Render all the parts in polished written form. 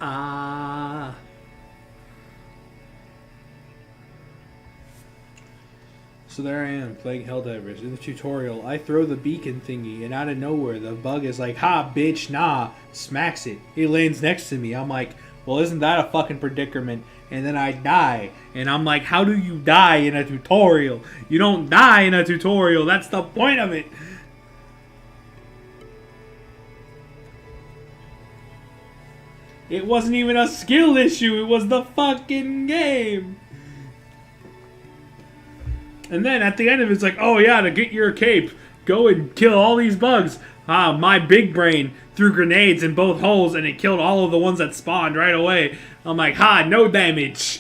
Ah. So there I am, playing Helldivers. In the tutorial, I throw the beacon thingy, and out of nowhere, the bug is like, ha, bitch, nah, smacks it. He lands next to me. I'm like, well, isn't that a fucking predicament? And then I die. And I'm like, how do you die in a tutorial? You don't die in a tutorial. That's the point of it. It wasn't even a skill issue. It was the fucking game. And then at the end of it, it's like, oh yeah, to get your cape, go and kill all these bugs. Ah, my big brain threw grenades in both holes and it killed all of the ones that spawned right away. I'm like, ha, no damage.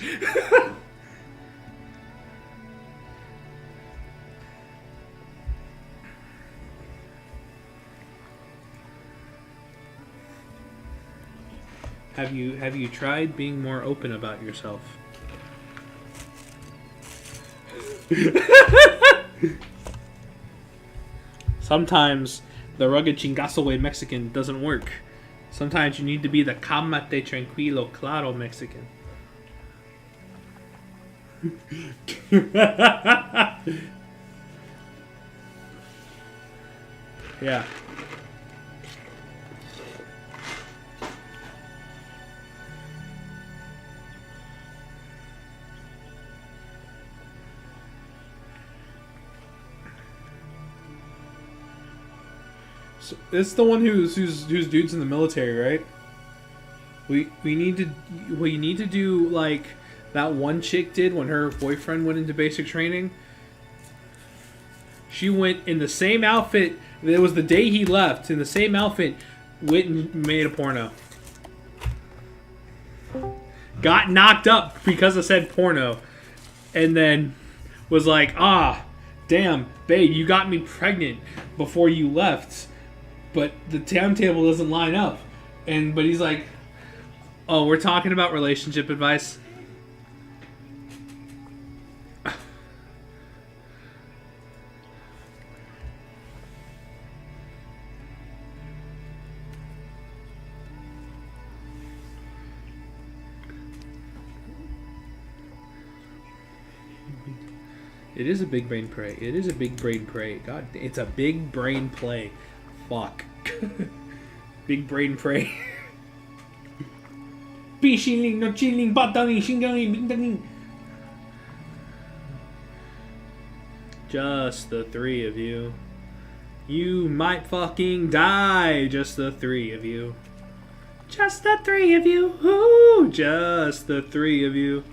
Have you tried being more open about yourself? Sometimes the rugged chingazo way Mexican doesn't work. Sometimes you need to be the calmate tranquilo claro Mexican. Yeah. So it's the one who's dude's in the military, right? We need to do like that one chick did when her boyfriend went into basic training. She went in the same outfit. It was the day he left. In the same outfit, went and made a porno. Got knocked up because I said porno, and then was like, ah, damn, babe, you got me pregnant before you left, but the timetable doesn't line up. But he's like, oh, we're talking about relationship advice. It is a big brain play. It is a big brain play. God, it's a big brain play. Fuck. Big brain play. No chilling, just the three of you. You might fucking die. Just the three of you. Just the three of you. Ooh, just the three of you.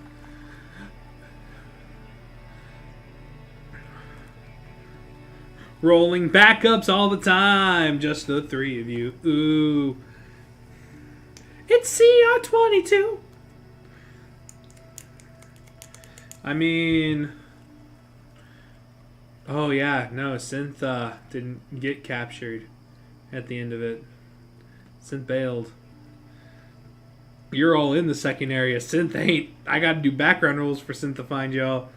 Rolling backups all the time. Just the three of you. Ooh. It's CR22. I mean... Oh, yeah. No, Synth didn't get captured at the end of it. Synth bailed. You're all in the second area. Synth ain't. I gotta do background rules for Synth to find y'all.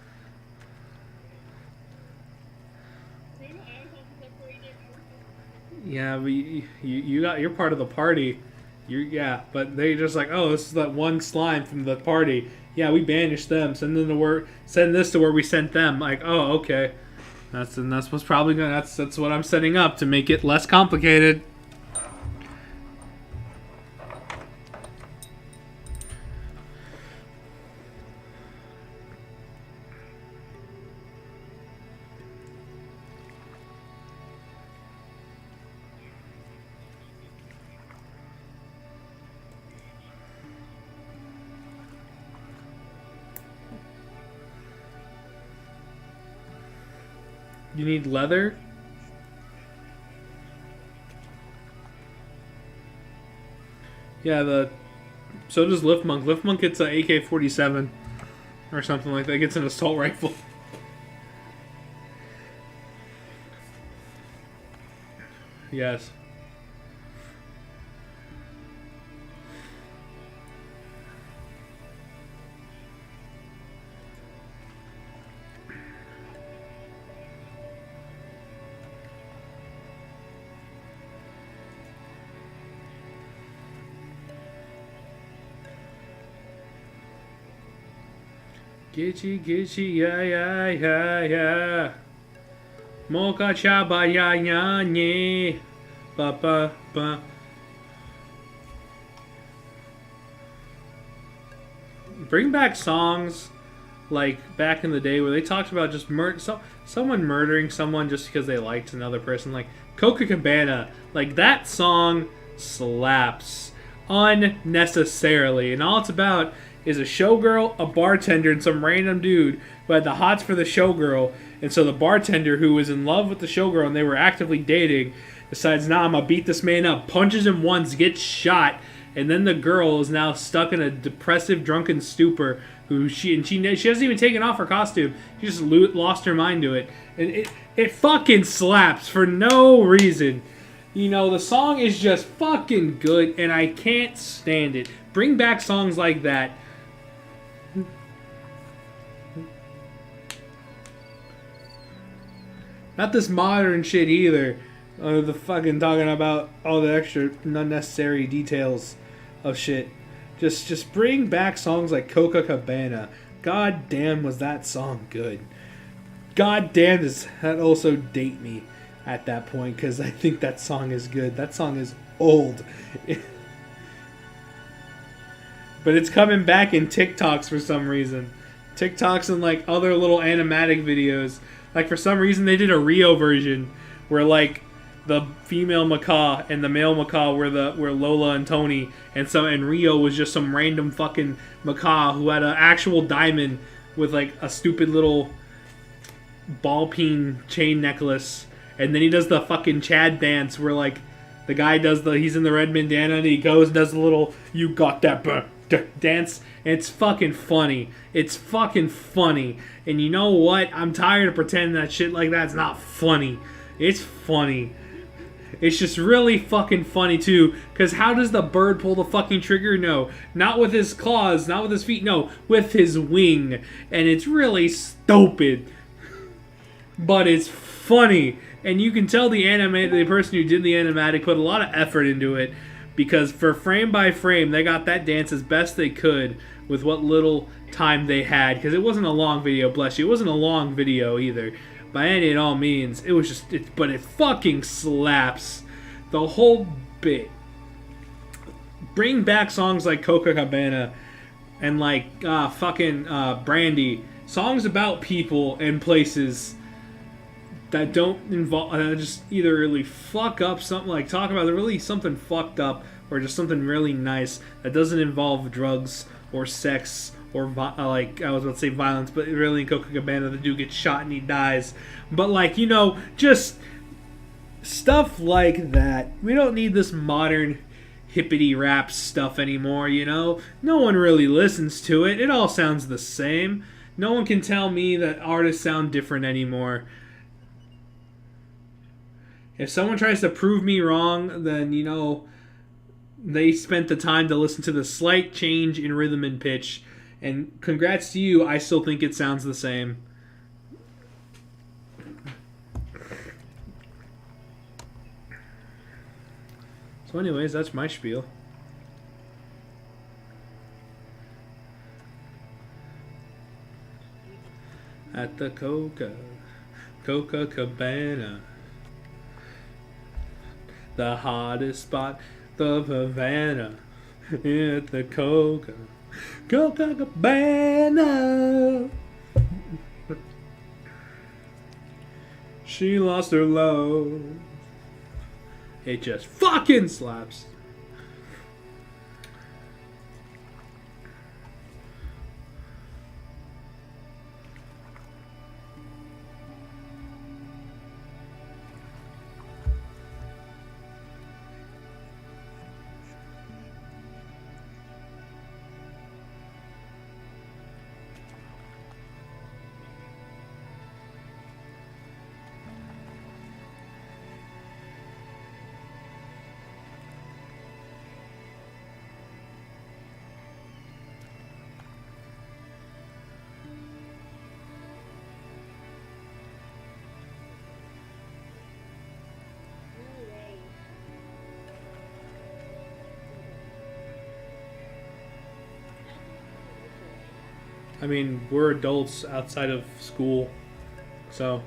Yeah, but you're part of the party. But they just like, oh, this is that one slime from the party. Yeah, we banished them. Send this to where we sent them. Like, oh, okay. That's what's probably gonna. That's what I'm setting up to make it less complicated. You need leather? Yeah, so does Liftmonk. Liftmonk gets an AK-47 or something like that. Gets an assault rifle. Yes. Gitchy, gitchy, yeah, yeah, yeah, yeah. Mocha chaba, ya, ya, nye. Ba, ba, ba. Bring back songs like back in the day where they talked about just someone murdering someone just because they liked another person. Like Coca Cabana. Like that song slaps unnecessarily. And all it's about is a showgirl, a bartender, and some random dude who had the hots for the showgirl. And so the bartender, who was in love with the showgirl and they were actively dating, decides, nah, I'm gonna beat this man up, punches him once, gets shot, and then the girl is now stuck in a depressive, drunken stupor. She hasn't even taken off her costume. She just lost her mind to it, and it fucking slaps for no reason. You know, the song is just fucking good, and I can't stand it. Bring back songs like that. Not this modern shit either. The fucking talking about all the extra unnecessary details of shit. Just bring back songs like Coca Cabana. God damn, was that song good. God damn, does that also date me at that point, because I think that song is good. That song is old. But it's coming back in TikToks for some reason. TikToks and like other little animatic videos. Like for some reason they did a Rio version where like the female macaw and the male macaw were Lola and Tony, and Rio was just some random fucking macaw who had an actual diamond with like a stupid little ball peen chain necklace, and then he does the fucking Chad dance where like the guy he's in the red bandana and he goes and does the little "you got that dance." And it's fucking funny. It's fucking funny. And you know what? I'm tired of pretending that shit like that's not funny. It's funny. It's just really fucking funny too. Because how does the bird pull the fucking trigger? No. Not with his claws, not with his feet. No. With his wing. And it's really stupid. But it's funny. And you can tell the person who did the animatic put a lot of effort into it. Because for frame by frame, they got that dance as best they could with what little time they had. Because it wasn't a long video, bless you. It wasn't a long video either, by any and all means. It was just, but it fucking slaps. The whole bit. Bring back songs like Coca Cabana and like fucking Brandy. Songs about people and places that don't involve, just either really fuck up something, like talk about really something fucked up, or just something really nice that doesn't involve drugs or sex or like I was about to say violence, but really in Coca Cabana the dude gets shot and he dies. But like, you know, just stuff like that. We don't need this modern hippity rap stuff anymore, you know? No one really listens to it. It all sounds the same. No one can tell me that artists sound different anymore. If someone tries to prove me wrong, then, you know, they spent the time to listen to the slight change in rhythm and pitch. And congrats to you, I still think it sounds the same. So anyways, that's my spiel. At the Coca Cabana, the hottest spot, the Havana, at the Coca Cabana. She lost her love. It just fucking slaps. I mean, we're adults outside of school, so.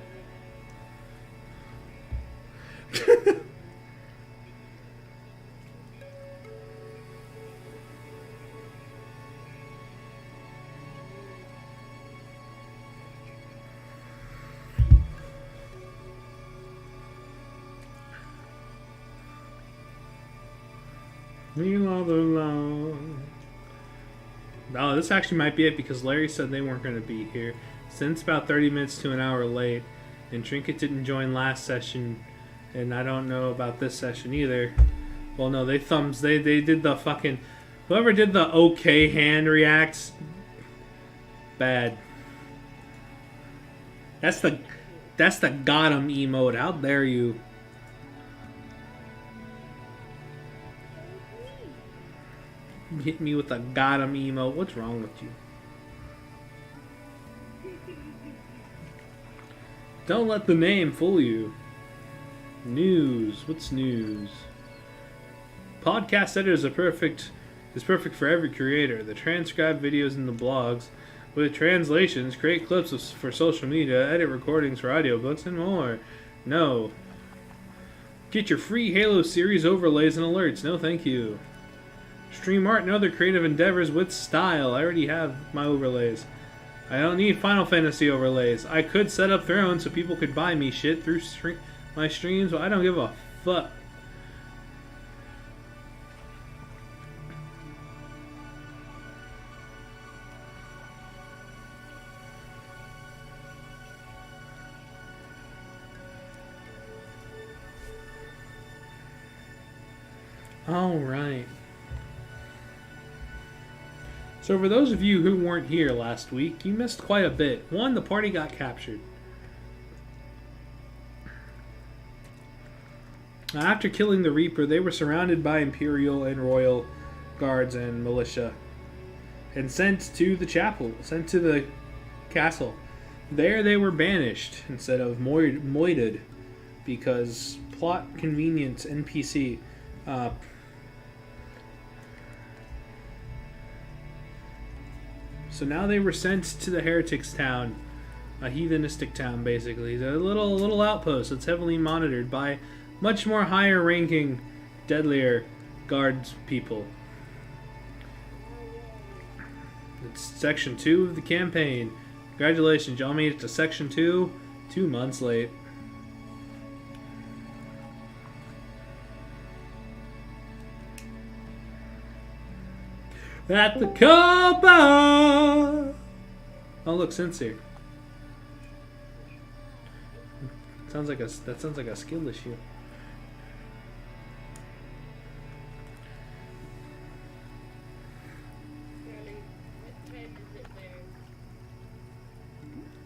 You all alone. Oh, this actually might be it because Larry said they weren't going to be here. Since about 30 minutes to an hour late, and Trinket didn't join last session, and I don't know about this session either. Well, no, they did the fucking, whoever did the okay hand reacts, bad. That's the got 'em emote. How dare you? Hit me with a got 'em emote. What's wrong with you? Don't let the name fool you. News. What's news? Podcast editors is perfect for every creator. The transcribed videos and the blogs with translations, create clips for social media, edit recordings for audiobooks, and more. No. Get your free Halo series overlays and alerts. No, thank you. Stream art and other creative endeavors with style. I already have my overlays. I don't need Final Fantasy overlays. I could set up Thrones so people could buy me shit through my streams, but I don't give a fuck. All right. So for those of you who weren't here last week, you missed quite a bit. One, the party got captured. After killing the Reaper, they were surrounded by Imperial and Royal guards and militia and sent to the chapel, sent to the castle. There they were banished instead of moited because plot convenience NPC. So now they were sent to the Heretics town, a heathenistic town basically. It's a little outpost that's heavily monitored by much more higher ranking, deadlier guards people. It's section 2 of the campaign. Congratulations, y'all made it to section 2, 2 months late. At the Copa! Oh look, Sincere. That sounds like a skill issue.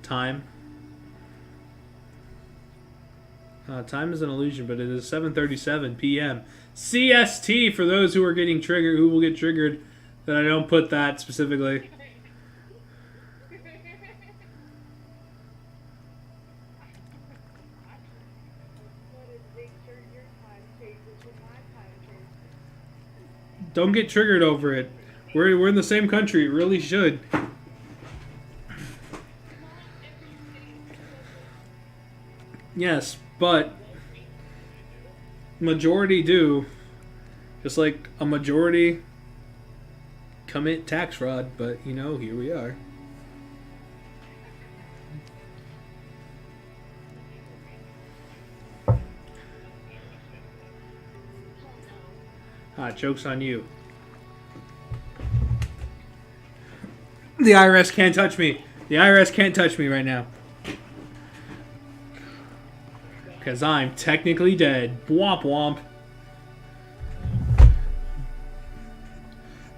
Time. Time is an illusion, but it is 7:37 p.m. CST for those who are getting triggered, who will get triggered that I don't put that specifically. Don't get triggered over it. We're in the same country. It really should. Yes, but majority do. Just like a majority commit tax fraud, but you know, here we are. Joke's on you. The IRS can't touch me. The IRS can't touch me right now. Because I'm technically dead. Womp womp.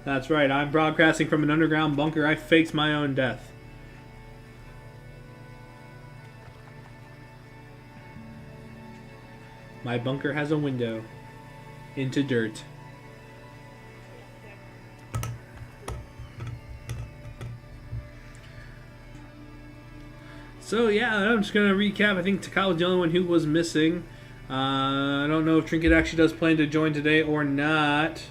That's right, I'm broadcasting from an underground bunker. I faked my own death. My bunker has a window into dirt. So yeah, I'm just going to recap. I think Takao was the only one who was missing. I don't know if Trinket actually does plan to join today or not.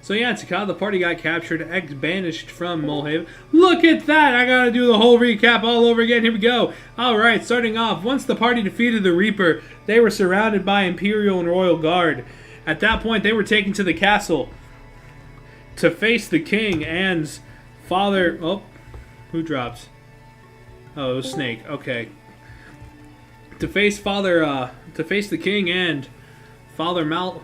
So yeah, Takada, the party got captured, banished from Molhaven. Look at that! I gotta do the whole recap all over again. Here we go. Alright, starting off. Once the party defeated the Reaper, they were surrounded by Imperial and Royal Guard. At that point, they were taken to the castle to face the king and Father... Oh, who drops? Oh, it was Snake. Okay. To face the king and Father Maltec.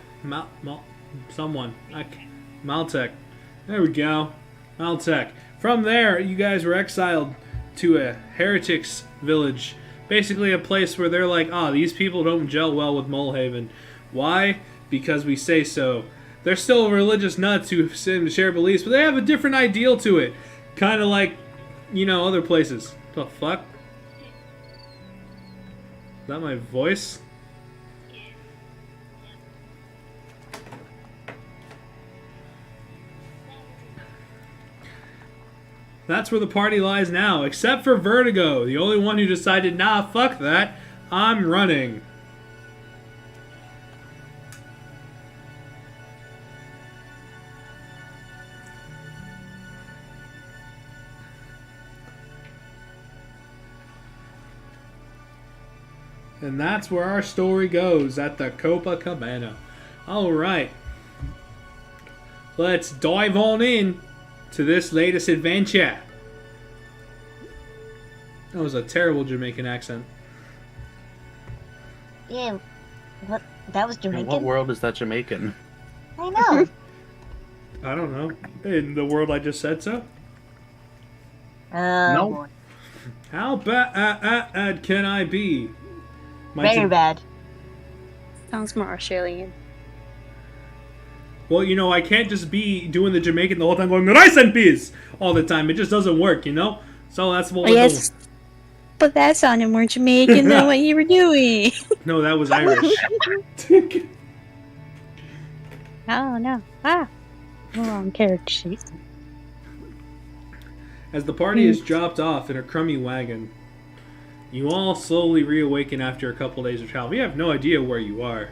There we go. Maltec. From there, you guys were exiled to a heretics village. Basically a place where they're like, these people don't gel well with Molhaven. Why? Because we say so. They're still religious nuts who share beliefs, but they have a different ideal to it. Kind of like, other places. The fuck? Is that my voice? That's where the party lies now, except for Vertigo, the only one who decided, nah, fuck that, I'm running. And that's where our story goes, at the Copacabana. Alright. Let's dive on in to this latest adventure. That was a terrible Jamaican accent. Yeah, what? That was Jamaican? In what world is that Jamaican? I know. I don't know. In the world I just said so? No. Boy. How bad can I be? Very bad. Sounds more Australian. Well, I can't just be doing the Jamaican the whole time going, rice and peas, all the time. It just doesn't work, So that's what we're doing. But that sounded more Jamaican than what you were doing. No, that was Irish. Oh, no. Wrong character sheet. As the party is dropped off in a crummy wagon, you all slowly reawaken after a couple days of travel. You have no idea where you are.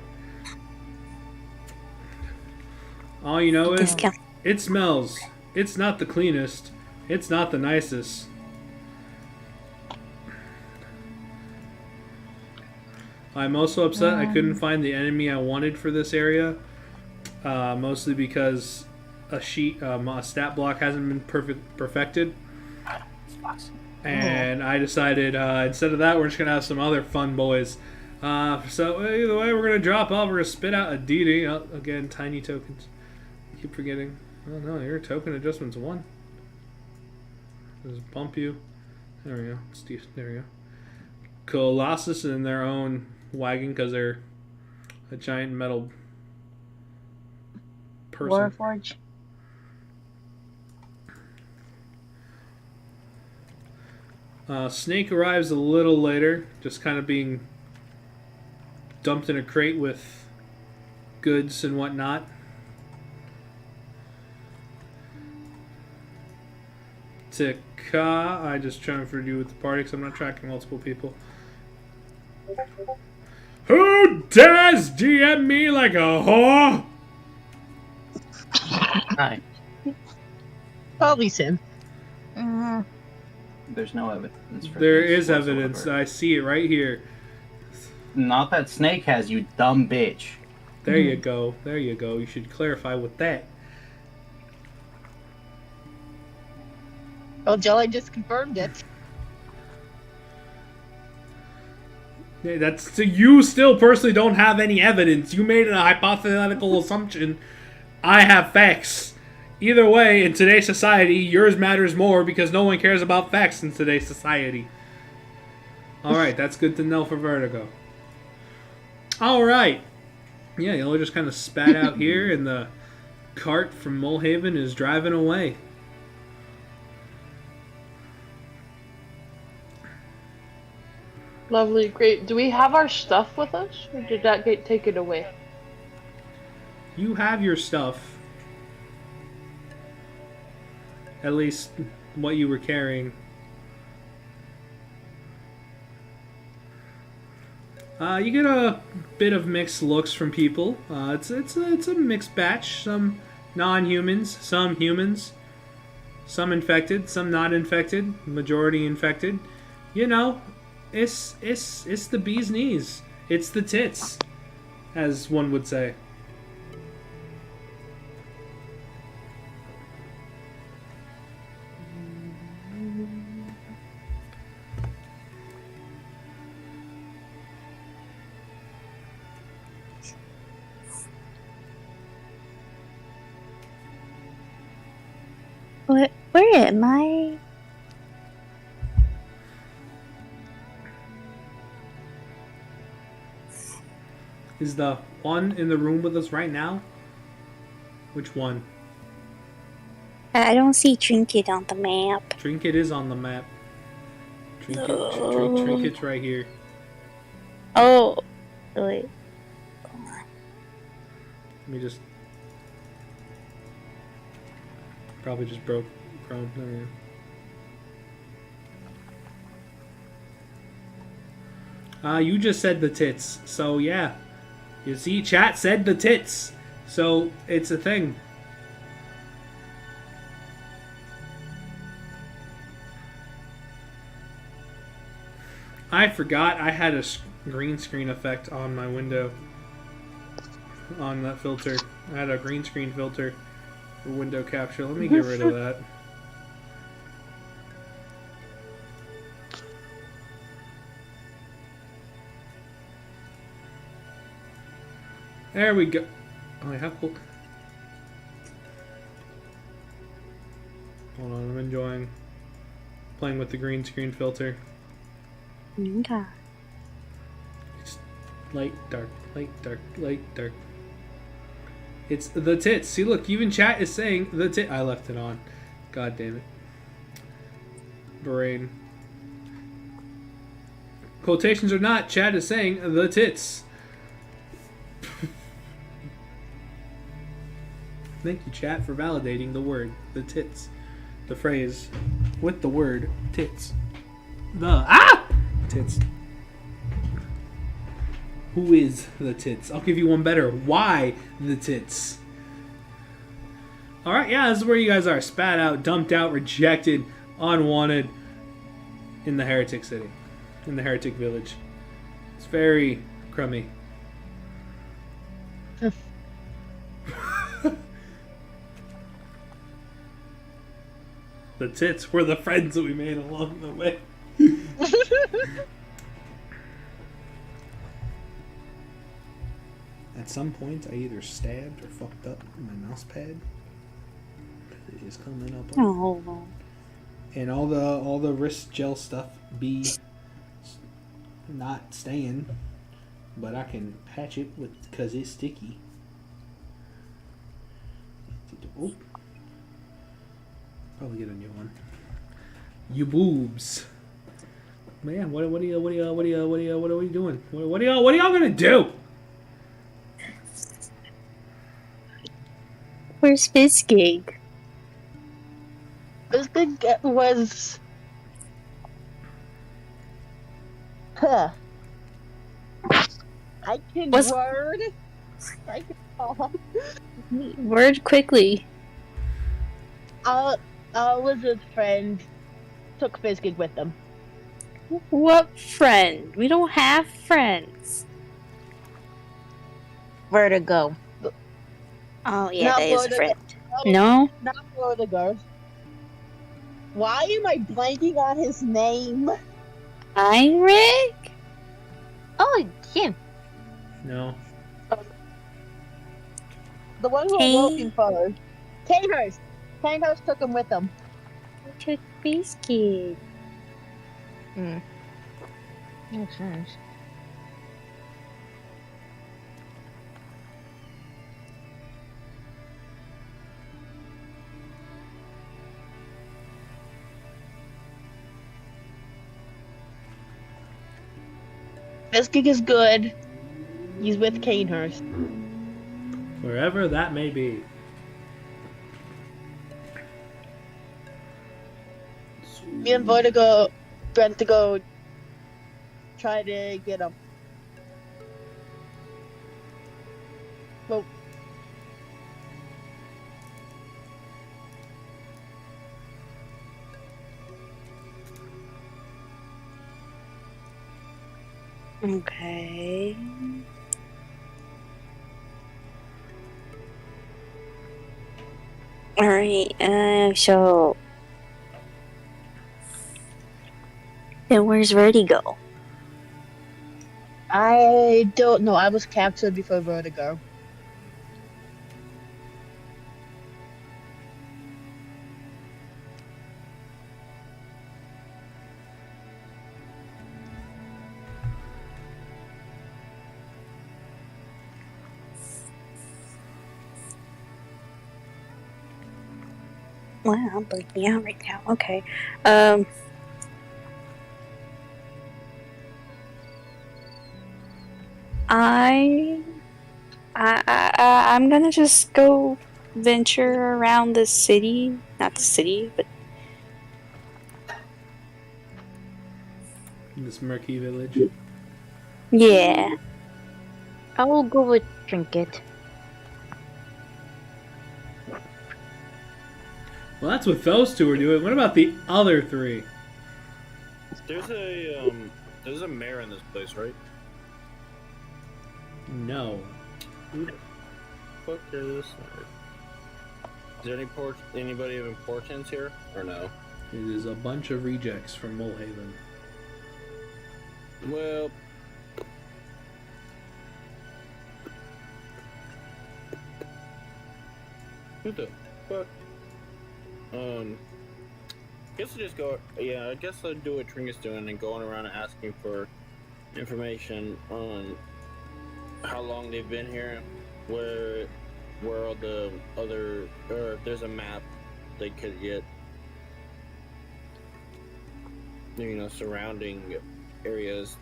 All you know is it smells. It's not the cleanest. It's not the nicest. I'm also upset I couldn't find the enemy I wanted for this area. Mostly because a stat block hasn't been perfected. And I decided instead of that, we're just going to have some other fun boys. So either way, we're going to drop off. We're going to spit out a DD. Oh, again, tiny tokens. I keep forgetting. Oh no, your token adjustment's 1. Just bump you. There we go. There we go. Colossus in their own wagon because they're a giant metal person. Warforge. Snake arrives a little later, just kind of being dumped in a crate with goods and whatnot. Tika, I just transferred you with the party because I'm not tracking multiple people. Who dares DM me like a whore? Hi. Probably Sim. There's no evidence for There this is evidence. whatsoever. I see it right here. Not that Snake has, you dumb bitch. There you go. There you go. You should clarify with that. Well, Jelly just confirmed it. Yeah, that's so you still personally don't have any evidence. You made a hypothetical assumption. I have facts. Either way, in today's society, yours matters more because no one cares about facts in today's society. Alright, that's good to know for Vertigo. Alright. Yeah, Yellow just kind of spat out here, and the cart from Molhaven is driving away. Lovely, great. Do we have our stuff with us, or did that get taken away? You have your stuff. At least what you were carrying. You get a bit of mixed looks from people. It's a mixed batch. Some non-humans, some humans, some infected, some not infected, majority infected. You know, it's the bee's knees. It's the tits, as one would say. Where am I? Is the one in the room with us right now? Which one? I don't see Trinket on the map. Trinket is on the map. No. Trinket's right here. Oh, wait. Let me just... Probably just broke Chrome. There we go. You just said the tits, so yeah. You see, chat said the tits, so it's a thing. I forgot I had a green screen effect on my window. On that filter. I had a green screen filter for window capture. Let me get rid of that. There we go. Oh, how cool. Hold on, I'm enjoying playing with the green screen filter. Okay. It's light, dark, light, dark, light, dark. It's the tits. See, look, even chat is saying the tit. I left it on. God damn it. Brain. Quotations or not, chat is saying the tits. Thank you, chat, for validating the word, the tits. The phrase with the word tits. Tits. Who is the tits? I'll give you one better. Why the tits? Alright, yeah, this is where you guys are. Spat out, dumped out, rejected, unwanted in the Heretic City. In the Heretic Village. It's very crummy. The tits were the friends that we made along the way. At some point, I either stabbed or fucked up my mouse pad. It is coming up. Oh. And all the wrist gel stuff be not staying, but I can patch it with because it's sticky. Oh. Probably get a new one. You boobs. Man, what are we doing? What are y'all gonna do? Where's Fizzgig? This big was. Huh. I can word. I can talk. Word quickly. Lizard's friend took Fizzgig with them. What friend? We don't have friends. Vertigo. Oh, yeah, Not that is a Vertigo. friend. No? Not Vertigo. Why am I blanking on his name? Heinrich? Oh, him. No. The one who Kane. I'm looking for. Kanehurst. Kanehurst took him with him. We took Fizzgig. Makes sense. Fizzgig is good. He's with Kanehurst. Wherever that may be. Me and Vertigo went to go try to get him. Well, Okay. Alright, so... Then where's Vertigo? I don't know. I was captured before Vertigo. Wow, I'm blinking out right now. Okay. I'm gonna just go venture around the city. Not the city, but This murky village. yeah. I will go with Trinket. Well, that's what those two are doing. What about the other three? There's a mayor in this place, right? No. Who the fuck is? Is there anybody of importance here, or no? It is a bunch of rejects from Mulhaven. Well, who the fuck? Guess I just go. Yeah, I guess I'll do what Tringet's doing and going around and asking for information on how long they've been here, where all the other, or if there's a map they could get, you know, surrounding areas.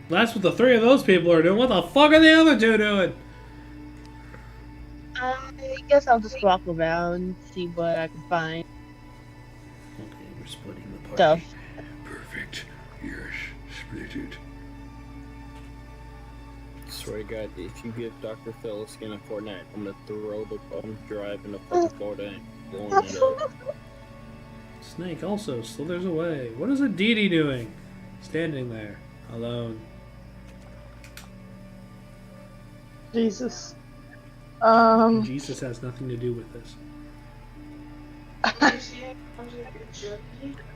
That's what the three of those people are doing. What the fuck are the other two doing? I guess I'll just walk around, see what I can find. Okay, we're splitting the party. Stuff. Perfect. Yes, split it. Swear to God, if you give Dr. Phil a skin of Fortnite, I'm gonna throw the drive in the fucking Florida and go in it. Snake also slithers away. What is a Dee doing? Standing there, alone. Jesus. Jesus has nothing to do with this.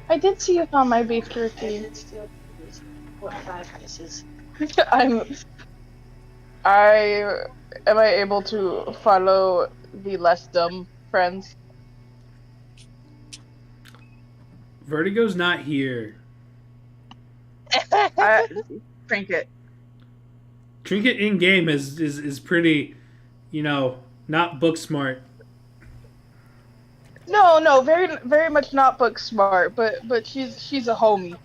I did see you on my beef jerky. Am I able to follow the less dumb friends? Vertigo's not here. Trinket. Trinket in game is pretty, you know, not book smart. No, very very much not book smart, but she's a homie.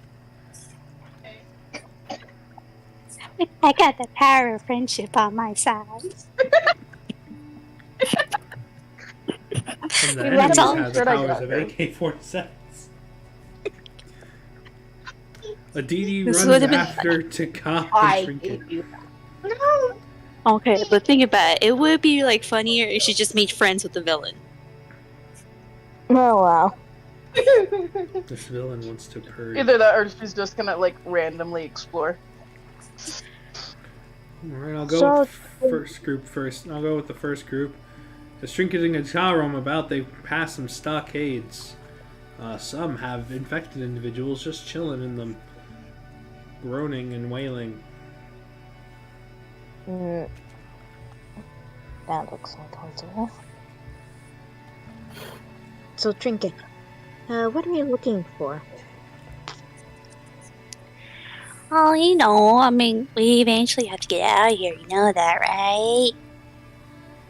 I got the power of friendship on my side. And the That's enemies all have the good I powers got of there. AK-47s. Aditi This runs would've been- after Taka I and Trinket. hate you. Okay, but think about it. It would be like funnier if she just made friends with the villain. Oh wow. This villain wants to purge. Either that or she's just gonna like randomly explore. Alright, I'll go So- with first group first. I'll go with the first group. As Trinket and Taka roam about, they pass some stockades. Some have infected individuals just chilling in them, groaning and wailing. That looks uncomfortable. So Trinket, what are you looking for? Oh, you know, I mean, we eventually have to get out of here. You know that, right?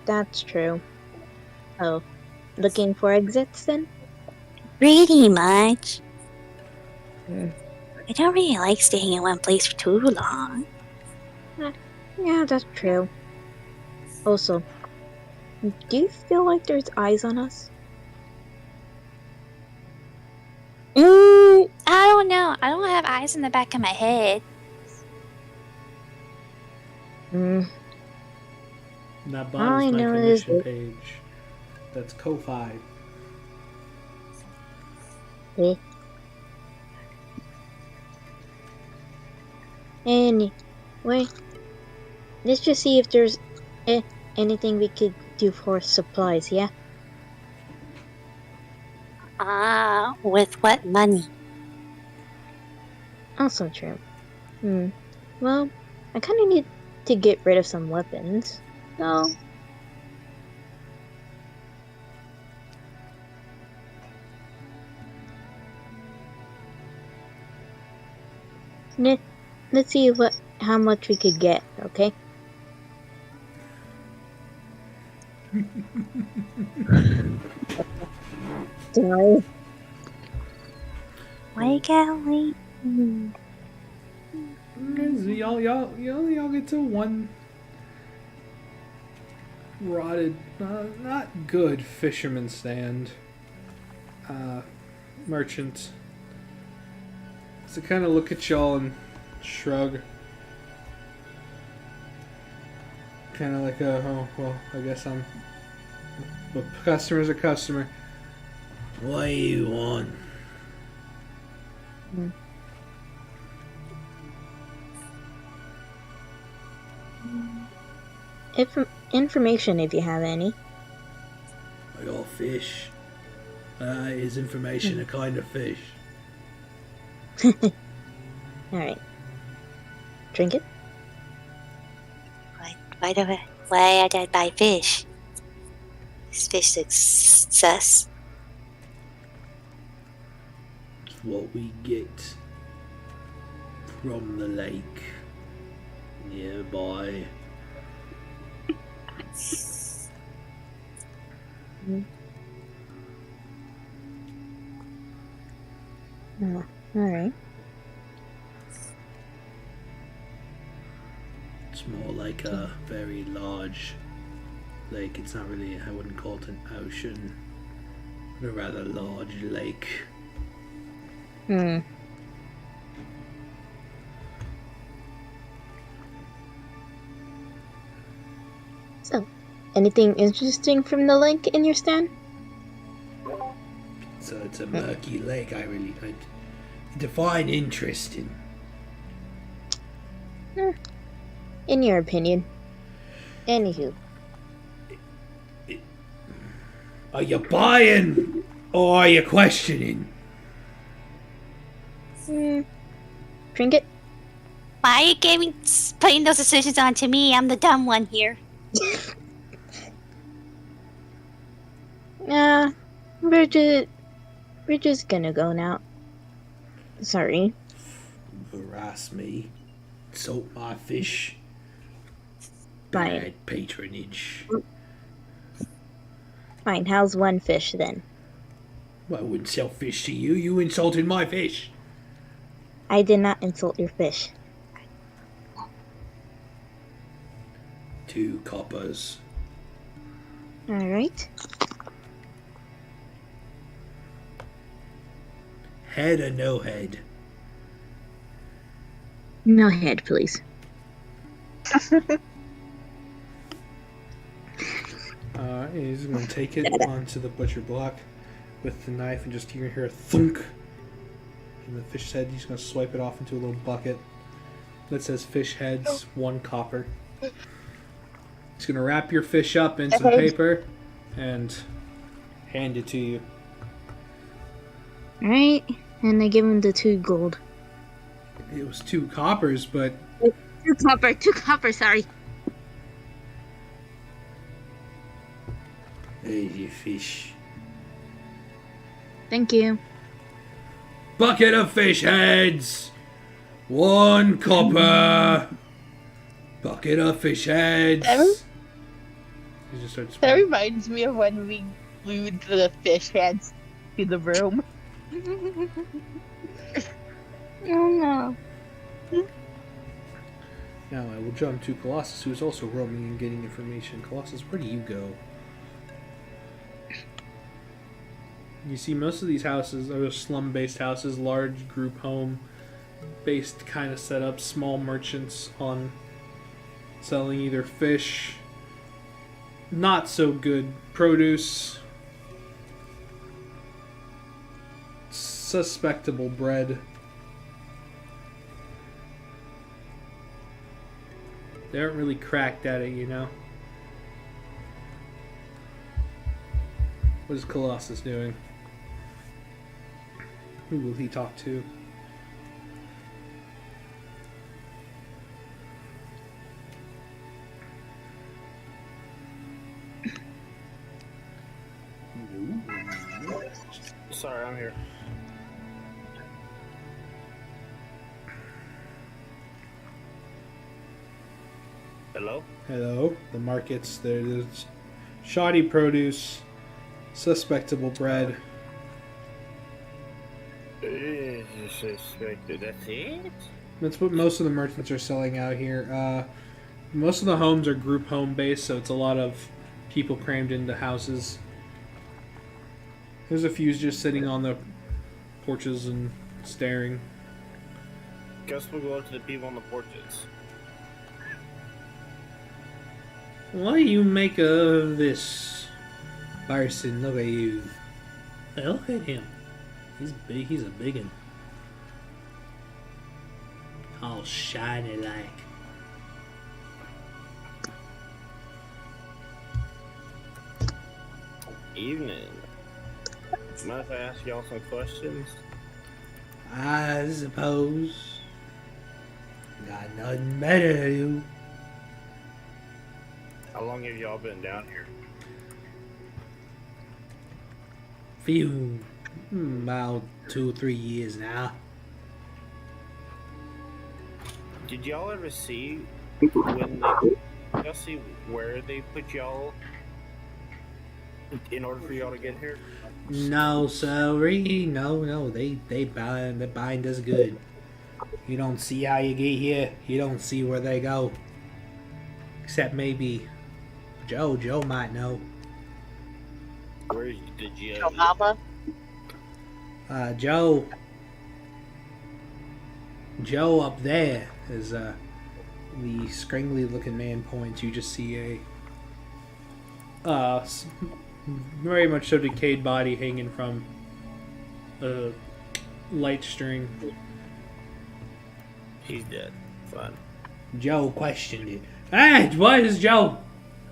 That's true. Oh, looking for exits then? Pretty much. Hmm. I don't really like staying in one place for too long. Yeah, that's true. Also, do you feel like there's eyes on us? I don't know. I don't have eyes in the back of my head. Hmm. That All I bottom is my know is commission that- page. That's Ko-Fi. Eh. Anyway, let's just see if there's anything we could do for supplies, yeah? With what money? Also true. Well, I kind of need to get rid of some weapons. So, let's see how much we could get, okay? Sorry. Wake out, wait. Y'all get to one rotted, not good fisherman stand. Merchant. So kind of look at y'all and shrug. Kind of like oh well, I guess I'm. But customer's a customer. What do you want? Information if you have any. I got fish. Is information a kind of fish? Alright. Drink it? Why did I buy fish? This fish looks sus. It's what we get from the lake nearby. Alright. It's more like a very large lake. It's not really, I wouldn't call it an ocean, but a rather large lake. So, anything interesting from the lake in your stand? So it's a murky lake. I define interesting. In your opinion. Anywho. Are you buying or are you questioning? Drink it? Why are you putting those decisions onto me? I'm the dumb one here. We're just gonna go now. Sorry. Harass me. Insult my fish. Fine. Bad patronage. Fine, how's one fish then? Well, I wouldn't sell fish to you. You insulted my fish. I did not insult your fish. 2 coppers. Alright. Head or no head? No head, please. He's going to take it onto the butcher block with the knife and just hear a thunk. And the fish head, he's going to swipe it off into a little bucket that says fish heads, 1 copper. He's going to wrap your fish up in some paper and hand it to you. Alright, and I give him the 2 gold. It was 2 coppers, but 2 copper, sorry. there's your fish. Thank you. Bucket of fish heads, 1 copper. Bucket of fish heads. He just starts That reminds me of when we glued the fish heads to the room. Oh no. Now I will jump to Colossus, who is also roaming and getting information. Colossus, where do you go? You see, most of these houses are slum-based houses, large group home-based kind of setup, small merchants on selling either fish, not so good produce, suspectable bread. They aren't really cracked at it, you know? What is Colossus doing? Who will he talk to? Sorry, I'm here. Hello? Hello. The markets, there's shoddy produce, suspectable bread. Suspected. That's it? That's what most of the merchants are selling out here. Most of the homes are group home based, so it's a lot of people crammed into houses. There's a few just sitting on the porches and staring. Guess we'll go up to the people on the porches. What do you make of this, Barson? Look at you. Look at him. He's big. He's a big one. All shiny like. Evening. Mind if I ask y'all some questions? I suppose. Got nothing better to do. How long have y'all been down here? Few. About 2-3 years now. Did y'all ever see when y'all see where they put y'all in order for y'all to get here? No, sorry. No. They bind us good. You don't see how you get here. You don't see where they go. Except maybe Joe. Joe might know. Where's the Joe? Your mama? Joe up there is the scringly looking man points. You just see a very much so decayed body hanging from a light string. He's dead. Fine. Joe questioned it. Hey, what is Joe?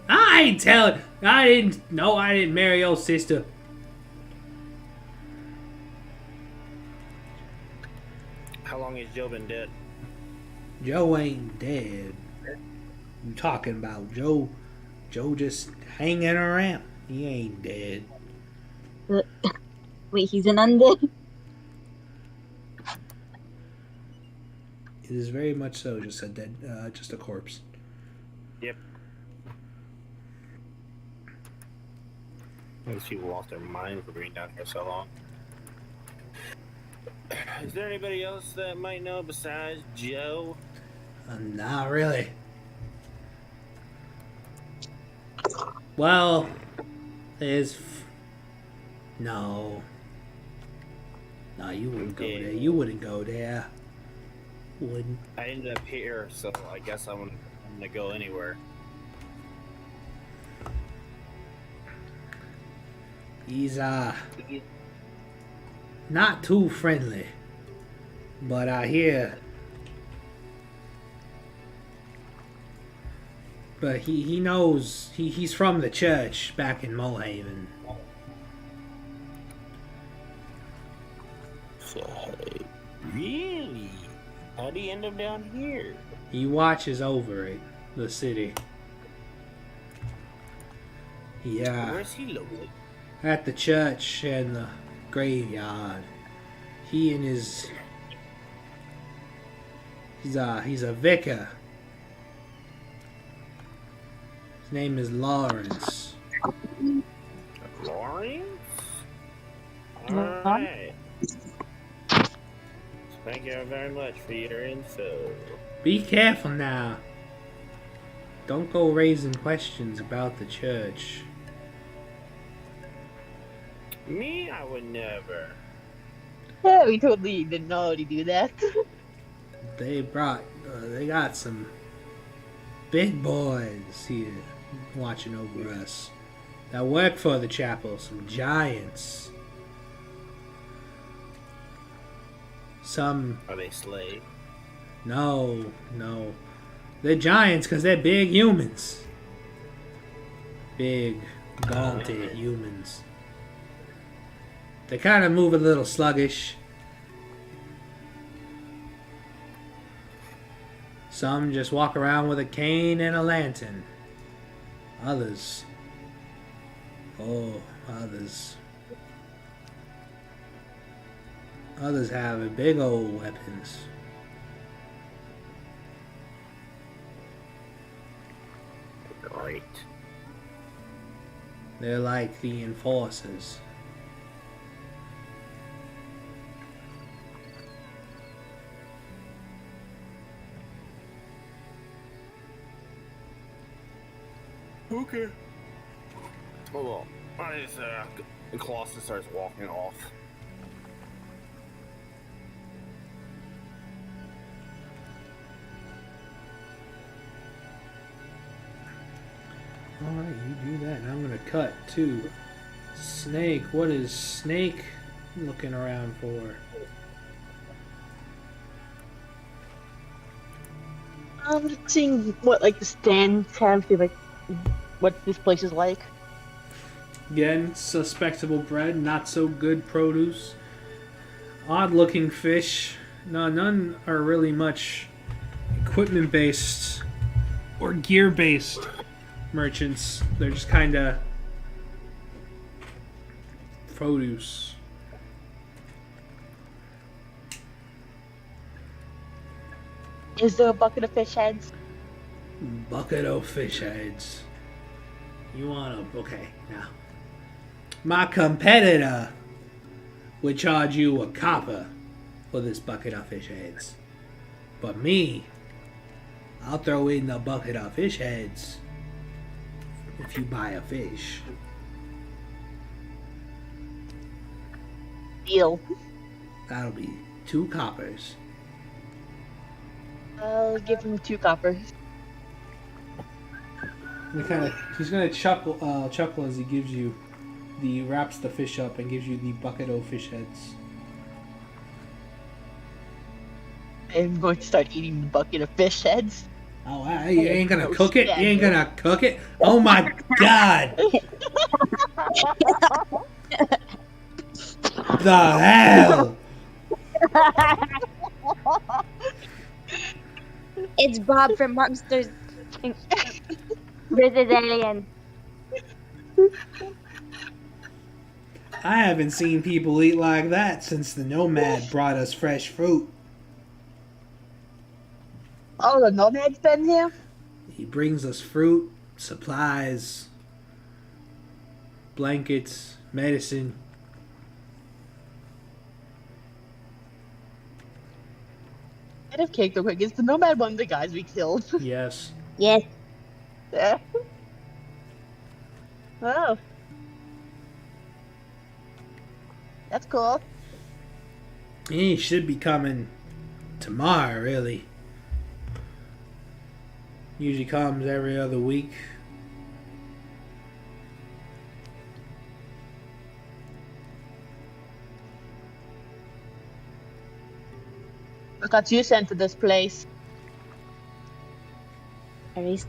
I ain't telling. I didn't marry your sister. How long has Joe been dead? Joe ain't dead. You talking about Joe? Joe just hanging around. He ain't dead. Wait, he's an undead? It is very much so just a dead, just a corpse. Yep. These people lost their minds for being down here so long. Is there anybody else that might know besides Joe? Not really. Well, no. No, you wouldn't go there. You wouldn't go there. Wouldn't. I ended up here, so I guess I'm gonna go anywhere. He's not too friendly, but I hear. But he knows he's from the church back in Mulhaven. Really? How'd he end up down here? He watches over it, the city. Yeah. Where's he located? At the church and the graveyard. He and his... He's a vicar. His name is Lawrence. Lawrence? Alright. Thank you very much for your info. Be careful now. Don't go raising questions about the church. Me? I would never. Yeah, we totally didn't know how to do that. They got some big boys here watching over us that work for the chapel, some giants. Some, Are they slay? no, no. They're giants because they're big humans. Big, gauntly humans. They kind of move a little sluggish. Some just walk around with a cane and a lantern. Others. Oh, others. Others have big old weapons. Great. They're like the enforcers. Okay. Well, Colossus starts walking off. Alright, you do that. And I'm gonna cut to Snake. What is Snake looking around for? Seeing what like the stands have, see like what this place is like. Again, suspectable bread, not so good produce. Odd looking fish. No, none are really much equipment based or gear based merchants. They're just kind of produce. Is there a bucket of fish heads? Bucket of fish heads. You want to. Okay, now. My competitor would charge you a copper for this bucket of fish heads. But me, I'll throw in the bucket of fish heads if you buy a fish. Deal. That'll be 2 coppers. I'll give him 2 coppers. He's gonna chuckle as he gives you wraps the fish up and gives you the bucket of fish heads. I'm going to start eating the bucket of fish heads. Oh, you ain't gonna cook it? You ain't gonna cook it? Oh my god! The hell? It's Bob from Monsters vs. Alien. I haven't seen people eat like that since the Nomad brought us fresh fruit. Oh, the Nomad's been here? He brings us fruit, supplies, blankets, medicine. Head of cake real quick. Is the Nomad one of the guys we killed? Yes. Yes. Yeah. Oh. That's cool. He should be coming tomorrow, really. Usually comes every other week. I got you sent to this place. At least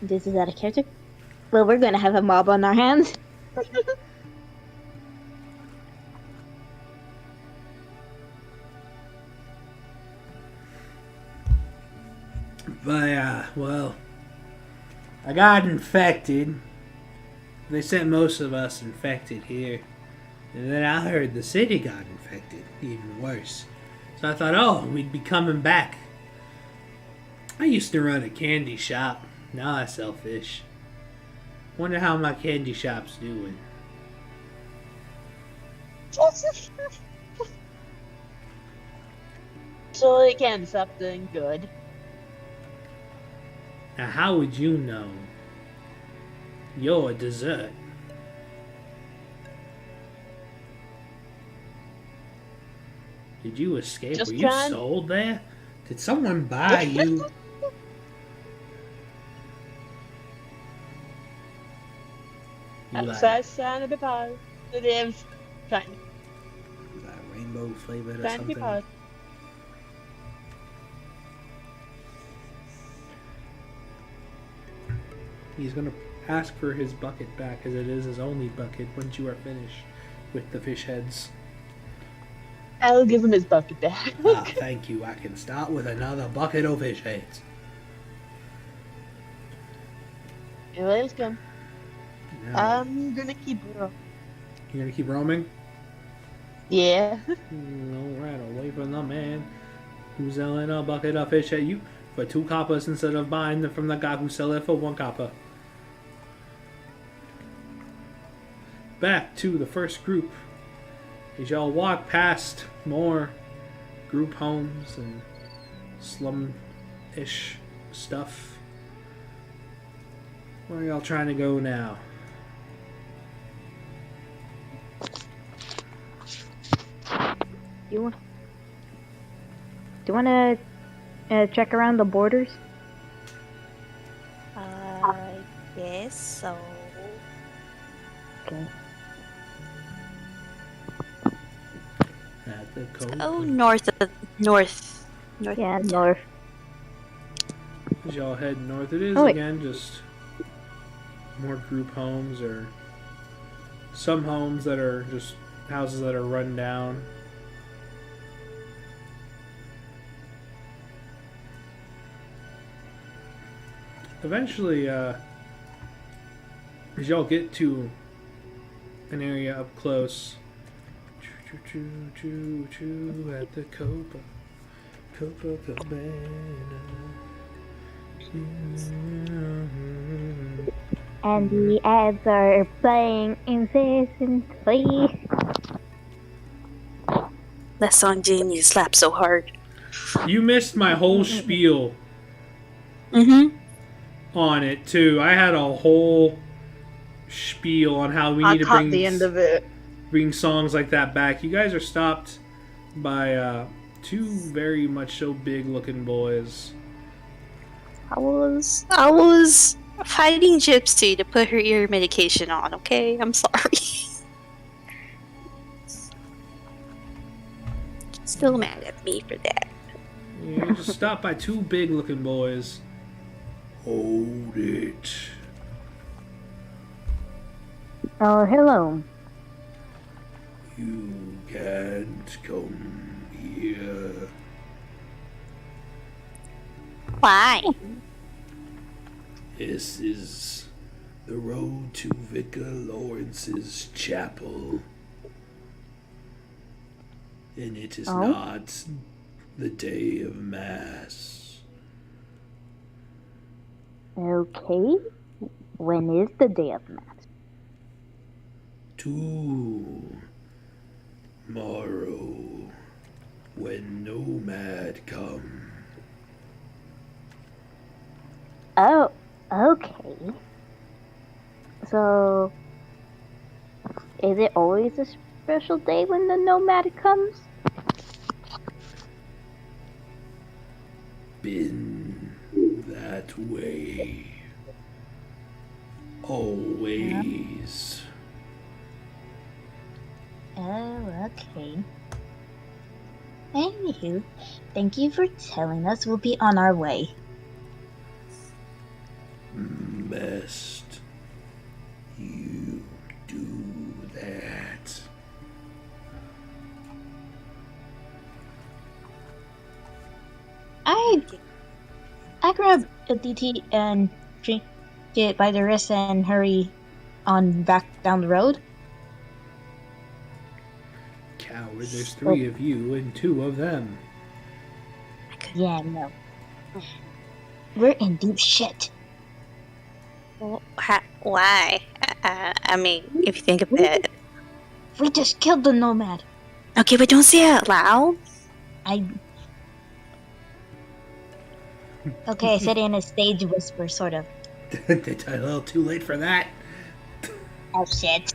this is out of character. Well, we're gonna have a mob on our hands. But, well, I got infected. They sent most of us infected here. And then I heard the city got infected, even worse. So I thought, oh, we'd be coming back. I used to run a candy shop. Now I sell fish. Wonder how my candy shop's doing. So it can be something good. Now, how would you know? You're a dessert. Did you escape? Just Were you trying- sold there? Did someone buy you? You like Outside sign of the positive. Trying that rainbow flavored or to be something? positive. He's gonna ask for his bucket back, as it is his only bucket once you are finished with the fish heads. I'll give him his bucket back. Ah, thank you. I can start with another bucket of fish heads. You're welcome. Now, I'm gonna keep going. you're gonna keep roaming? Yeah. Alright, away from the man who's selling a bucket of fish at you for 2 coppers instead of buying them from the guy who sell it for 1 copper. Back to the first group. As y'all walk past more group homes and slum-ish stuff. Where are y'all trying to go now? Do you want to check around the borders? Yes, so. Okay. At the coast. Oh, north. Yeah, north. As y'all head north, it is Oh, wait. again just more group homes, or some homes that are just houses that are run down. Eventually, as y'all get to an area up close, at the Copacabana. And the ads are playing incessantly. That song didn't need to slap so hard. You missed my whole spiel Mm-hmm. on on it too. I had a whole spiel on how we I need to caught the end of it. bring songs like that back. You guys are stopped by 2 very much so big looking boys. I was fighting Gypsy to put her ear medication on, okay? I'm sorry. Still mad at me for that. You just stopped by 2 big looking boys. Hold it. Oh, hello. You can't come here. Why? This is the road to Vicar Lawrence's chapel. And it is Oh? not the day of Mass. Okay. When is the day of Mass? Tomorrow, when Nomad come. Oh, okay. So, is it always a special day when the nomad comes? Been that way. Always. Oh, okay. Anywho, thank you for telling us. We'll be on our way. Best you do that. I grab a DT and drink it by the wrist and hurry on back down the road. Coward, there's 3 of you and 2 of them. Yeah, no. We're in deep shit. Well, why? I mean, if you think of it. We just killed the nomad. Okay, but don't say it out loud. Okay, I said it in a stage whisper, sort of. It's a little too late for that. Oh shit.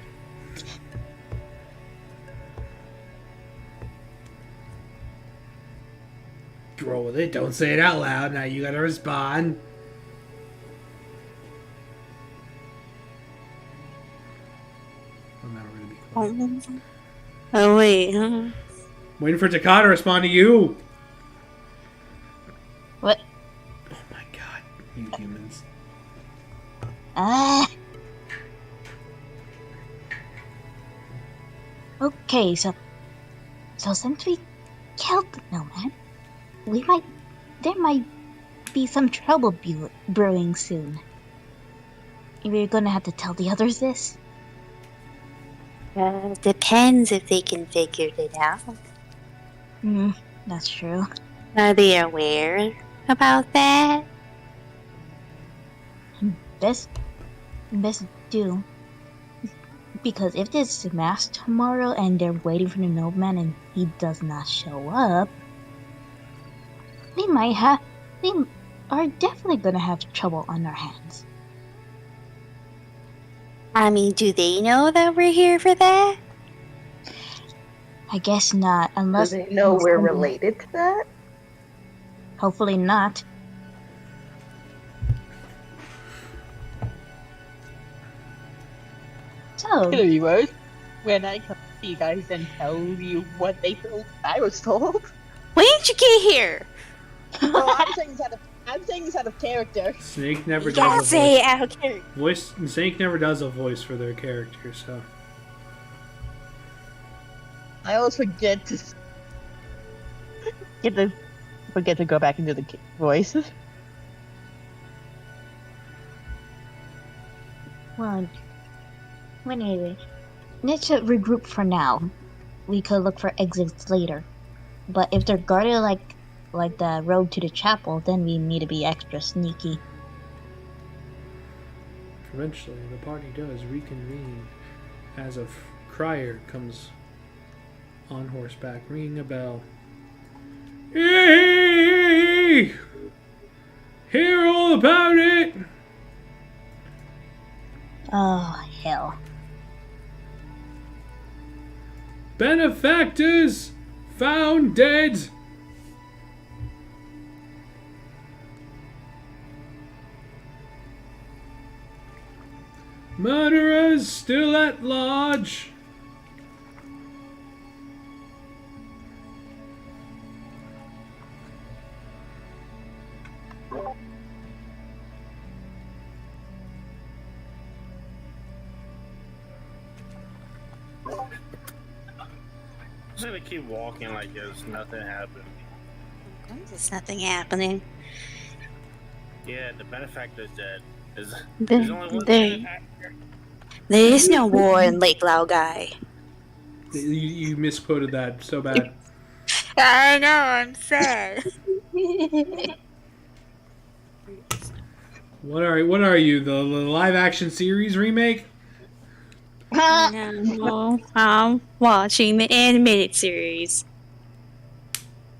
Roll with it. Don't say it out loud. Now you gotta respond. I'm not really quiet. Oh, wait. Huh? Waiting for Takata to respond to you. What? Oh my god, you humans. Okay, so since we killed the nomad, there might be some trouble brewing soon. We're gonna have to tell the others this. Depends if they can figure it out. That's true. Are they aware about that? Best do. Because if this is mass tomorrow and they're waiting for the nobleman and he does not show up, we are definitely gonna have trouble on our hands. I mean, do they know that we're here for that? I guess not, unless Does it know we're related to that? Hopefully not. So, Anyways, when I come to you guys and tell you what I was told. When did you get here? No, I'm saying this out of character. Snake never You gotta does a say voice. it out here. Snake never does a voice for their character, so. I always forget to go back into the voice. well, anyway, let's regroup for now. We could look for exits later. But if they're guarded like the road to the chapel, then we need to be extra sneaky. Eventually, the party does reconvene as a crier comes on horseback, ringing a bell. Hey! Hear all about it! Oh, hell. Benefactors found dead! Murderers still at large! I'm just gonna keep walking like there's nothing happened. There's nothing happening. Yeah, the benefactor's dead. There's There, only one there, benefactor. there is no war in Lake Laogai. You misquoted that so bad. I know, I'm sad. What are you? The live action series remake? No, I'm watching the animated series.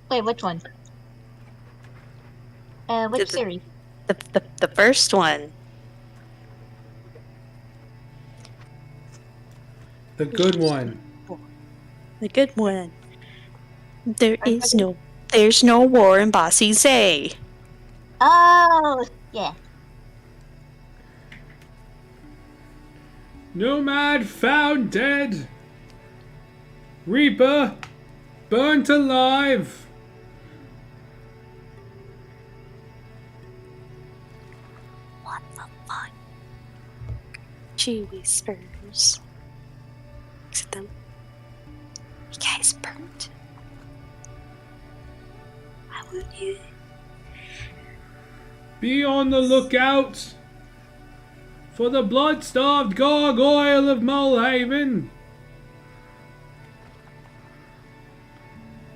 Wait, which one? Which series? The first one. The good one. The good one. There's no war in Bossy Zay. Oh, yeah. Nomad found dead. Reaper burnt alive. What the fuck? She whispers. Looks at them. You guys burnt. Why would you? Be on the lookout for the blood-starved gargoyle of Mulhaven.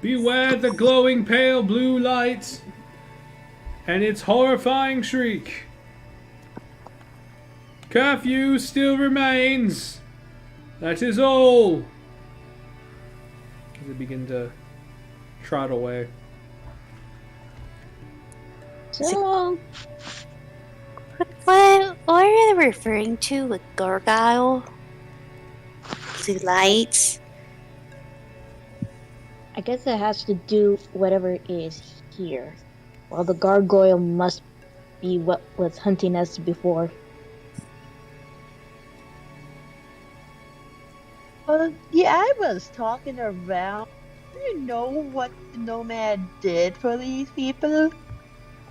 Beware the glowing pale blue light and its horrifying shriek. Curfew still remains. That is all. As they begin to trot away. So, What are they referring to with gargoyle? Blue lights? I guess it has to do whatever is here. Well, the gargoyle must be what was hunting us before. Yeah, I was talking around. Do you know what the nomad did for these people?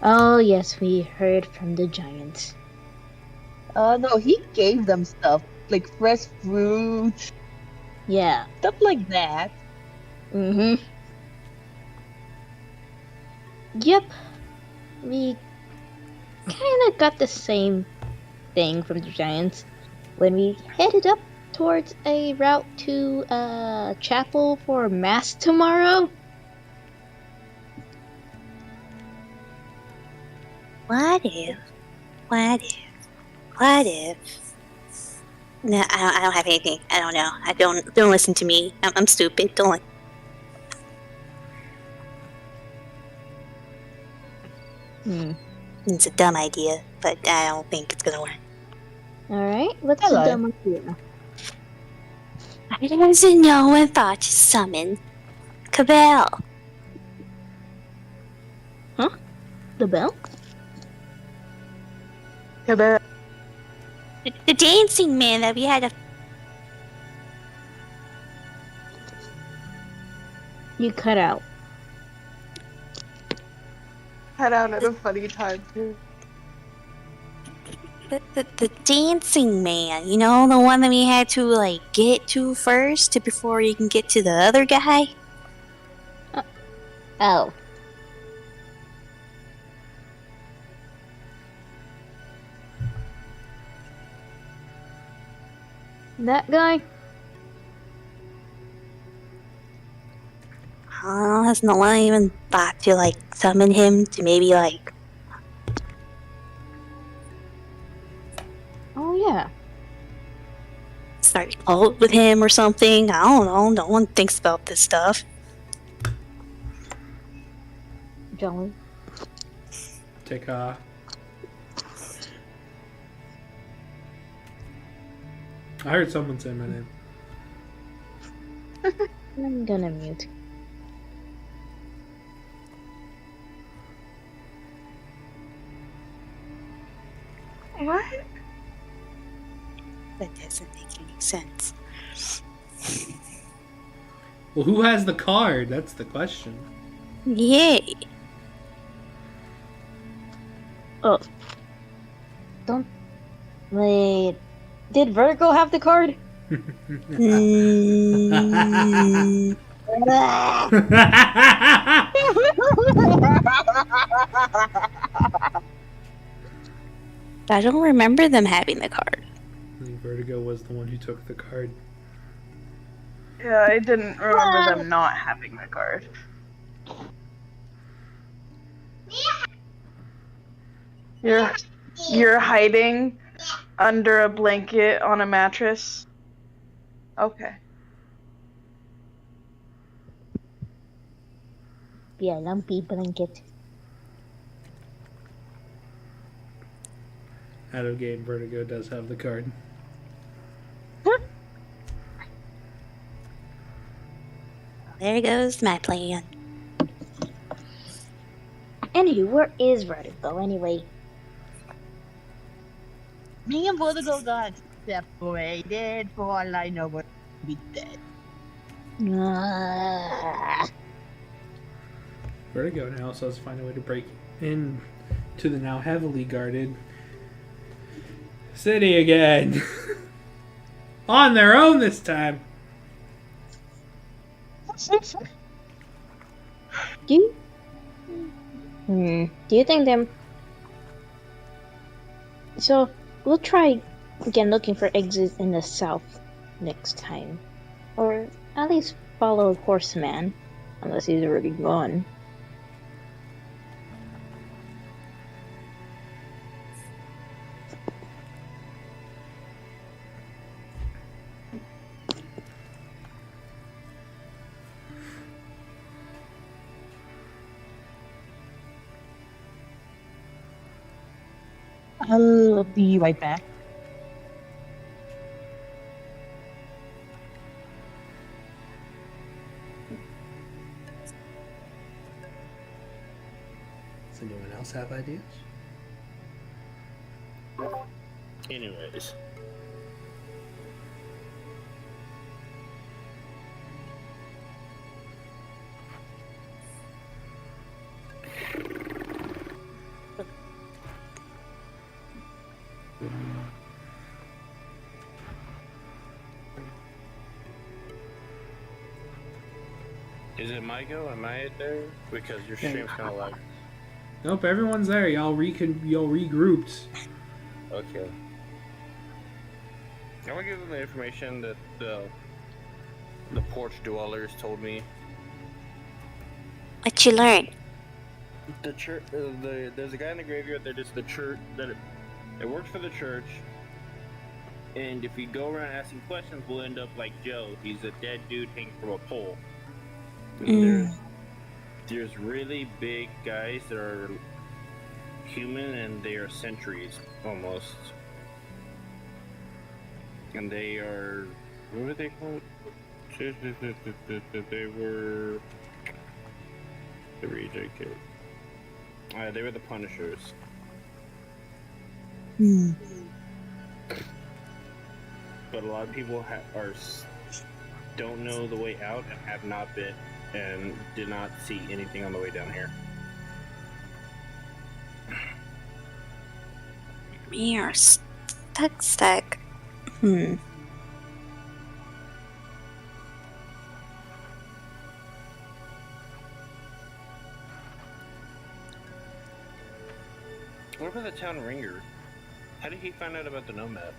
Oh yes, we heard from the giants. No, he gave them stuff like fresh fruit, Yeah. stuff like that. Mm-hmm. Yep. We kind of got the same thing from the Giants when we headed up towards a route to chapel for mass tomorrow. What if? What if? What if? No, I don't have anything. I don't know. Don't listen to me. I'm stupid. Don't. It's a dumb idea, but I don't think it's gonna work. Alright, what's Hello. the dumb idea? I doesn't know when thought to summon Cabell. The bell? Cabell. The dancing man that we had to. You cut out. Head out at a funny time too. The dancing man, you know, the one that we had to like get to first before you can get to the other guy. Oh. That guy? Has no one even thought to like summon him to maybe like Oh yeah. start a cult with him or something? I don't know. No one thinks about this stuff. Jolly. Tika. I heard someone say my name. I'm gonna mute. What? That doesn't make any sense. Well, who has the card? That's the question. Yay! Oh. Don't. Wait. Did Vertigo have the card? Mm, I don't remember them having the card. Vertigo was the one who took the card. Yeah, I didn't remember them not having the card. You're hiding under a blanket on a mattress. Okay. Yeah, lumpy blanket. Out of game, Vertigo does have the card. There goes my plan. Anywho, where is Vertigo anyway? Me and Vertigo got separated. For all I know, we're be dead. Vertigo now also has to find a way to break in to the now heavily guarded city again. On their own this time. Do you think them? So we'll try again looking for exits in the south next time, or at least follow Horseman, unless he's already gone. I'll be right back. Does anyone else have ideas? Anyways. Is it my go? Am I there? Because your Yeah. stream's kind of like. Nope, everyone's there. Y'all regrouped. Okay. I'm gonna give them the information that the porch dwellers told me. What you learn? The church. There's a guy in the graveyard that is the church that it works for the church. And if we go around asking questions, we'll end up like Joe. He's a dead dude hanging from a pole. There's really big guys that are human and they are sentries almost. And they are, what were they called? They were the reject. They were the Punishers. But a lot of people don't know the way out and have not been and did not see anything on the way down here. We are stuck. What about the town ringer? How did he find out about the nomad?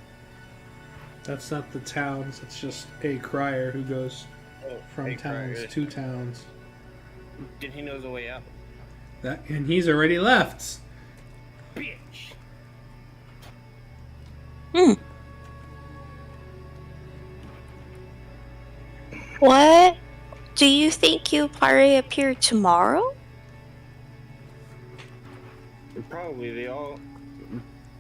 That's not the towns. It's just a crier who goes from a towns crier. to towns. Did he know the way out? And he's already left. Bitch! What? Do you think he'll probably appear tomorrow? Probably.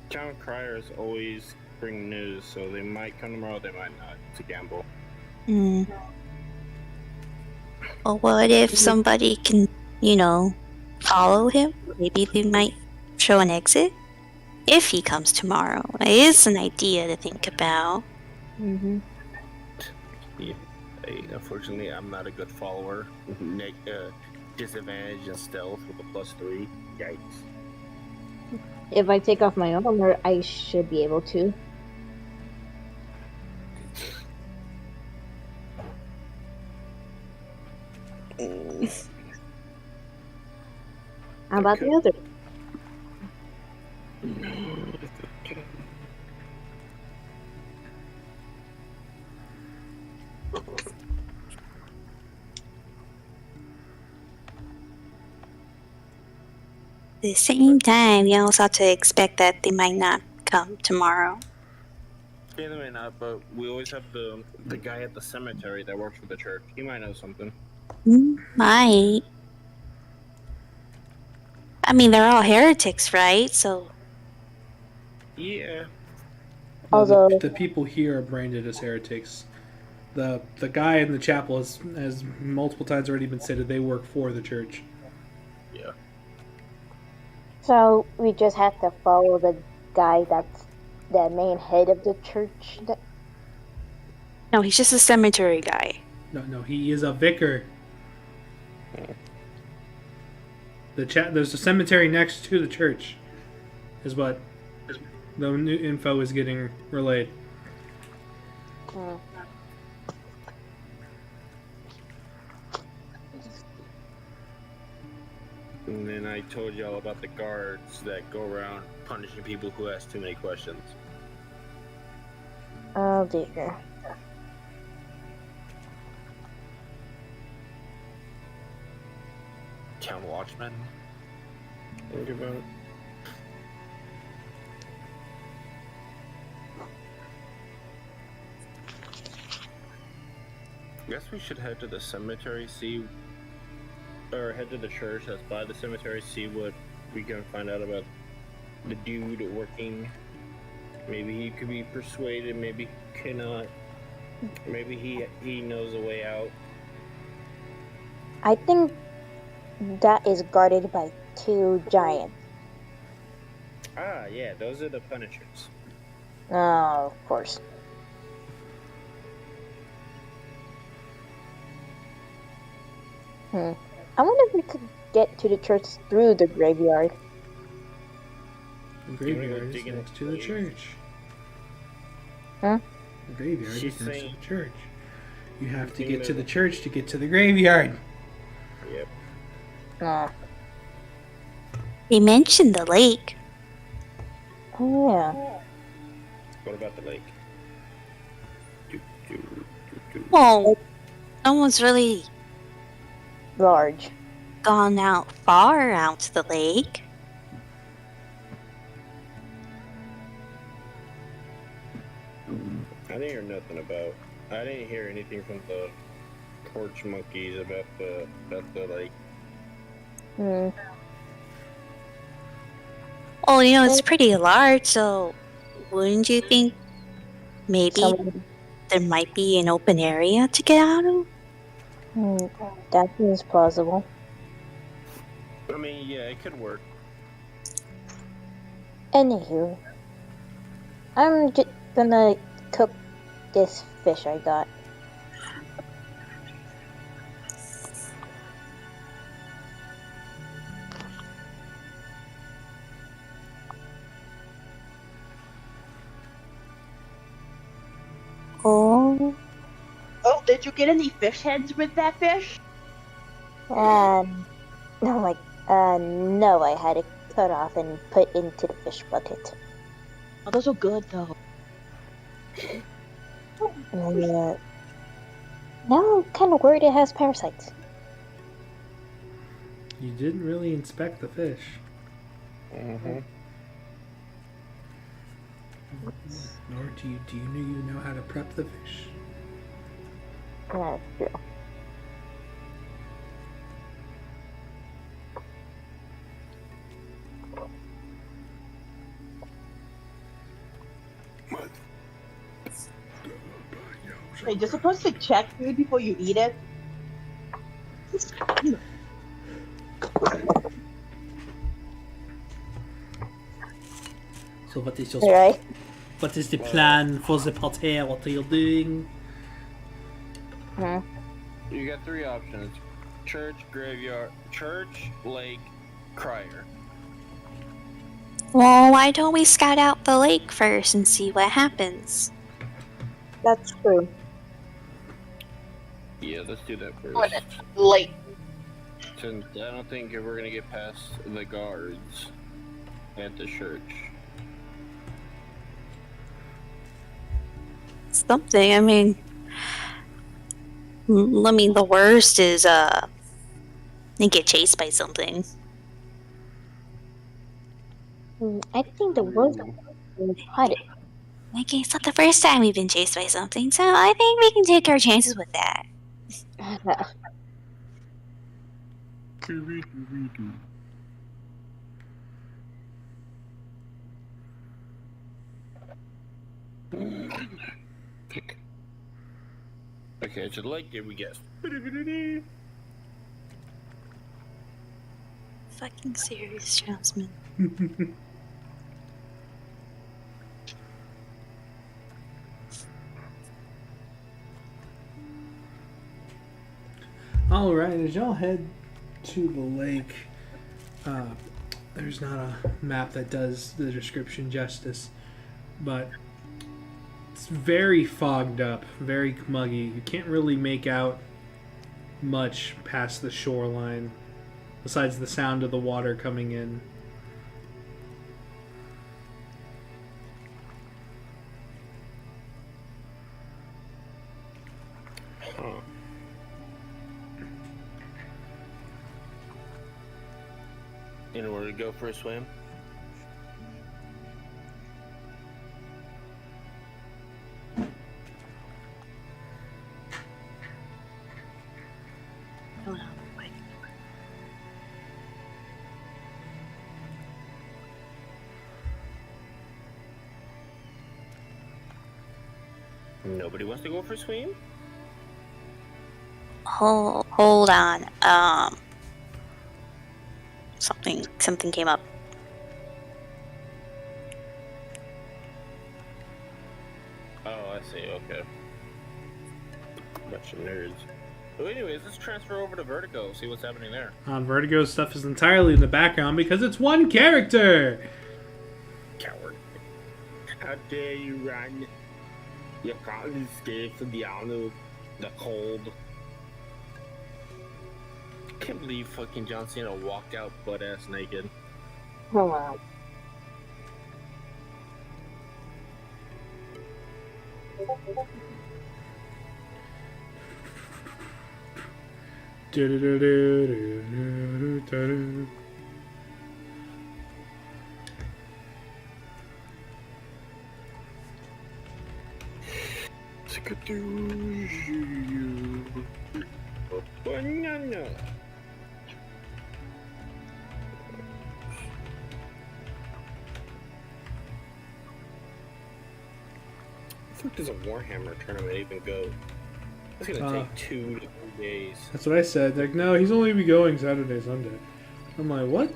Town criers always bring news, so they might come tomorrow, they might not. It's a gamble. Well, what if somebody can, follow him? Maybe they might show an exit? If he comes tomorrow. It is an idea to think about. Yeah. Unfortunately, I'm not a good follower. Disadvantage in stealth with a +3. Yikes. If I take off my armor, I should be able to. How about the other? At the same time, you also have to expect that they might not come tomorrow. Yeah, they may not, but we always have the guy at the cemetery that works for the church. He might know something. Might. I mean, they're all heretics, right? So. Yeah. Although The people here are branded as heretics. The guy in the chapel has multiple times already been stated they work for the church. Yeah. So we just have to follow the guy that's the main head of the church. No, he's just a cemetery guy. No, he is a vicar. There's a cemetery next to the church, is what the new info is getting relayed. And then I told y'all about the guards that go around punishing people who ask too many questions. Oh dear. Town watchman. Think about it. Guess we should head to the cemetery, or head to the church that's by the cemetery, see what we can find out about the dude working. Maybe he could be persuaded, maybe he cannot. Maybe he knows a way out. I think that is guarded by 2 giants. Ah, yeah, those are the Punishers. Oh, of course. I wonder if we could get to the church through the graveyard. The graveyard is next to the church. Huh? The graveyard She's is next to saying- the church. You have to get to the church to get to the graveyard. Nah. They mentioned the lake. Oh, yeah. What about the lake? Well, no one's really Large. gone out far out to the lake. I didn't hear nothing about. I didn't hear anything from the porch monkeys about the lake. Hmm. Oh, you know, it's pretty large, so wouldn't you think maybe Someone, there might be an open area to get out of? that seems plausible. I mean, yeah, it could work. Anywho, I'm just gonna cook this fish I got. Oh, Oh, did you get any fish heads with that fish? And no, no, I had it cut off and put into the fish bucket. Oh, those are good though. And now I'm kind of worried it has parasites. You didn't really inspect the fish. Mm-hmm. Nor do you know how to prep the fish? That's true. Wait, you're supposed to check food before you eat it? So what is your Right? what is the plan for the party? What are you doing? Hmm. You got three options: church, graveyard, church, lake, crier. well, why don't we scout out the lake first and see what happens? That's true. Yeah, let's do that first. What? Late. Since I don't think we're gonna get past the guards at the church. Something. I mean, the worst is they get chased by something. I think the worst is hide Like, it's not the first time we've been chased by something, so I think we can take our chances with that. it. Okay, so the lake, did we guess? Fucking serious, Jasmine. Alright, as y'all head to the lake, there's not a map that does the description justice, but it's very fogged up, very muggy. You can't really make out much past the shoreline, besides the sound of the water coming in. Huh. In order to go for a swim? Hold on, wait. Nobody wants to go for a swim? Hold on. Something came up. Oh, I see, okay. Bunch of nerds. Well, anyways, let's transfer over to Vertigo, see what's happening there. Vertigo's stuff is entirely in the background because it's one character! Coward. How dare you run? You can't escape from the cold. can't believe fucking John Cena walked out butt ass naked. Oh wow. Banana. How the fuck does a Warhammer tournament even go? It's gonna take 2 to 3 days. That's what I said. They're like, no, he's only be going Saturday, Sunday. I'm like, what?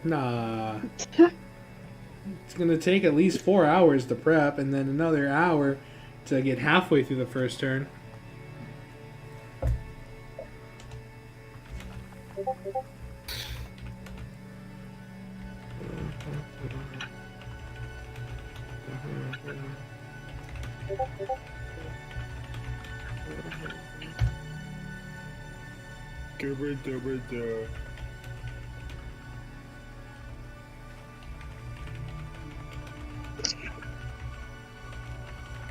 Nah. It's gonna take at least 4 hours to prep, and then another hour to get halfway through the first turn.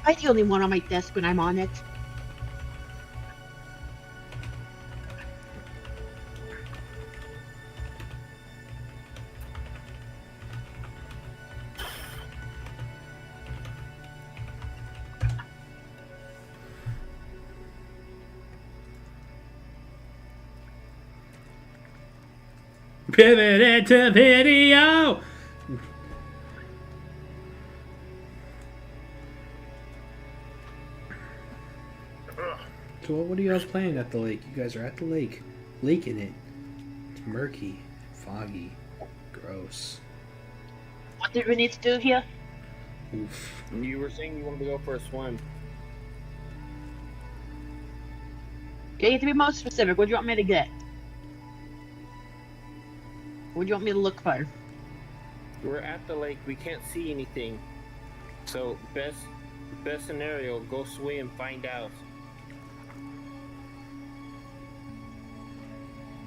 I'm the only one on my desk when I'm on it. Pivot into video! So what are you guys playing at the lake? You guys are at the lake. Laking it. It's murky, foggy, gross. What did we need to do here? Oof. You were saying you wanted to go for a swim. You need to be more specific. What do you want me to get? What do you want me to look for? We're at the lake. We can't see anything. So best scenario, go swim, find out.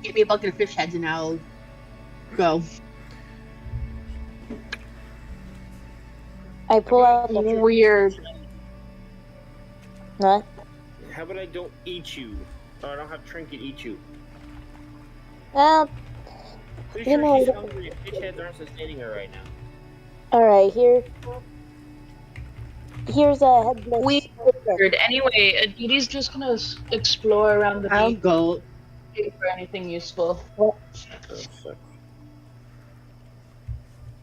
Get me a bucket of fish heads and I'll go. I pull out the Weird. What? How about I don't eat you? Or I don't have Trinket eat you. Well, Pretty You sure know- she's hungry. Fish heads aren't sustaining her right now. alright, here's a headless. Weird. Anyway, Aditi's just gonna explore around the I'll beach go. for anything useful. Oh, fuck.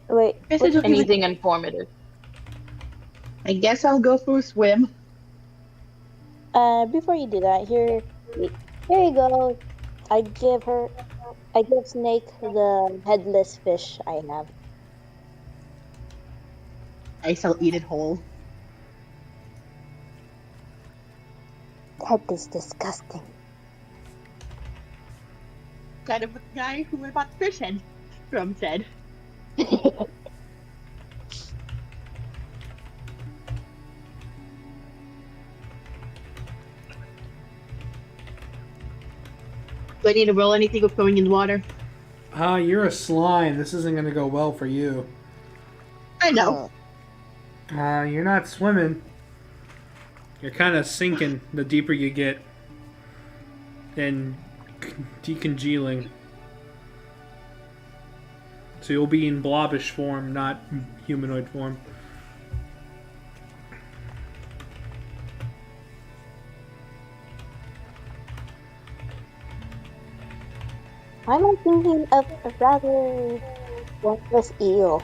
Wait, Guess I don't even- Anything informative. I guess I'll go for a swim. before you do that, here you go. I give Snake the headless fish I have. I shall eat it whole. That is disgusting. Kind of what the guy who would have bought the fish head from said. Do I need to roll anything with going in the water? You're a slime. This isn't gonna go well for you. I know. You're not swimming. You're kind of sinking the deeper you get. And decongealing. So you'll be in blobbish form, not humanoid form. I'm thinking of a rather worthless eel.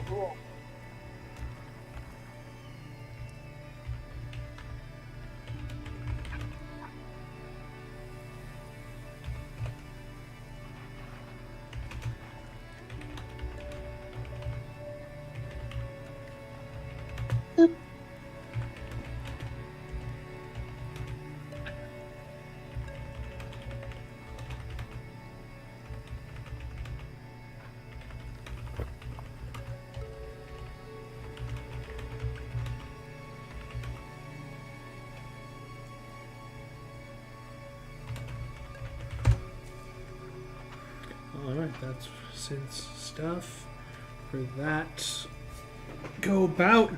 Alright, that's since stuff for that. Go about.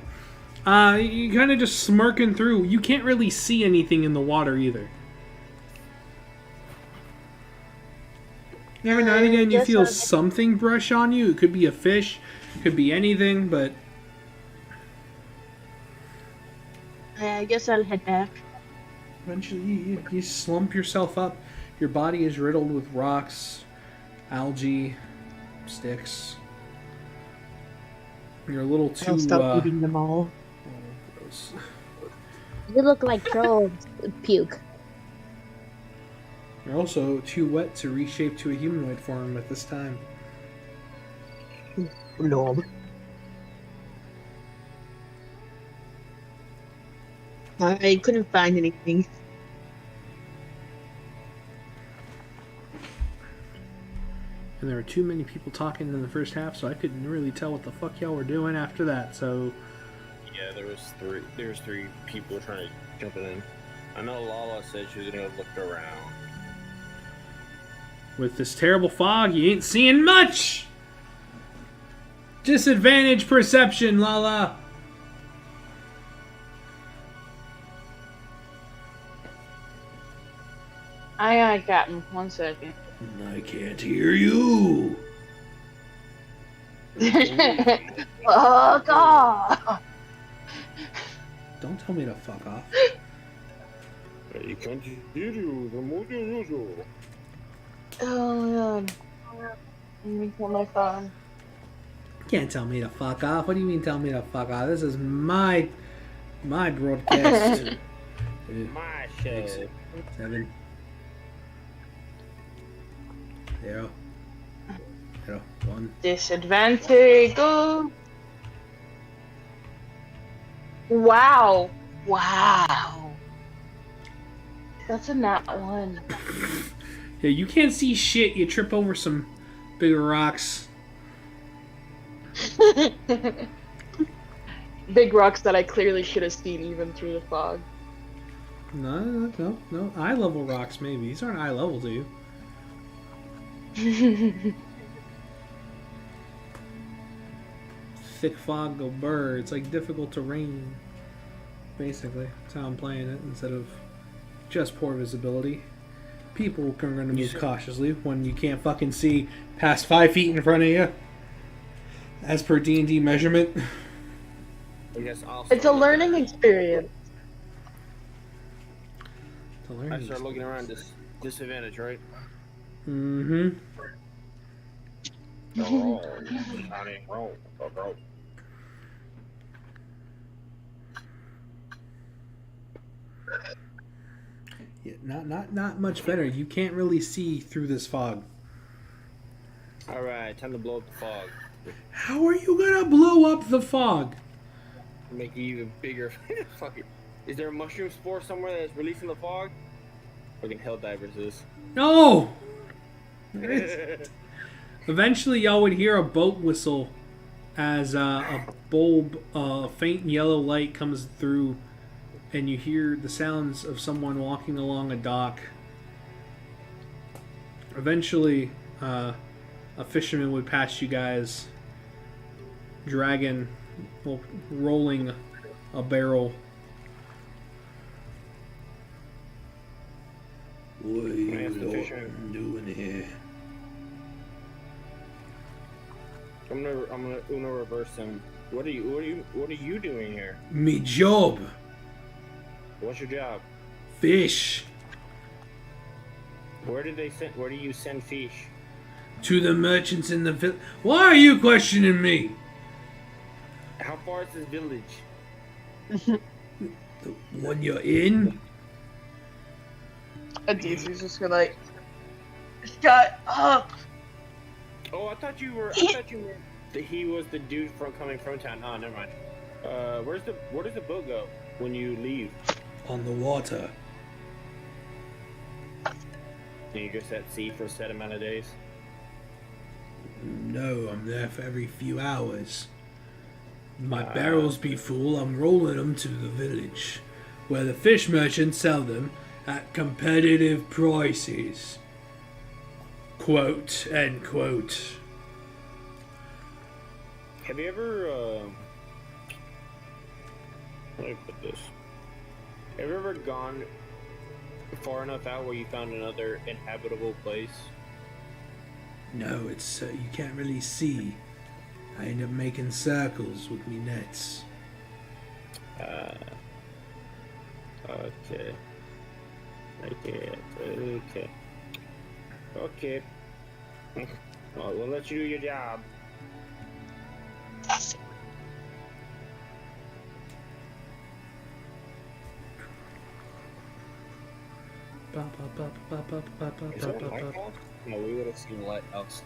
You kind of just smirking through. You can't really see anything in the water either. Every now and again you feel something brush on you. It could be a fish, could be anything, but... I guess I'll head back. Eventually you slump yourself up. Your body is riddled with rocks, algae, sticks. You're a little too... I'll stop eating them all. Oh, gross. You look like trolls. Puke. You're also too wet to reshape to a humanoid form at this time. Lord. I couldn't find anything. And there were too many people talking in the first half, so I couldn't really tell what the fuck y'all were doing after that, so... Yeah, there was three people trying to jump in. I know Lala said she was gonna look around. With this terrible fog, you ain't seeing much! Disadvantage perception, Lala! Aye, Captain. 1 second. I can't hear you! Fuck off! Don't tell me to fuck off. You can't hear you. The more than usual. Oh my god. Let me pull my phone. Can't tell me to fuck off. What do you mean tell me to fuck off? This is my broadcast. My show. 7 0 0 1. Disadvantage. Go. Wow. Wow. That's a nat 1. Yeah, you can't see shit. You trip over some bigger rocks. Big rocks that I clearly should have seen even through the fog. No. Eye level rocks, maybe. These aren't eye level to you. Thick fog go burr. It's like difficult terrain. Basically, that's how I'm playing it instead of just poor visibility. People are going to move cautiously when you can't fucking see past 5 feet in front of you. As per D&D measurement. I guess also It's a learning experience. I start looking around this disadvantage, right? Mm-hmm. Yeah, not much better. You can't really see through this fog. Alright, time to blow up the fog. How are you gonna blow up the fog? Make it even bigger. Fuck it. Is there a mushroom spore somewhere that's releasing the fog? Fucking Helldivers is. No! Eventually, y'all would hear a boat whistle as a bulb, faint yellow light comes through, and you hear the sounds of someone walking along a dock. Eventually, a fisherman would pass you guys, rolling a barrel. What are you doing here? I'm gonna Uno reverse him. What are you doing here? Me job. What's your job? Fish. Where do you send fish? To the merchants in the village. Why are you questioning me? How far is this village? The one you're in? Adesi's just gonna like, shut up. Oh, I thought you were. He was the dude coming from town. Oh, never mind. Where does the boat go when you leave? On the water. And you just at sea for a set amount of days? No, I'm there for every few hours. My barrels be full, I'm rolling them to the village, where the fish merchants sell them at competitive prices. quote, end quote. Have you ever, how do I put this? Have you ever gone far enough out where you found another inhabitable place? No, it's you can't really see. I end up making circles with me nets. Okay. Okay. Well, we'll let you do your job. Is that a lighthouse? No, we would have seen a lighthouse.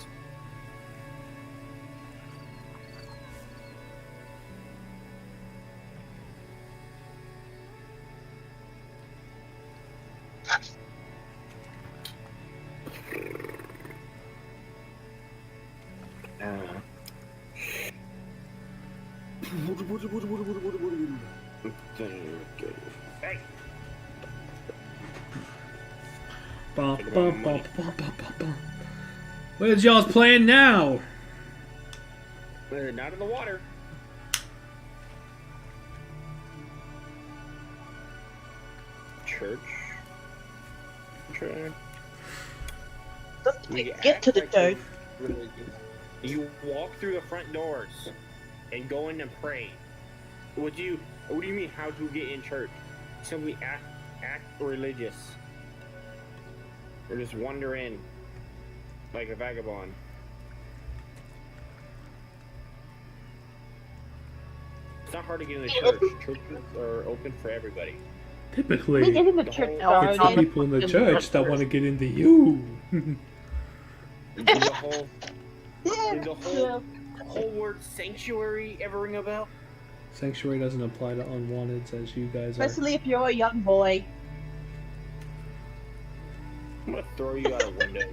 Hey! Where's y'all's plan now? They're not in the water. Church. Get to the church. You walk through the front doors and go in and pray. What do you mean how to get in church? Simply act religious. Or just wander in like a vagabond. It's not hard to get in the church. Churches are open for everybody. Typically, We get in the church it's the already. people in the church that want to get into you. Did the whole word sanctuary ever ring a bell? Sanctuary doesn't apply to unwanteds as you guys are. Especially if you're a young boy. I'm gonna throw you out a window.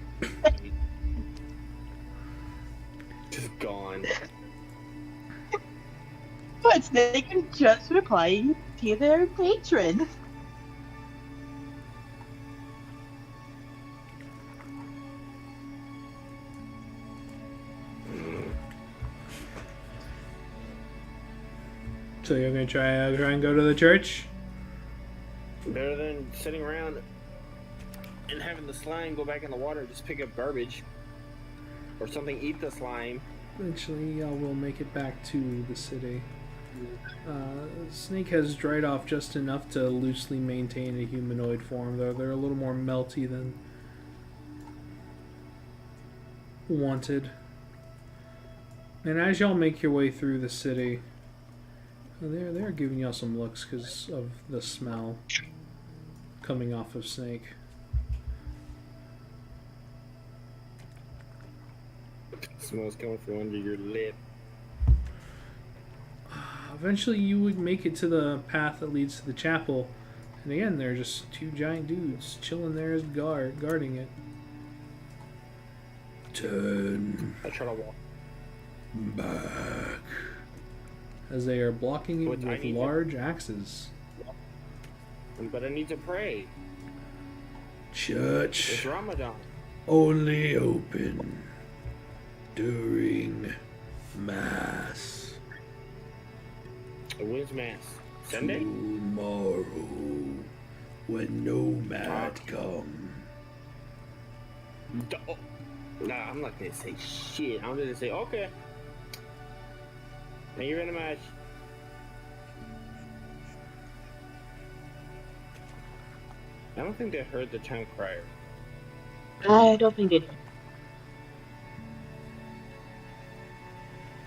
Just gone. But they can just reply to their patron. So you're gonna try and go to the church? Better than sitting around and having the slime go back in the water and just pick up garbage. Or something eat the slime. Eventually, y'all will make it back to the city. Snake has dried off just enough to loosely maintain a humanoid form, though they're a little more melty than wanted. And as y'all make your way through the city, they're giving y'all some looks because of the smell coming off of Snake. Smells coming from under your lip. Eventually, you would make it to the path that leads to the chapel, and again, they're just two giant dudes chilling there as guarding it. Turn I try to walk. back as they are blocking it But I with need to- large axes. But I need to pray. It's Church Ramadan. only open during Mass. When's Mass? Sunday? Tomorrow, when Nomad come. Oh. Nah, I'm not gonna say shit. I'm gonna say, okay. Thank you very much. I don't think they heard the town crier. I don't think it.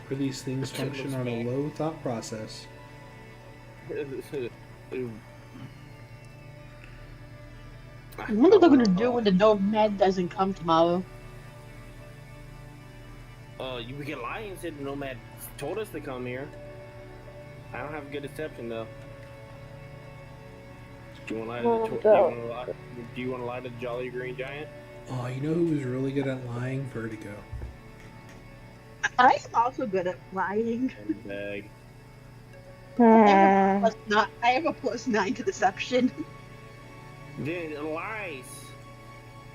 For these things function on a low thought process. What are they gonna do when the nomad doesn't come tomorrow? We can lie and say the nomad told us to come here. I don't have good deception though. Do you want to lie to do you want to lie to the Jolly Green Giant? Oh, you know who was really good at lying? Vertigo. I am also good at lying. And bag. I have a +9 to deception. Then lies.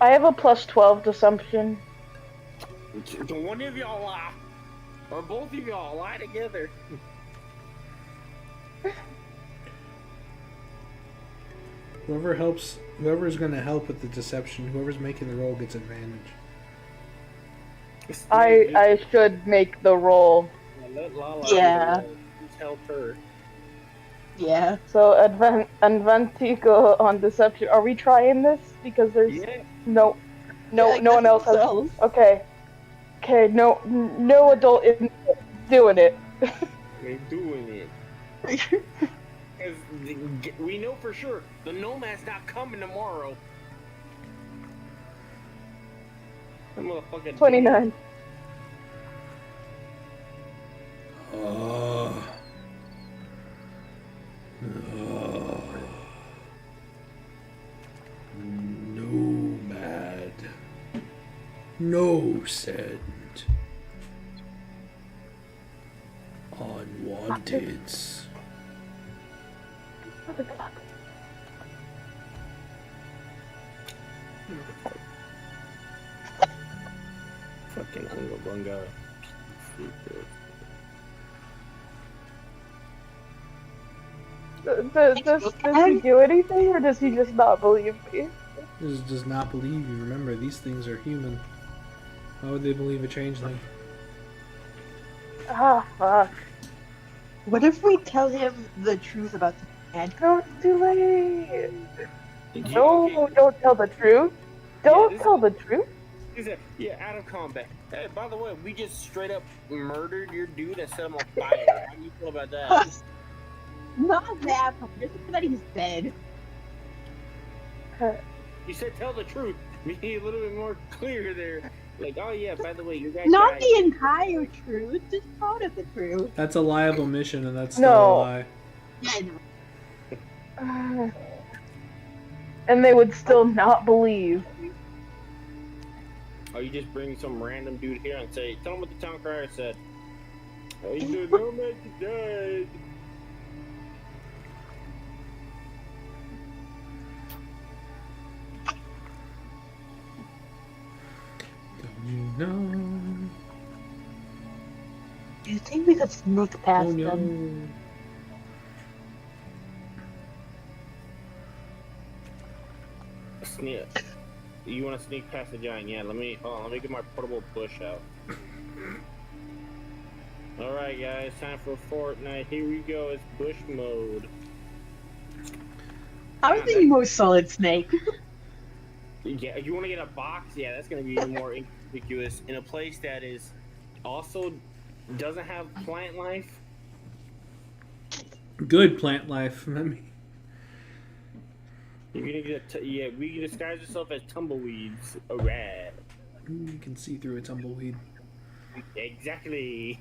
I have a +12 deception. One of y'all lie, or both of y'all lie together. Whoever's gonna help with the deception, whoever's making the roll gets advantage. I should make the roll. Let Lala Yeah. Help her. Yeah. So Advantico on deception. Are we trying this? Because there's Yeah. no Yeah, one else has. themselves. Okay. No adult is doing it. They're doing it. 'Cause we know for sure the Nomad's not coming tomorrow. That motherfucker 29. Nomad. No send. Unwanteds. Fucking Unga Bunga. Does he do anything, or does he just not believe me? This does not believe you. Remember, these things are human. Why would they believe a changeling? Ah, fuck. What if we tell him the truth about the man? No, it's too late. No, don't tell the truth. Don't tell the truth. He said, yeah, out of combat. Hey, by the way, we just straight up murdered your dude and set him on fire. How do you feel about that? Not that, just that he's dead. You said tell the truth. Be a little bit more clear there. Like, oh yeah, by the way, you guys Not died. the entire truth, just part of the truth. That's a liable mission, and that's still No. a lie. Yeah, I know. And they would still not believe. Oh, you just bring some random dude here and say, tell him what the town crier said. Oh, he said, no man died. No. Do you think we could sneak past Oh no. them? Sneak. You want to sneak past the giant? Yeah, let me get my portable bush out. Alright guys, time for Fortnite. Here we go, it's bush mode. I was thinking more Solid Snake. Yeah, you want to get a box? Yeah, that's going to be even more inconspicuous in a place that is also doesn't have plant life. Good plant life. I mean, You're gonna get yeah. We can disguise yourself as tumbleweeds. Alright. you can see through a tumbleweed. Exactly.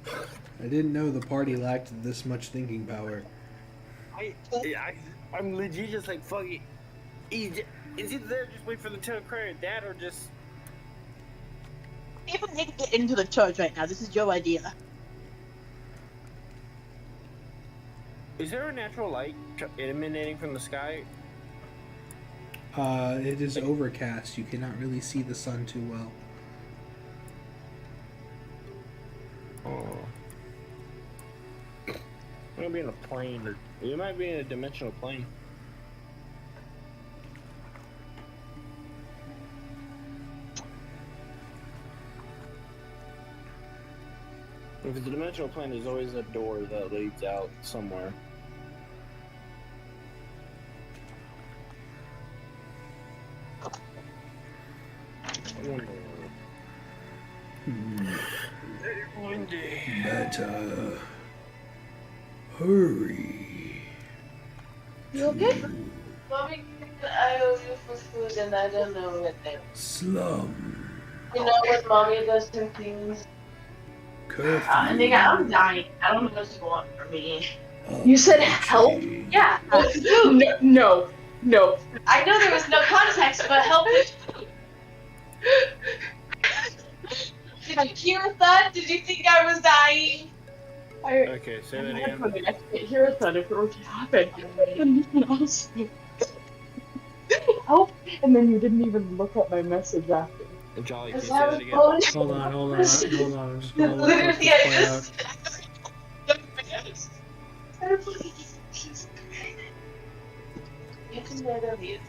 I didn't know the party lacked this much thinking power. I'm legit just like fuck it. Is either there just wait for the town crier that or just People need to get into the church right now. This is your idea. is there a natural light emanating from the sky? It is overcast. You cannot really see the sun too well. Oh. I'm gonna be in a plane or you might be in a dimensional plane. Because the dimensional plane is always a door that leads out somewhere. Better hurry. You okay? Mommy, I owe you for food and I don't know what they. Slum. You know what mommy does to things? Curfew. Nigga, I'm dying. I don't know what you want from me. You said help? Yeah, with food. No. I know there was no context, but help with food. Did you hear a thud? Did you think I was dying? Okay, say that again. I can't hear a thud if it were to happen. Help! And then you didn't even look at my message after. Jolly, can you Because say I that was again? going Hold on. I'm just gonna let Literally, this I play out. just. You can literally.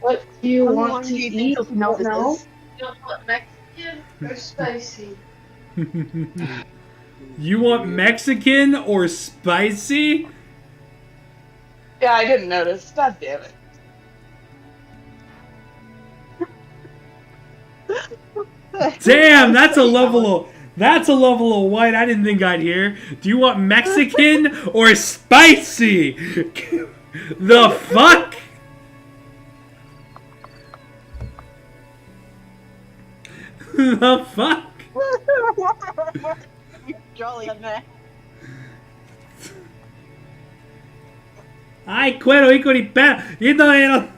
What do you want to eat? No, no. You want Mexican or spicy? You want Mexican or spicy? Yeah, I didn't notice. God damn it. Damn, that's a level of white I didn't think I'd hear. Do you want Mexican or spicy? The fuck? The fuck? Jolly on that. Ay, cuero, hijo de perra. You know,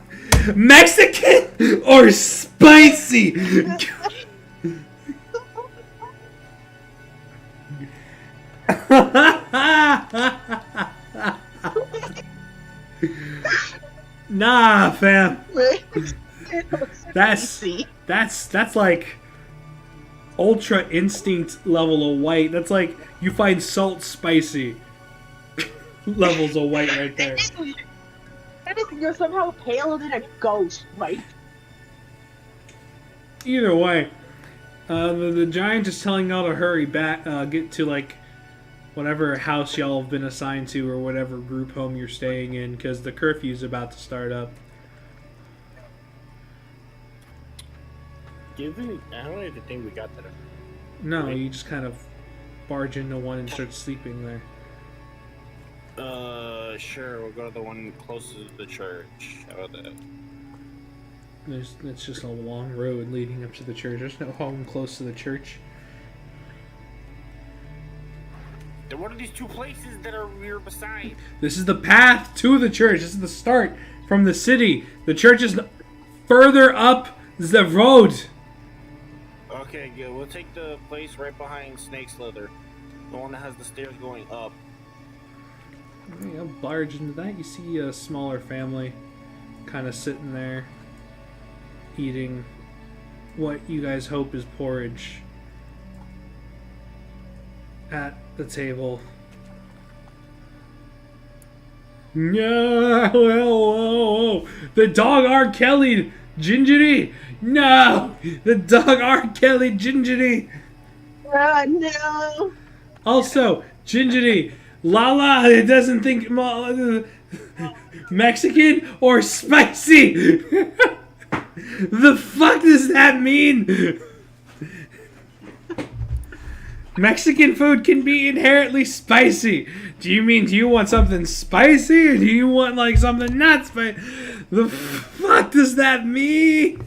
Mexican or spicy? Nah, fam. That's like ultra instinct level of white. That's like you find salt spicy levels of white right there. You're somehow paler than a ghost, right? Either way, the giant is telling y'all to hurry back, get to like whatever house y'all have been assigned to or whatever group home you're staying in, because the curfew's about to start up. I don't even think we got that. No, you just kind of barge into one and start sleeping there. Sure, we'll go to the one closest to the church. How about that? It's just a long road leading up to the church. There's no home close to the church. Then what are these two places that we're beside? This is the path to the church. This is the start from the city. The church is further up the road. Okay, good. We'll take the place right behind Snake Slither. The one that has the stairs going up. Yeah, barge into that. You see a smaller family kind of sitting there eating what you guys hope is porridge at the table. No, whoa. The dog R. Kelly, Gingery. No, the dog R. Kelly, Gingery. No. Also, Gingery, Lala, it doesn't think Mexican or spicy. The fuck does that mean? Mexican food can be inherently spicy. Do you want something spicy or do you want like something not spicy? The fuck does that mean?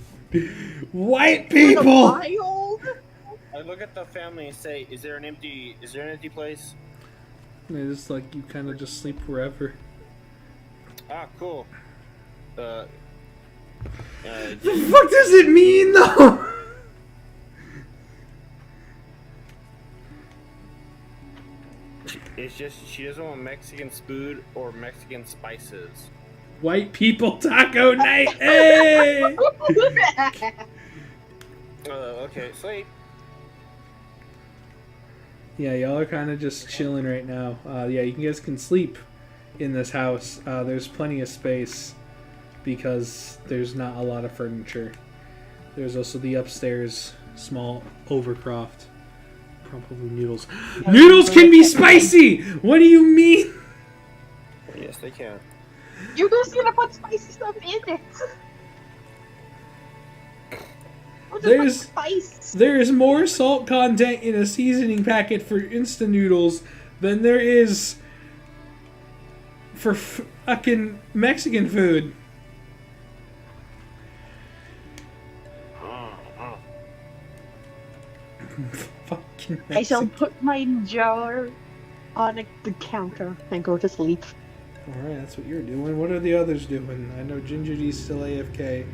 White people. I look at the family and say, "Is there an empty place?" It's like you kind of just sleep wherever. Ah, cool. The fuck does it mean though? It's just she doesn't want Mexican food or Mexican spices. White people taco night. Hey. Okay, sleep. Yeah, y'all are kind of just chilling right now. Yeah, you guys can sleep in this house. There's plenty of space because there's not a lot of furniture. There's also the upstairs small overcroft. Probably noodles. Noodles can be spicy! What do you mean? Yes, they can. You just gonna put spicy stuff in it. There's more salt content in a seasoning packet for instant noodles than there is for fucking Mexican food. Fucking Mexican. I shall put my jar on the counter and go to sleep. Alright, that's what you're doing. What are the others doing? I know Ginger D's still AFK.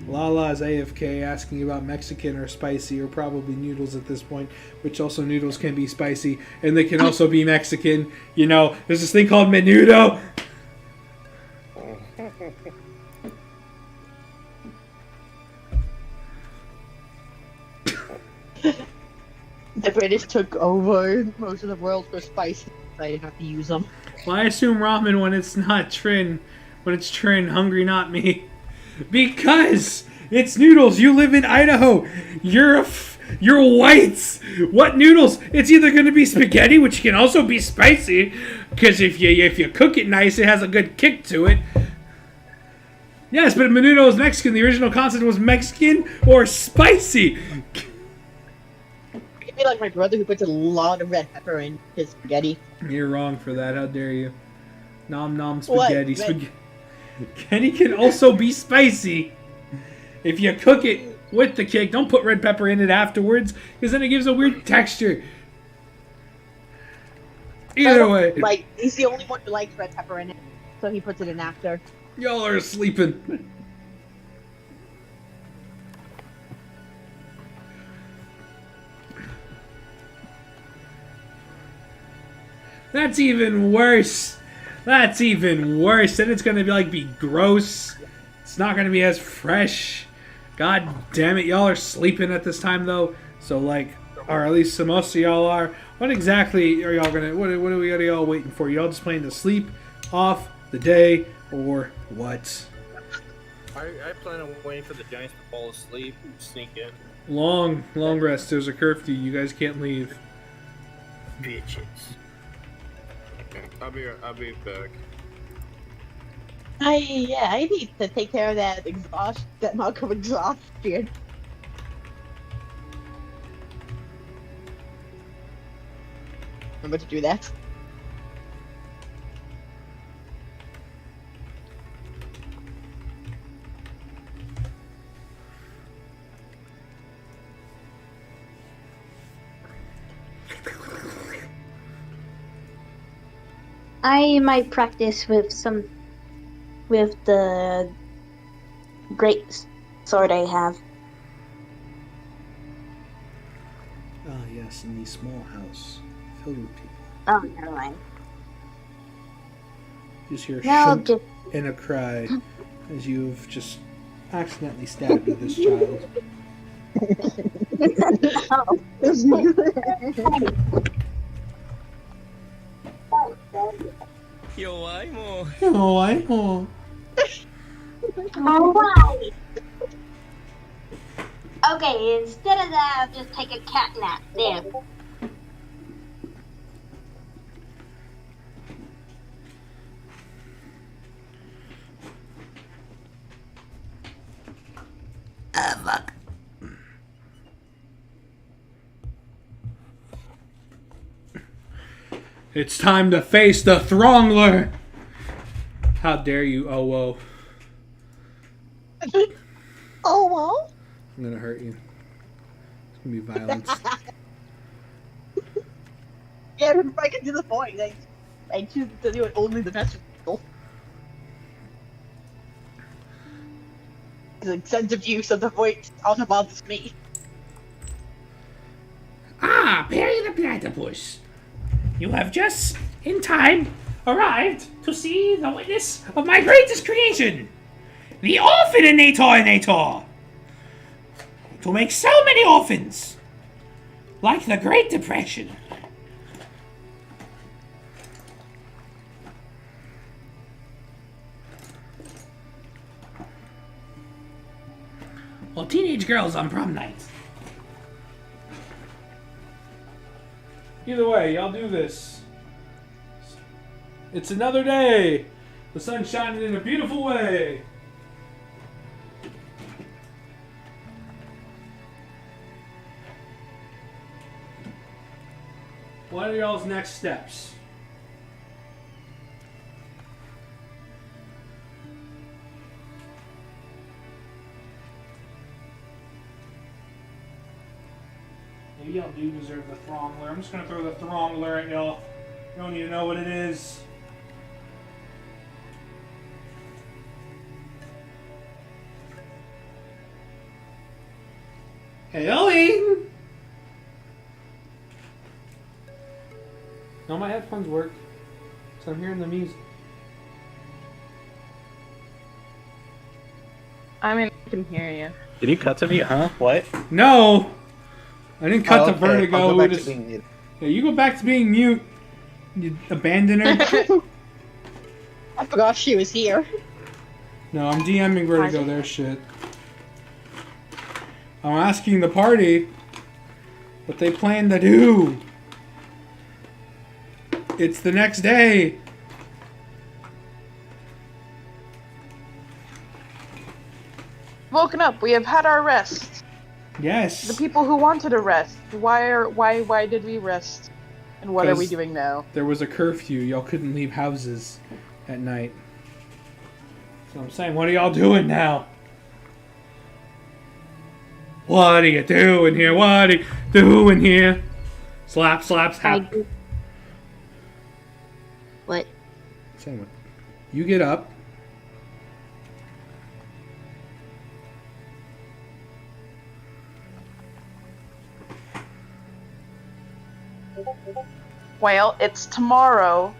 Lala is AFK asking about Mexican or spicy, or probably noodles at this point, which also noodles can be spicy, and they can also be Mexican. You know, there's this thing called menudo. The British took over most of the world for spices. I didn't have to use them. Well, I assume ramen when it's not Trin. When it's Trin, hungry, not me. Because it's noodles. You live in Idaho. You're white. What noodles? It's either going to be spaghetti, which can also be spicy, because if you cook it nice, it has a good kick to it. Yes, but menudo is Mexican. The original concept was Mexican or spicy. I feel like my brother who puts a lot of red pepper in his spaghetti. You're wrong for that. How dare you? Nom nom What? spaghetti. Spaghetti can also be spicy. If you cook it with the cake, don't put red pepper in it afterwards, because then it gives a weird texture. Either way. Like, he's the only one who likes red pepper in it, so he puts it in after. Y'all are sleeping. That's even worse. That's even worse. Then it's gonna be gross. It's not gonna be as fresh. God damn it, y'all are sleeping at this time though. So or at least most of y'all are. What exactly are y'all gonna? What are y'all waiting for? Y'all just planning to sleep off the day or what? I plan on waiting for the Giants to fall asleep and sneak in. Long rest. There's a curfew. You guys can't leave. Bitches. I'll be back. I need to take care of that mark of exhaustion. Remember to do that. I might practice with the great sword I have. Ah, yes, in the small house filled with people. Oh, never mind. You just hear a Now shunk and a cry as you've just accidentally stabbed this child. Alright. Okay, instead of that, I'll just take a cat nap. There. Fuck. It's time to face the Throngler! How dare you, oh whoa. Oh well. I'm gonna hurt you. It's gonna be violence. Yeah, I can do the point. I choose to do it only the best people. The extensive use of the voice also bothers me. Ah, Perry the Platypus! You have just, in time, arrived to see the witness of my greatest creation! The Orphaninator! To make so many orphans! Like the Great Depression. Well, teenage girls on prom night. Either way, y'all do this. It's another day. The sun's shining in a beautiful way. What are y'all's next steps? Maybe y'all do deserve the Throngler. I'm just gonna throw the Throngler at y'all. You don't need to know what it is. Ellie! No, my headphones work. So I'm hearing the music. I mean, I can hear you. Did you cut to me? Huh? What? No! I didn't cut Oh, to okay. Vertigo. I'll go We back to just... being mute. Yeah, you go back to being mute. You abandoner. I forgot she was here. No, I'm DMing Vertigo their shit. I'm asking the party what they plan to do. It's the next day. Woken up. We have had our rest. Yes. The people who wanted to rest. Why did we rest? And what are we doing now? There was a curfew. Y'all couldn't leave houses at night. So I'm saying, what are y'all doing now? What are you doing here? What are you doing here? Slap, slap, slap. What? Same one. You get up. Well, it's tomorrow.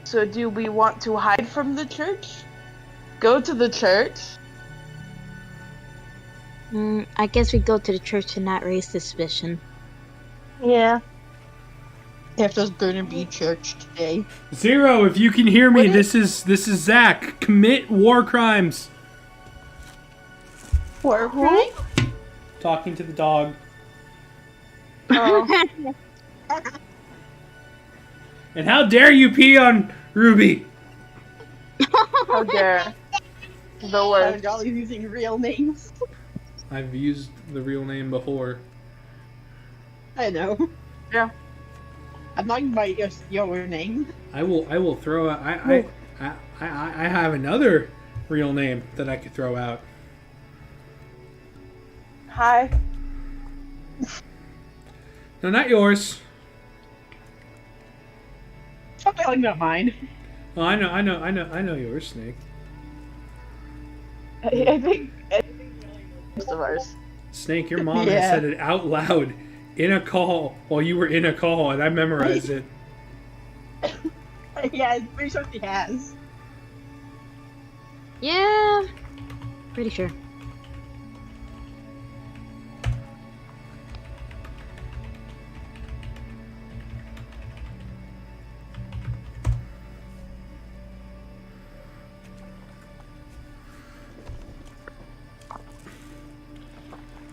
So do we want to hide from the church? Go to the church? I guess we go to the church to not raise suspicion. Yeah. If there's gonna be church today. Zero, if you can hear me, this is Zach. Commit war crimes. War crime? Talking to the dog. Oh. And how dare you pee on Ruby? How dare. The worst. Y'all using real names. I've used the real name before. I know. Yeah. I'm not even by your name. I will throw out. I have another real name that I could throw out. Hi. No, not yours. Stop telling about mine. Oh, I know yours, Snake. I think most of ours. Snake, your mom Yeah. has said it out loud in a call while you were in a call, and I memorized it. Yeah, I'm pretty sure she has. Yeah, pretty sure.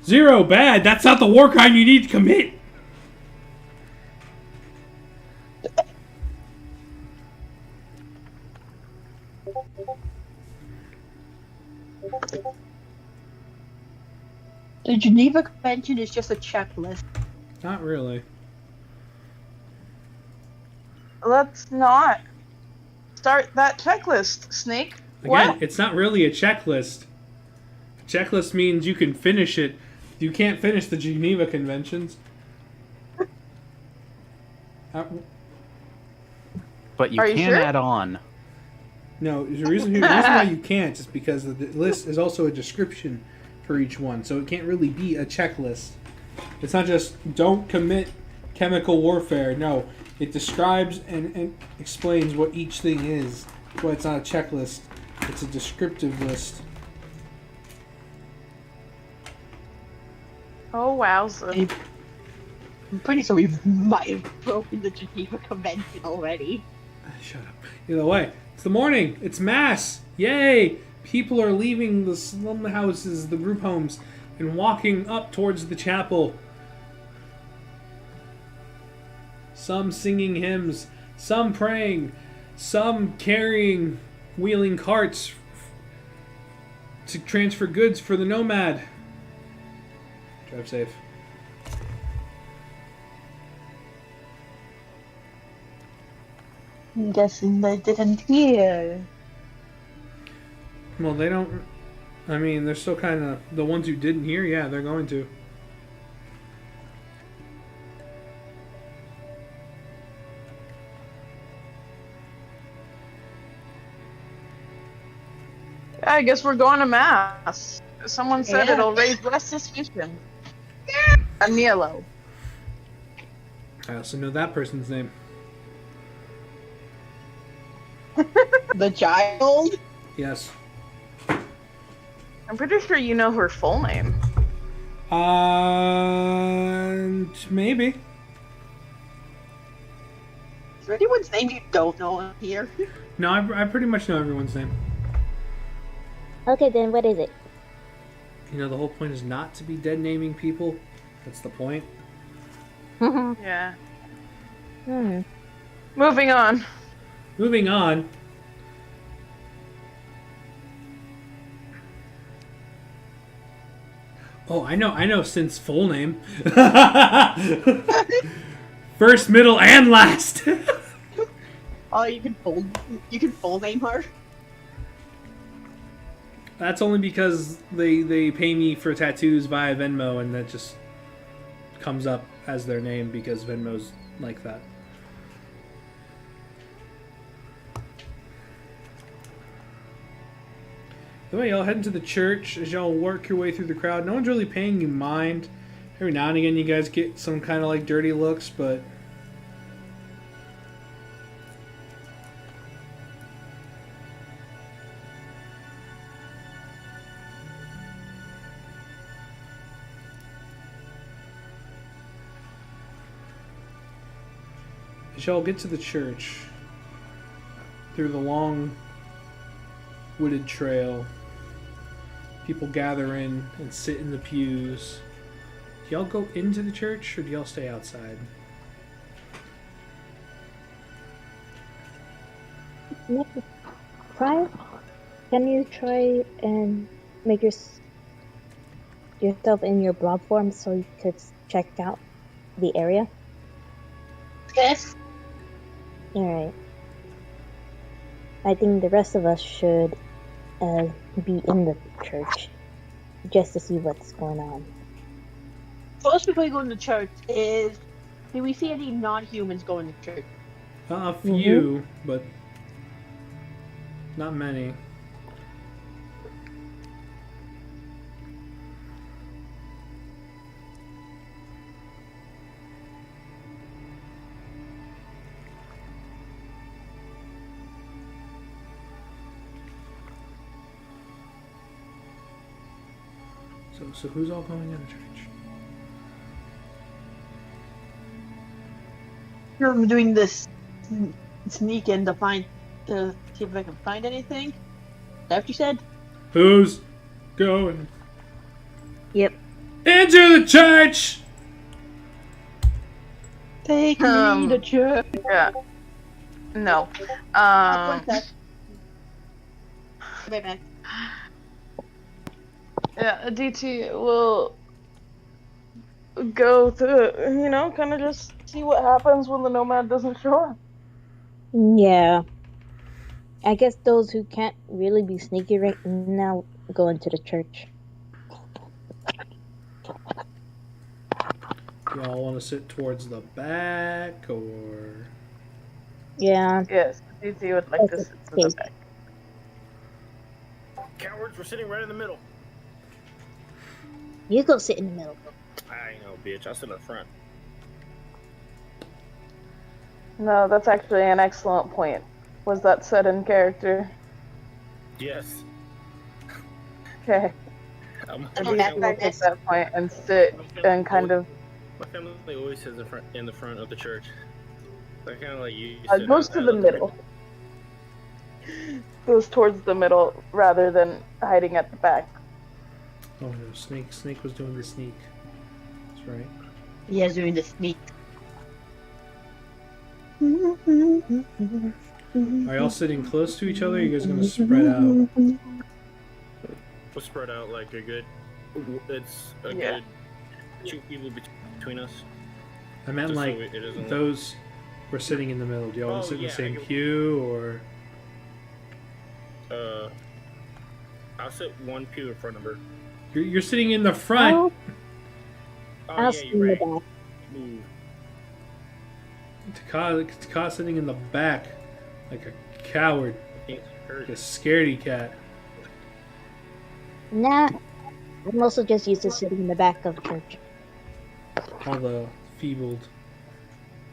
Zero, bad. That's not the war crime you need to commit. The Geneva Convention is just a checklist. Not really. Let's not start that checklist, Snake. Again, What? it's not really a checklist. A checklist means you can finish it. You can't finish the Geneva Conventions. But you Are you can sure? add on. No, the reason why you can't is because the list is also a description for each one, so it can't really be a checklist. It's not just don't commit chemical warfare. No, it describes and explains what each thing is. That's why it's not a checklist. It's a descriptive list. Oh, wowza. I'm pretty sure we might have broken the Geneva Convention already. Shut up. Either way, it's the morning. It's mass. Yay! People are leaving the slum houses, the group homes, and walking up towards the chapel. Some singing hymns, some praying, some carrying, wheeling carts to transfer goods for the nomad. Drive safe. I'm guessing they didn't hear. Well, they don't. I mean, they're still kind of. The ones who didn't hear, yeah, they're going to. I guess we're going to mass. Someone said Yeah. it'll raise less suspicion. Aniello. I also know that person's name. The child? Yes. I'm pretty sure you know her full name. Maybe. Is there anyone's name you don't know here? No, I pretty much know everyone's name. Okay, then what is it? You know, the whole point is not to be dead naming people. That's the point. Yeah. Hmm. Moving on. Moving on. Oh, I know Sin's full name. First, middle, and last. Oh, you can full name her? That's only because they pay me for tattoos via Venmo, and that just comes up as their name because Venmo's like that. Anyway, y'all heading to the church as y'all work your way through the crowd. No one's really paying you mind. Every now and again, you guys get some kind of like dirty looks, but as y'all get to the church through the long wooded trail, people gather in and sit in the pews. Do y'all go into the church or do y'all stay outside? Prime, can you try and make yourself in your blob form so you could check out the area? Yes. Alright. I think the rest of us should be in the church just to see what's going on. First, before you go into church, do we see any non-humans going to church? A few, but not many. So who's all going in the church? I'm doing this sneak in to see if I can find anything. Is that what you said? Who's going Yep. into the church? Take me to church. Yeah. No. One sec. Right back. Yeah, DT will go to, kind of just see what happens when the nomad doesn't show up. Yeah. I guess those who can't really be sneaky right now go into the church. Y'all want to sit towards the back or? Yeah. Yes, DT would like to sit to the back. Cowards, we're sitting right in the middle. You go sit in the middle. I know, bitch. I'll sit in the front. No, that's actually an excellent point. Was that said in character? Yes. Okay. My I will take that point and sit and kind of... My family always sits in the front of the church. So I kind of like you. Goes to the middle. Goes towards the middle rather than hiding at the back. Oh no, Snake was doing the sneak. That's right. Yeah, he's doing the sneak. Are y'all sitting close to each other? Or are you guys gonna spread out? We'll spread out like a good. It's a good 2 people between us. I meant Just like so it isn't those were sitting in the middle. Do y'all want to sit in the yeah, same pew or? I'll sit one pew in front of her. You're sitting in the front. I'll sit in the back. Move. Taka's sitting in the back like a coward, like a scaredy cat. Nah, I'm also just used to sitting in the back of church. All the feebled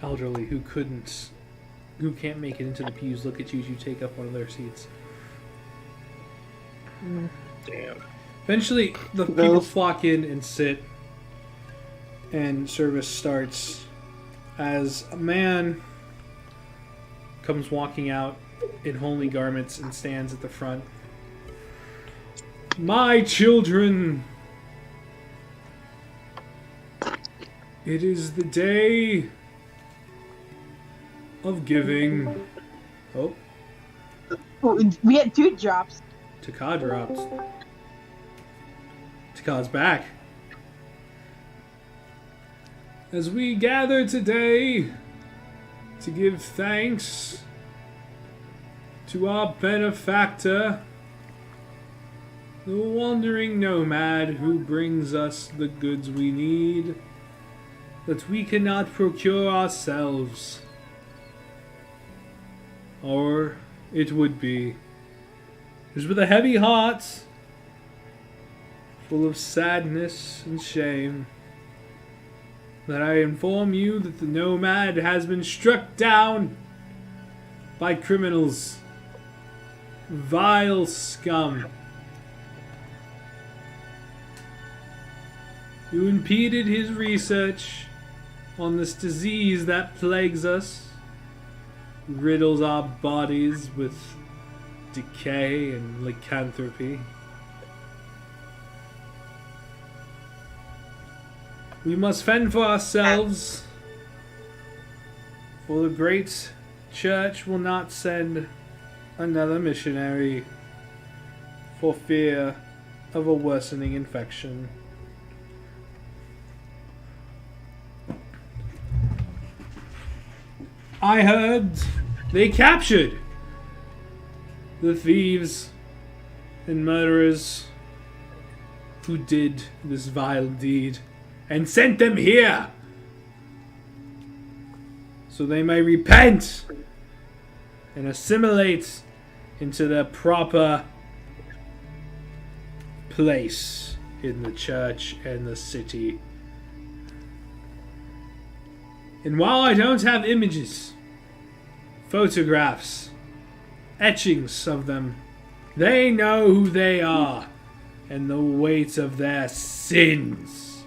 elderly who can't make it into the pews look at you as you take up one of their seats. Damn. Eventually, the people flock in and sit, and service starts as a man comes walking out in holy garments and stands at the front. My children, it is the day of giving. Oh, We had 2 drops. Taka drops. Taka's back. As we gather today to give thanks to our benefactor, the wandering nomad who brings us the goods we need that we cannot procure ourselves. Or it would be. It is with a heavy heart, full of sadness and shame, that I inform you that the nomad has been struck down by criminals. Vile scum. Who impeded his research on this disease that plagues us, riddles our bodies with decay and lycanthropy. We must fend for ourselves, for the great church will not send another missionary for fear of a worsening infection. I heard they captured the thieves and murderers who did this vile deed and sent them here so they may repent and assimilate into their proper place in the church and the city. And while I don't have images, photographs, etchings of them, they know who they are and the weight of their sins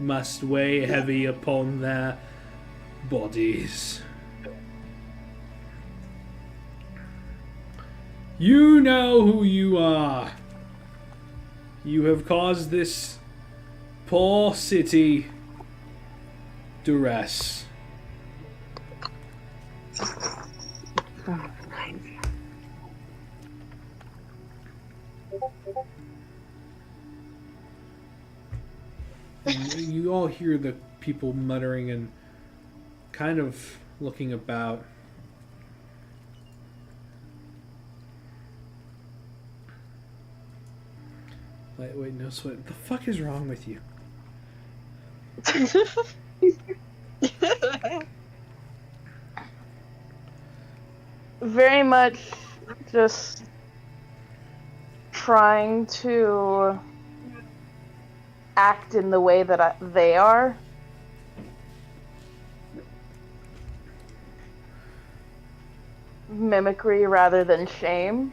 must weigh heavy upon their bodies. You know who you are. You have caused this poor city duress. And you all hear the people muttering and kind of looking about. Wait, no sweat. What the fuck is wrong with you? Very much just trying to act in the way that they are. Mimicry rather than shame.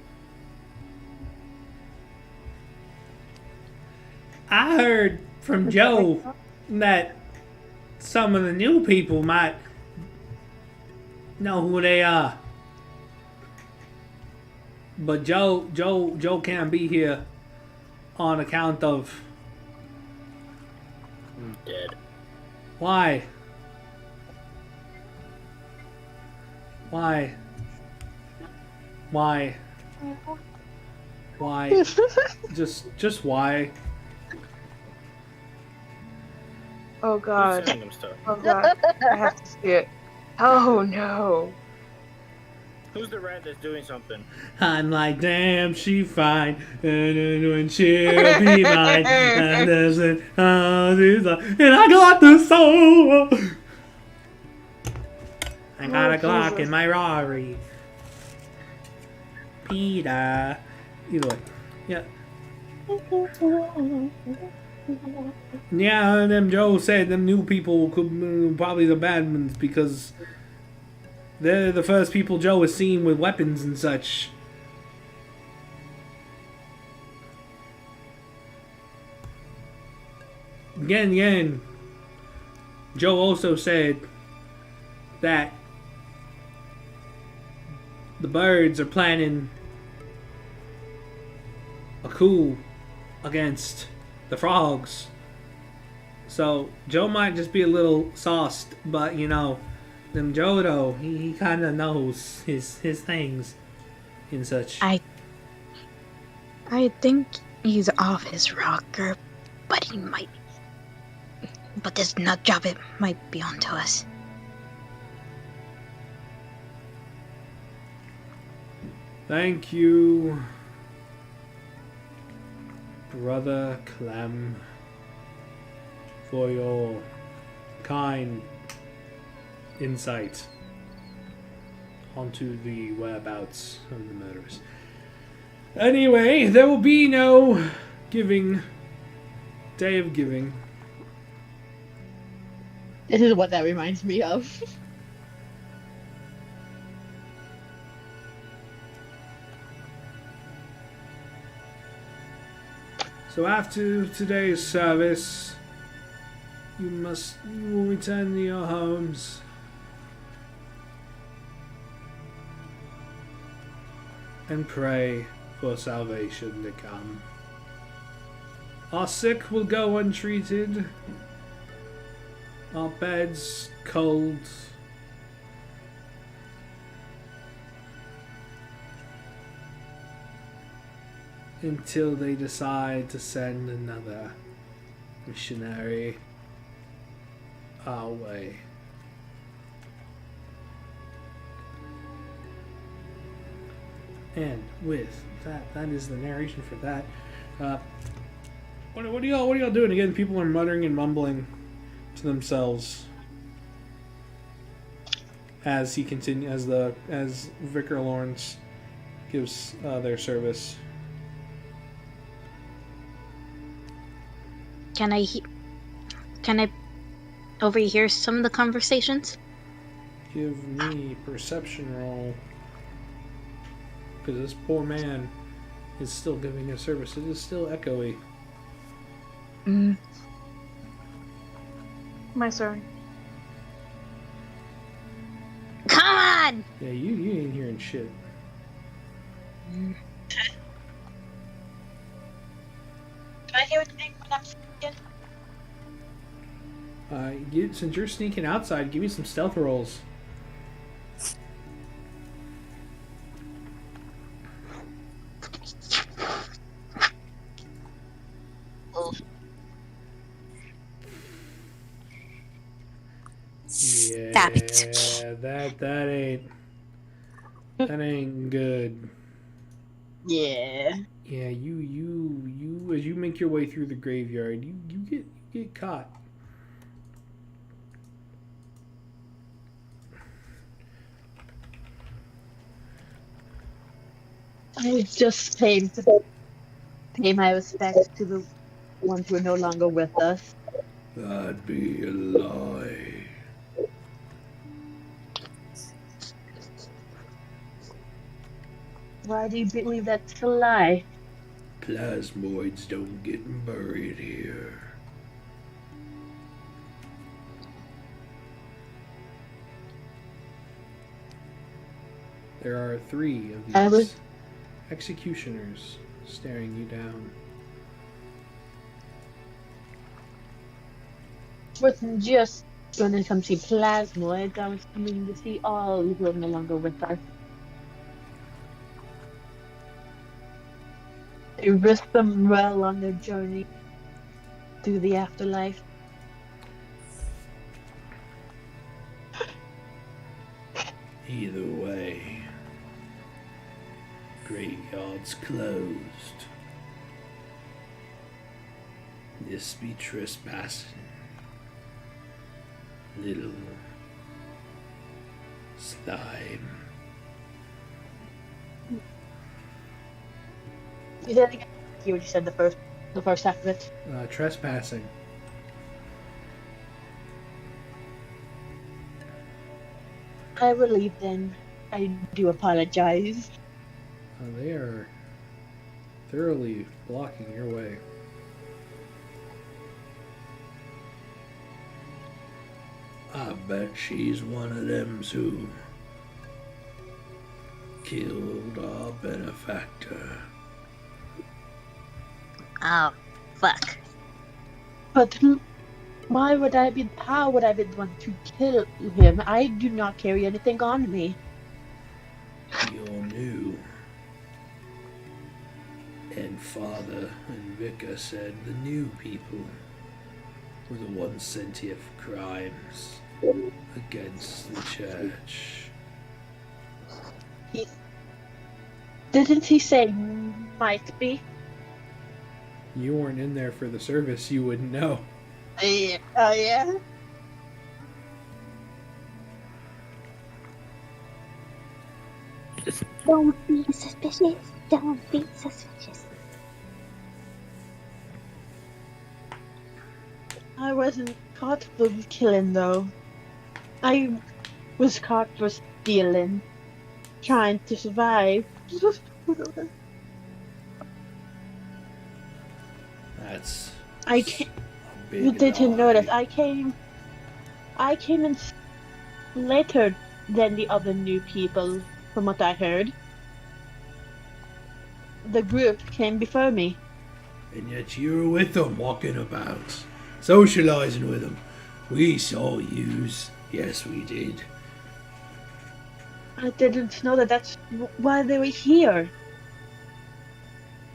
I heard from Joe that some of the new people might know who they are. But Joe can't be here on account of... I'm dead. Why? Why? Why? Why? Just why? Oh Who's god. sending them stuff? Oh god. I have to see it. Oh no. Who's the rat that's doing something? I'm like, damn, she fine, and when she'll be mine, and I got the soul. I got a Glock Jesus. in my Rari. Peter. Either way, yeah. Yeah, and them Joe said them new people could probably the bad ones because they're the first people Joe has seen with weapons and such. Again, Joe also said that the birds are planning a coup against the frogs. So Joe might just be a little sauced, but you know, them Joe though, he kind of knows his things and such. I think he's off his rocker, but he might. But this nut job, it might be onto us. Thank you, Brother Clem, for your kind insight onto the whereabouts of the murderers. Anyway, there will be no day of giving. This is what that reminds me of. So after today's service, you will return to your homes. And pray for salvation to come. Our sick will go untreated. Our beds cold. Until they decide to send another missionary our way. And with that is the narration for that. What are y'all doing again? People are muttering and mumbling to themselves as he continues, as Vicar Lawrence gives their service. Can I overhear some of the conversations? Give me perception roll. Because this poor man is still giving his service. It is still echoey. My sorry. Come on! Yeah, you ain't hearing shit. Do I hear anything when I'm speaking? Since you're sneaking outside, give me some stealth rolls. Stop it. Yeah, that ain't good. Yeah. Yeah, you as you make your way through the graveyard, you get caught. I just came to pay my respects to the ones who are no longer with us. That'd be a lie. Why do you believe that's a lie? Plasmoids don't get buried here. There are 3 of these executioners staring you down. Wasn't just gonna come see plasmoids, I was coming to see all who are no longer with us. They risked them well on their journey through the afterlife. Either way, graveyard's closed. This be trespassing. Little slime. You said again? hear what you said the first half of it. Trespassing. I will leave then. I do apologize. They are thoroughly blocking your way. I bet she's one of them who killed our benefactor. Oh, fuck. But how would I be the one to kill him? I do not carry anything on me. You're new. And Father and Vicar said the new people were the ones sent here for crimes against the church. Didn't he say might be? You weren't in there for the service, you wouldn't know. Yeah. Don't be suspicious. Don't be suspicious. I wasn't caught for killing though. I was caught for stealing, trying to survive. That's I can't. a big You didn't lie. notice. I came in later than the other new people, from what I heard. The group came before me. And yet you were with them, walking about, socializing with them. We saw yous. Yes, we did. I didn't know that's why they were here.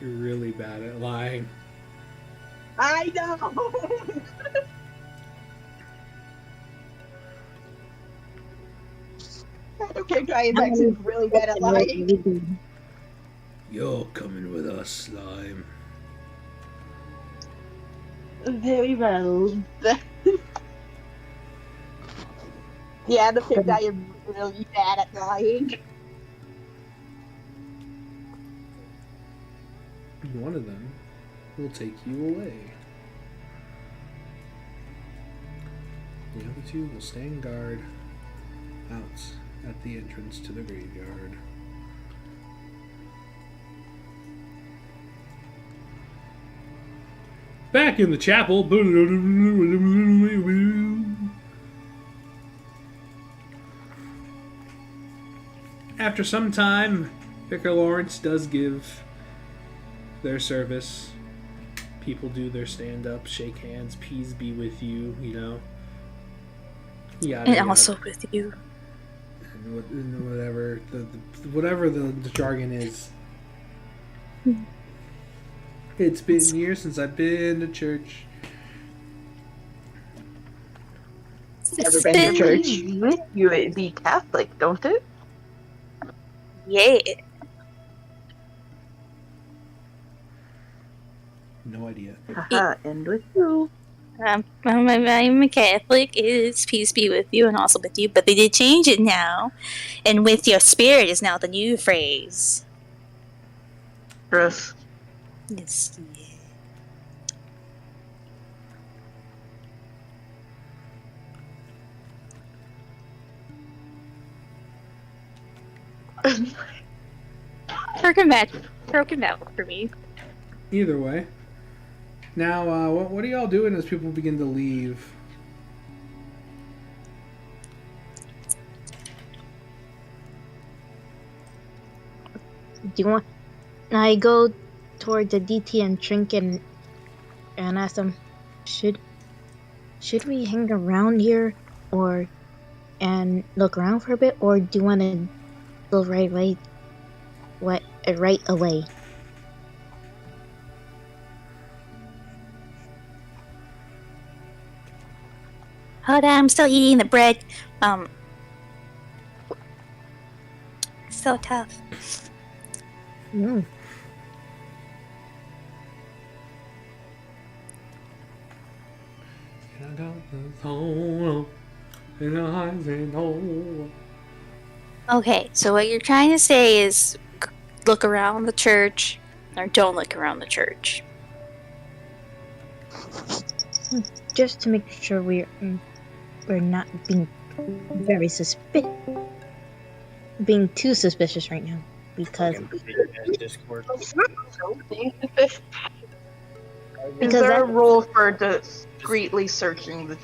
You're really bad at lying. I know. I don't care. I am actually really bad at lying. You're coming with us, Slime. Very well. Yeah, the fact I am really bad at lying. One of them will take you away. The other two will stand guard out at the entrance to the graveyard. Back in the chapel. After some time, Vicar Lawrence does give their service. People do their stand-up, shake hands, peace be with you, you know. Yada, And yada. also with you. And whatever the jargon is. It's been years since I've been to church. Never been to church. You be Catholic, don't it? Yeah. No idea. Haha, and with you. I'm a Catholic. It's peace be with you and also with you, but they did change it now. And with your spirit is now the new phrase. Gross. Yes. Broken battle for me. Either way. Now, what are y'all doing as people begin to leave? Do you want? I go toward the DT and Trinket and ask them, should we hang around here and look around for a bit, or do you want to go right away? Hold on, I'm still eating the bread. So tough. Mm. Okay, so what you're trying to say is look around the church or don't look around the church. Just to make sure we're not being being too suspicious right now, because Discord. Is there a rule for discreetly searching the?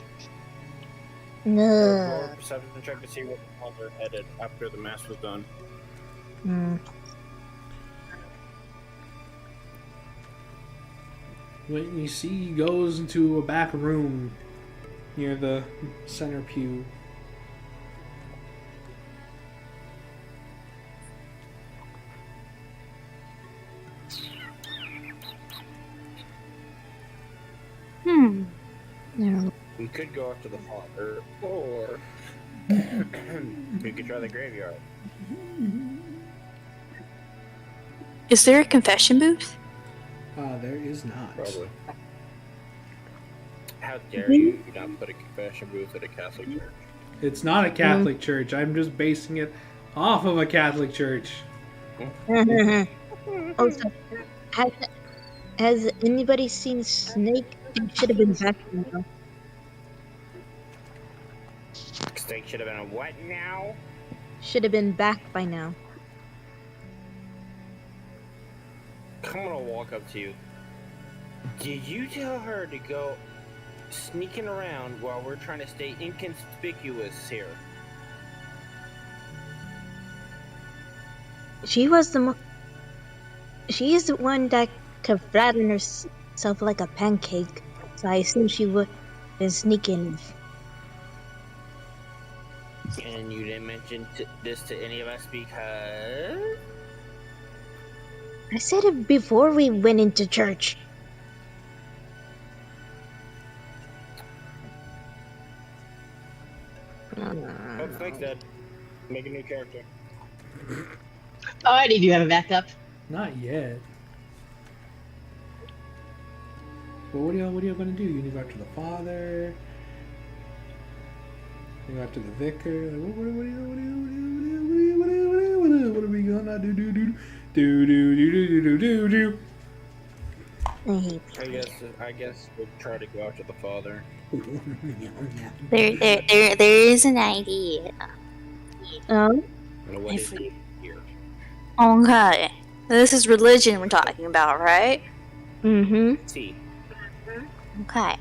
no. Perception check to see where the father headed after the mass was done. When you see he goes into a back room near the center pew. No. We could go after the father, or we could try the graveyard. Is there a confession booth? There is not. Probably. How dare you not put a confession booth at a Catholic church? It's not a Catholic church. I'm just basing it off of a Catholic church. Also, has anybody seen Snake? It should have been back now. Snake should have been a what now? Should have been back by now. I'm gonna walk up to you. Did you tell her to go sneaking around while we're trying to stay inconspicuous here? She is the one that could flatten herself like a pancake, so I assume she would have been sneaking. And you didn't mention this to any of us because... I said it before we went into church. Oh, Snake's dead. Make a new character. Alrighty, do you have a backup? Not yet. But what are y'all gonna do? You need to go after the father. You go after the vicar. Like, what are we gonna do? I guess we'll try to go after the father. There is an idea. What is it here? Okay. This is religion we're talking about, right? See. Okay. I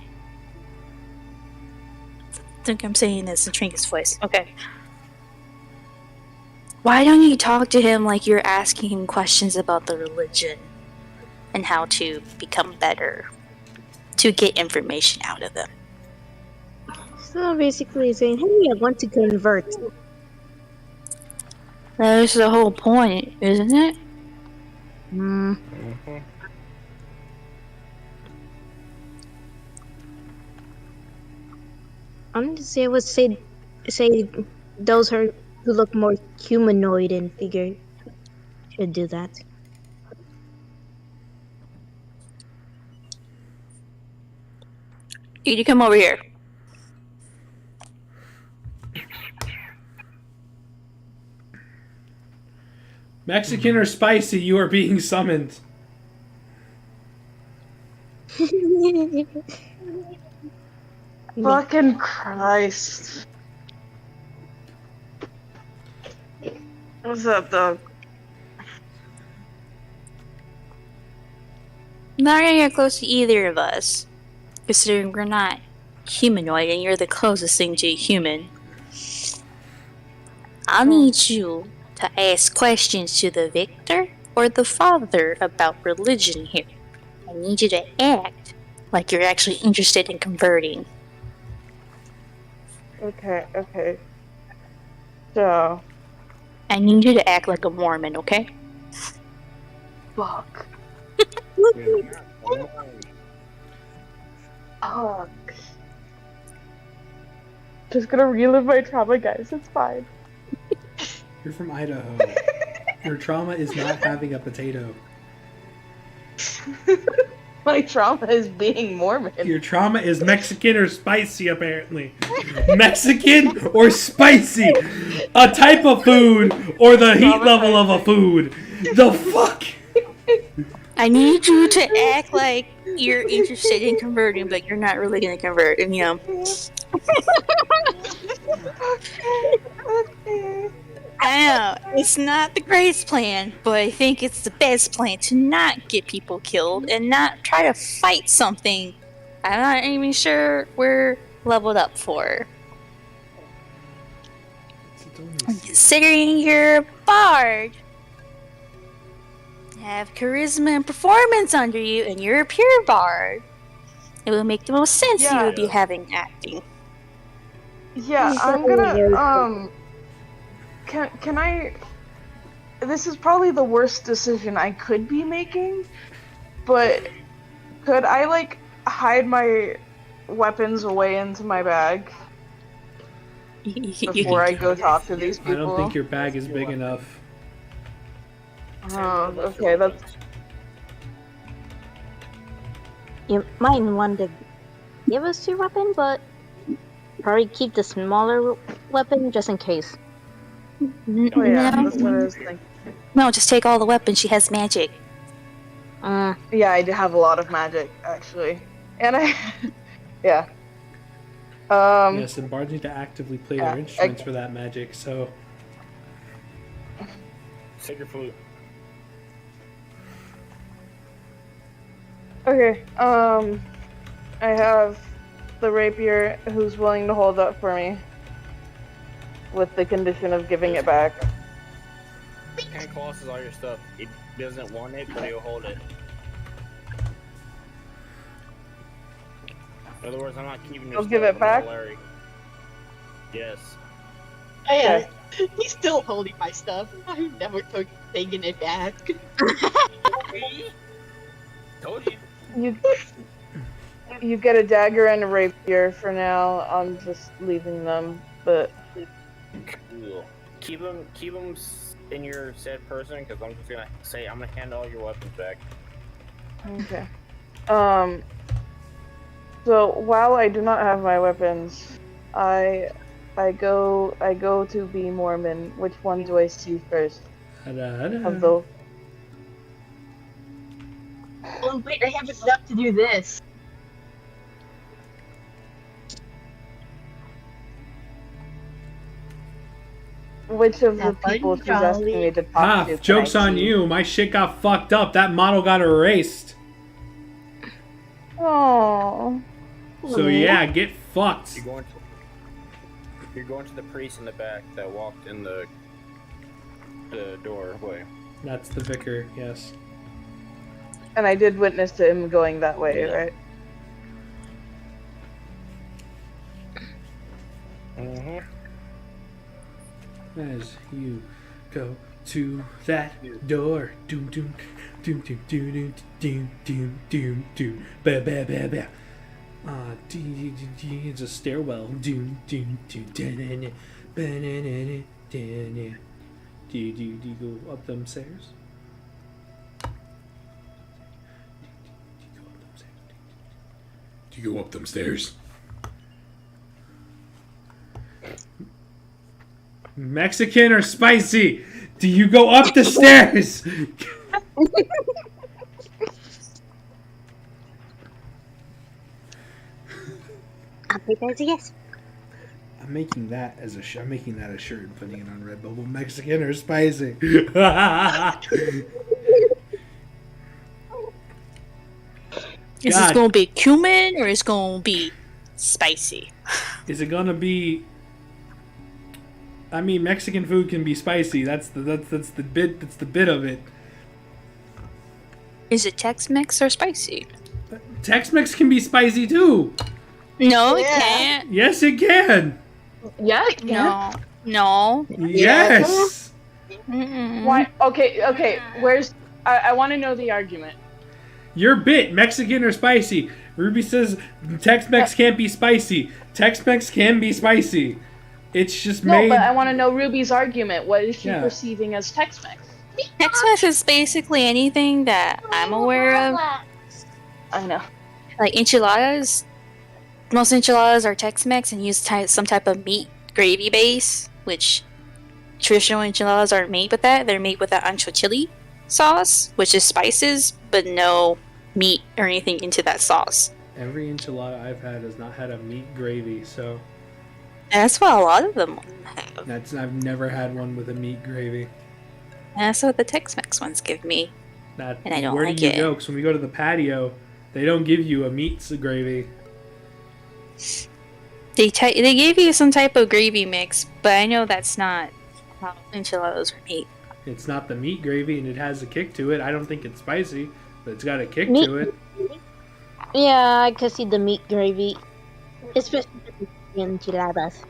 think I'm saying this in Trinke's voice. Okay. Why don't you talk to him like you're asking him questions about the religion and how to become better, to get information out of them? So basically saying, hey, I want to convert. That's the whole point, isn't it? I'm gonna say I would say those who look more humanoid and figure should do that. You come over here. Mexican or spicy, you are being summoned. Fucking Christ. What's up, dog? I'm not gonna get close to either of us, considering we're not humanoid and you're the closest thing to a human. I'll need you to ask questions to the victor or the father about religion here. I need you to act like you're actually interested in converting. Okay. So. I need you to act like a Mormon, okay? Fuck. Just gonna relive my trauma, guys. It's fine. You're from Idaho. Your trauma is not having a potato. My trauma is being Mormon. Your trauma is Mexican or spicy, apparently. Mexican or spicy? A type of food or the heat level of a food? The fuck? I need you to act like you're interested in converting, but you're not really gonna convert, and Okay. I know, it's not the greatest plan, but I think it's the best plan to not get people killed and not try to fight something I'm not even sure we're leveled up for. Considering you're a bard, have charisma and performance under you, and you're a pure bard, it would make the most sense you would be having acting. Yeah, I'm gonna, Can I... This is probably the worst decision I could be making, but could I, like, hide my weapons away into my bag before I go talk to these people? I don't think your bag is big enough. Oh, okay, that's... You might want to give us your weapon, but probably keep the smaller weapon just in case. Oh yeah, that's what I was thinking. No, just take all the weapons. She has magic. Yeah, I do have a lot of magic, actually. And I... yeah. Yes, and bards need to actively play their instruments for that magic, so... Take your flute. Okay, I have the rapier who's willing to hold up for me. With the condition of giving it back. And Colossus all your stuff. It doesn't want it, but he'll hold it. In other words, I'm not keeping your You'll stuff. give it I'm back? Larry. Yes. Oh, yeah. He's still holding my stuff. I've never taken it back. Told you. You get a dagger and a rapier for now. I'm just leaving them, but... Cool. Keep them in your said person, because I'm just gonna say I'm gonna hand all your weapons back. Okay. So while I do not have my weapons, I go to be Mormon. Which one do I see first? Of the... Oh wait, I have enough to do this. Which of the people she's asking me to talk to? Joke's on you. My shit got fucked up. That model got erased. Oh. So yeah, get fucked. You're going to the priest in the back that walked in the doorway. That's the vicar, yes. And I did witness to him going that way, right? Mm-hmm. As you go to that door, doom doom doom doom doom doom doom doom doom ba ba ba ba. It's a stairwell. Doom doom doom da-na-na, ba-na-na-na, da-na. Do you go up them stairs? Do you go up them stairs? Mexican or spicy? Do you go up the stairs? I'll take that as a yes. I'm making that as a shirt and putting it on Redbubble. Mexican or spicy? Is this gonna be cumin or is it gonna be spicy? Is it gonna be? I mean, Mexican food can be spicy. That's the bit of it. Is it Tex-Mex or spicy? Tex-Mex can be spicy too. No, it can't. Yes, it can. Yeah, it can. No. Yes. Why? Okay. Where's? I want to know the argument. Your bit, Mexican or spicy? Ruby says Tex-Mex can't be spicy. Tex-Mex can be spicy. It's just made. No, but I want to know Ruby's argument. What is she perceiving as Tex-Mex? Tex-Mex is basically anything that I'm aware of. I know. Like enchiladas. Most enchiladas are Tex-Mex and use some type of meat gravy base, which traditional enchiladas aren't made with that. They're made with that ancho chili. sauce, which is spices, but no meat or anything into that sauce. Every enchilada I've had has not had a meat gravy, so And that's what a lot of them have. I've never had one with a meat gravy. And that's what the Tex-Mex ones give me. That, And I don't where like do you it. go? Because when we go to the patio, they don't give you a meat gravy. They gave you some type of gravy mix, but I know that's not how enchiladas are made. It's not the meat gravy, and it has a kick to it. I don't think it's spicy, but it's got a kick Meat- to it. Yeah, I could see the meat gravy, especially the enchiladas.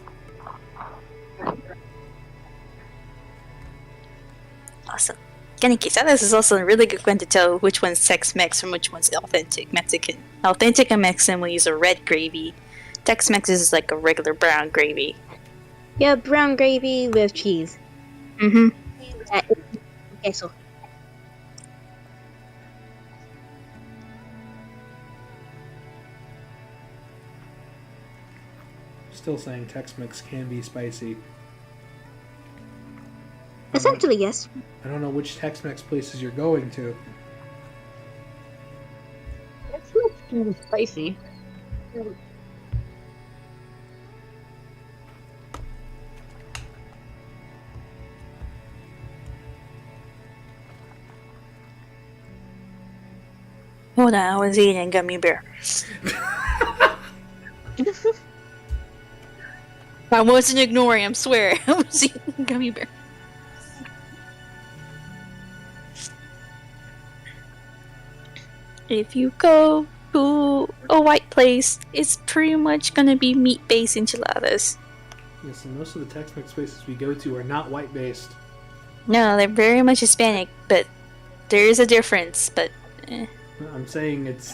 Awesome. Getting quesadillas is also a really good one to tell which one's Tex-Mex from which one's authentic Mexican. Authentic Mexican will use a red gravy. Tex-Mex is like a regular brown gravy. Yeah, brown gravy with cheese. Mm-hmm. Queso. Still saying Tex-Mex can be spicy. Essentially, yes. I don't know which Tex-Mex places you're going to. It's not kind of spicy. Hold on, I was eating a gummy bear. I wasn't ignoring, I swear. I was eating a gummy bear. If you go to a white place, it's pretty much gonna be meat-based enchiladas. Yes, and most of the Tex-Mex places we go to are not white-based. No, they're very much Hispanic, but there is a difference, but I'm saying it's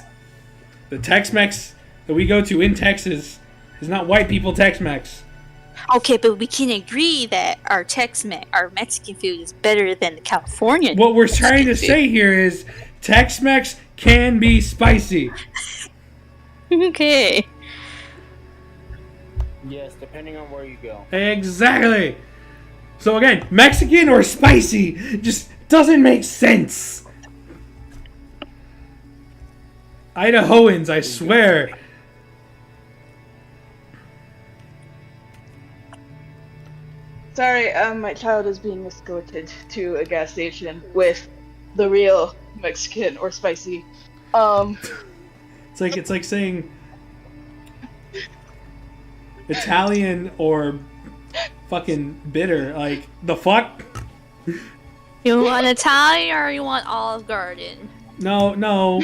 the Tex-Mex that we go to in Texas is not white people Tex-Mex. okay, but we can agree that our Tex-Mex, our Mexican food is better than the California. What we're trying to Mexican say here is Tex-Mex can be spicy. food. Okay. Yes, depending on where you go. Exactly. So again, Mexican or spicy just doesn't make sense. Idahoans, I swear. Sorry, my child is being escorted to a gas station with the real Mexican or spicy. It's like saying Italian or fucking bitter. Like the fuck? You want Italian or you want Olive Garden? No.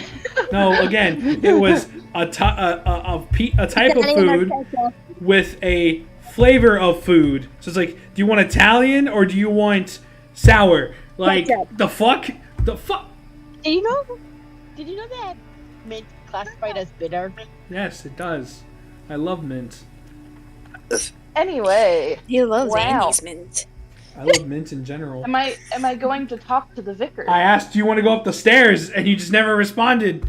Again, it was a type of food with a flavor of food. So it's like, do you want Italian or do you want sour? Like the fuck? The fuck? Did you know that mint classified as bitter? Yes, it does. I love mint. Anyway, He loves Wow. Andy's mint. I love mint in general. am I going to talk to the vicar? I asked, do you want to go up the stairs? And you just never responded.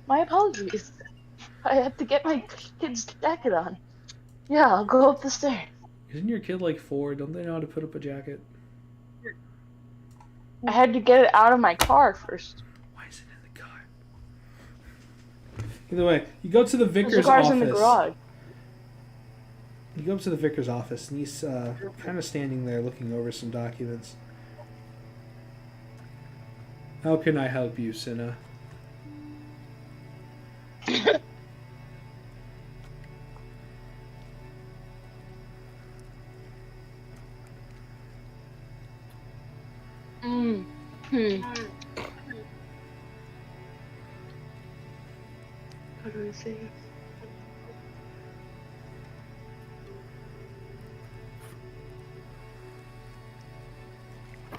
My apologies. I had to get my kid's jacket on. Yeah, I'll go up the stairs. Isn't your kid like 4? Don't they know how to put up a jacket? I had to get it out of my car first. Why is it in the car? Either way, you go to the The vicar's car's office. in the garage. You go up to the vicar's office, and he's kind of standing there looking over some documents. How can I help you, Cinna? How do I say it?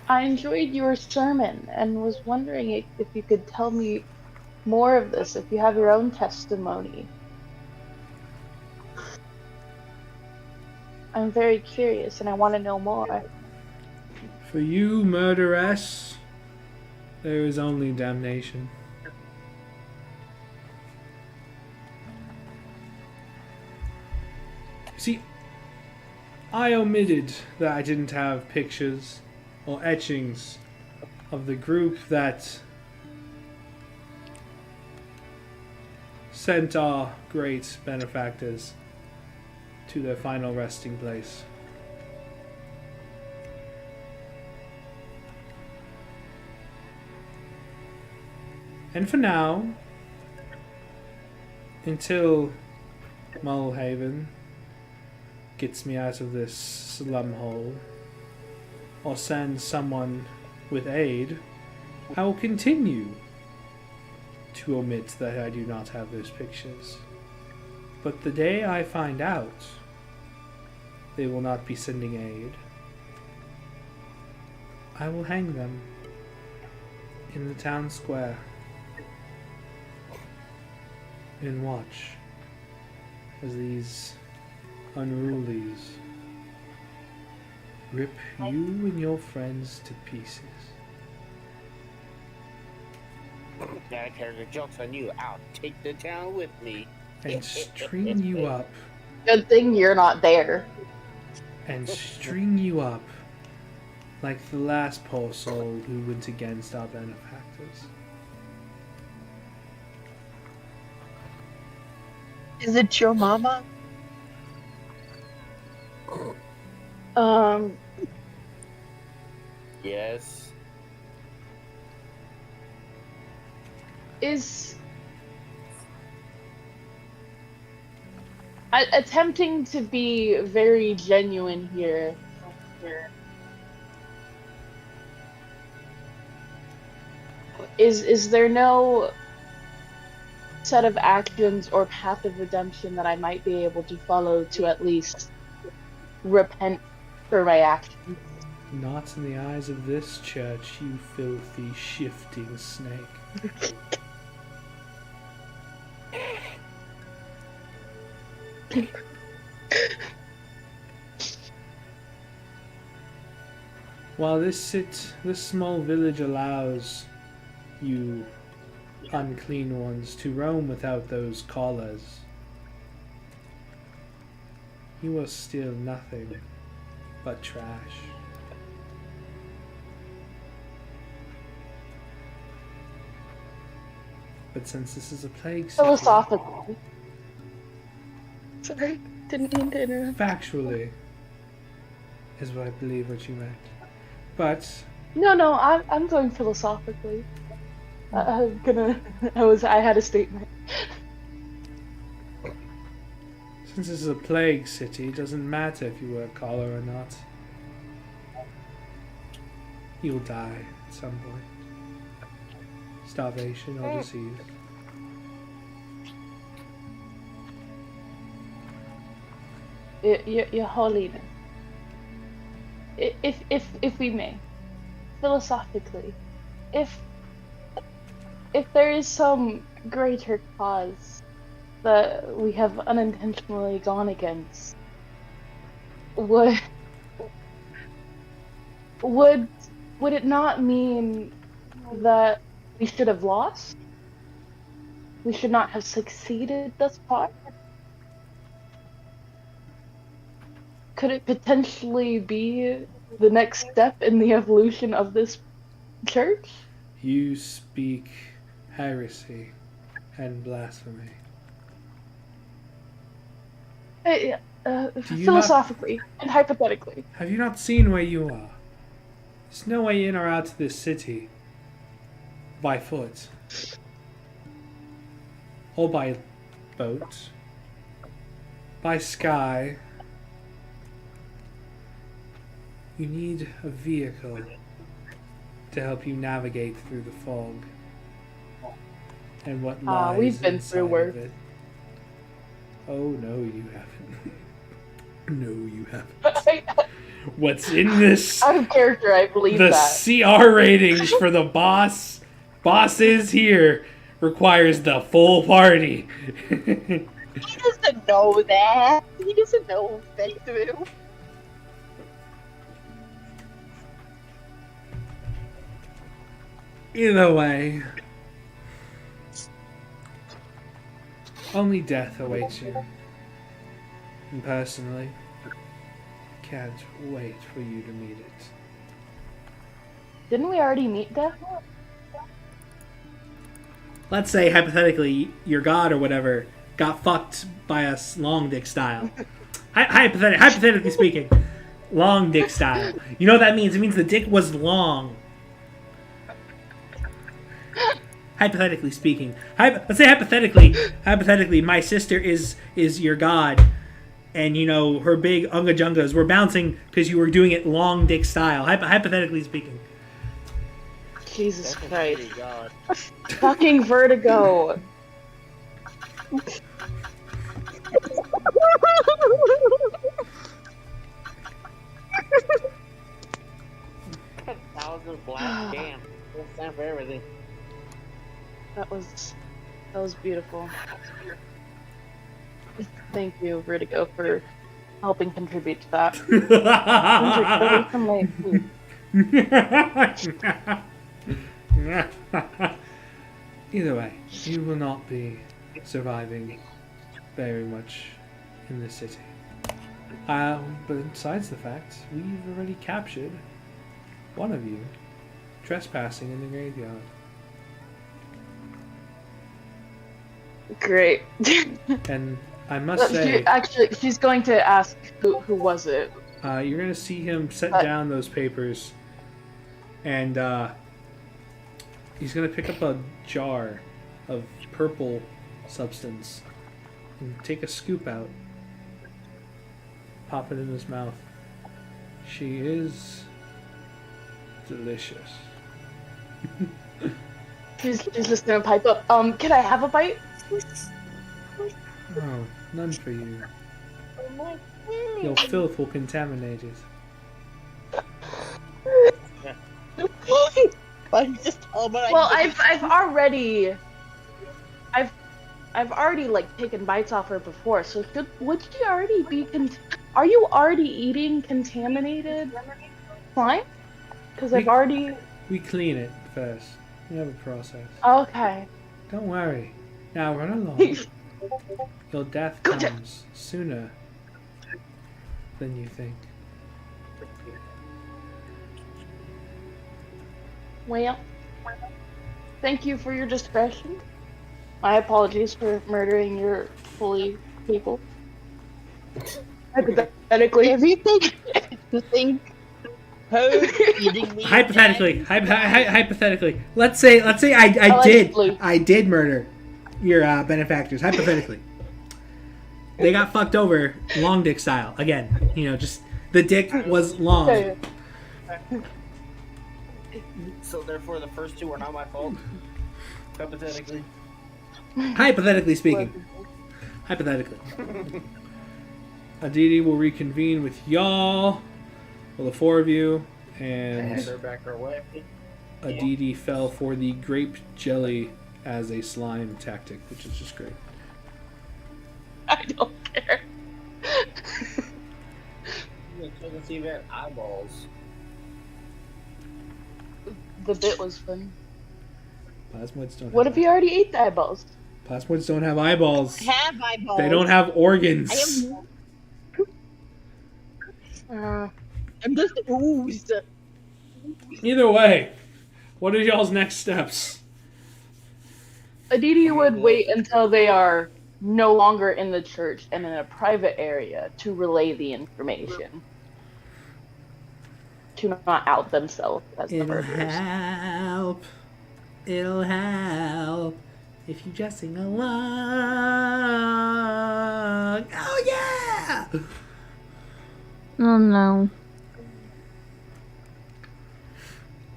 I enjoyed your sermon and was wondering if you could tell me more of this, if you have your own testimony. I'm very curious and I want to know more. For you, murderess, there is only damnation. See, I omitted that I didn't have pictures or etchings of the group that sent our great benefactors to their final resting place. And for now, until Mulhaven gets me out of this slum hole, or sends someone with aid, I will continue to omit that I do not have those pictures. But the day I find out they will not be sending aid, I will hang them in the town square and watch as these unrulies rip you and your friends to pieces. Now the joke's on you. I'll take the town with me. And string you up. Good thing you're not there. And string you up like the last poor soul who went against our benefactors. Is it your mama? Yes. Attempting to be very genuine here. Is there no set of actions or path of redemption that I might be able to follow to at least repent for my actions? Not in the eyes of this church, you filthy, shifting snake. While this small village allows you unclean ones to roam without those collars, you are still nothing but trash. But since this is a plague city, Philosophically. Sorry, didn't mean to interrupt. factually is what I believe what you meant. But No, I'm going philosophically. I had a statement. since this is a plague city, it doesn't matter if you wear a collar or not. You'll die at some point. Starvation or disease. Your Holiness, if we may, philosophically, if there is some greater cause that we have unintentionally gone against, would it not mean that we should have lost? We should not have succeeded thus far? Could it potentially be the next step in the evolution of this church? You speak heresy and blasphemy. Philosophically and hypothetically. Have you not seen where you are? There's no way in or out of this city by foot. Or by boat. By sky. You need a vehicle to help you navigate through the fog. And what lies we've been inside through of worse. it. Oh, no, you haven't. No, you haven't. What's in this? Out of character, I believe The that. CR ratings for the bosses here requires the full party. He doesn't know that. He doesn't know what they do. Either way, only death awaits you. And personally, can't wait for you to meet it. Didn't we already meet Death? Let's say, hypothetically, your god or whatever got fucked by us long dick style. Hypothetically speaking. Long dick style. You know what that means? It means the dick was long. Hypothetically speaking. Let's say hypothetically, my sister is your god. And, you know, her big unga jungas were bouncing because you were doing it long dick style. Hypothetically speaking. Jesus Christ. God. Fucking vertigo. $1,000 black. Damn. Don't stand for everything. That was beautiful. Thank you, Vertigo, for helping contribute to that. Away from my food. Either way, you will not be surviving very much in this city. But besides the fact, we've already captured one of you trespassing in the graveyard. Great. And I must say, she's going to ask who was it. you're going to see him set down those papers, and he's going to pick up a jar of purple substance and take a scoop out, pop it in his mouth. She is delicious. She's just gonna pipe up. Can I have a bite? Oh, none for you. Your filth will contaminate it. Well, I've already like taken bites off her before, so would she already be are you already eating contaminated slime? Because I've already... We clean it first. We have a process. Okay. Don't worry. Now run along. Your death comes sooner than you think. Well, thank you for your discretion. My apologies for murdering your fully people. Hypothetically. Everything you think. Hypothetically. Let's say I did murder your benefactors. Hypothetically. They got fucked over long dick style. Again, you know, just the dick was long. So therefore the first two are not my fault? Hypothetically. Hypothetically speaking. Hypothetically. Aditi will reconvene with y'all. Well, the four of you, and They're back our way. Aditi fell for the grape jelly as a slime tactic, which is just great. I don't care. You can see that eyeballs. The bit was fun. Plasmoids don't. What if you already ate the eyeballs? Plasmoids don't have eyeballs. Have eyeballs. They don't have organs. I'm just oozed. Either way, what are y'all's next steps? Aditi would wait until they are no longer in the church and in a private area to relay the information. To not out themselves as the murderers. Help. It'll help if you just sing along. Oh yeah! Oh no.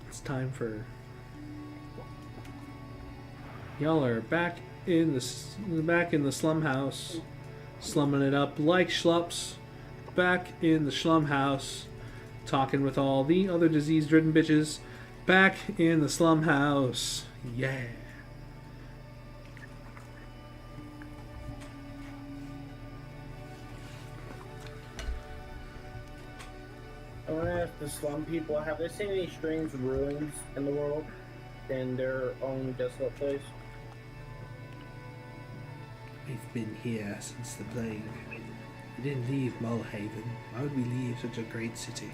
It's time for y'all are back in the slum house, slumming it up like schlups. Back in the slum house, talking with all the other disease-ridden bitches. Back in the slum house, yeah. I want to ask the slum people, have they seen any strange ruins in the world in their own desolate place? We've been here since the plague. We didn't leave Mulhaven. Why would we leave such a great city?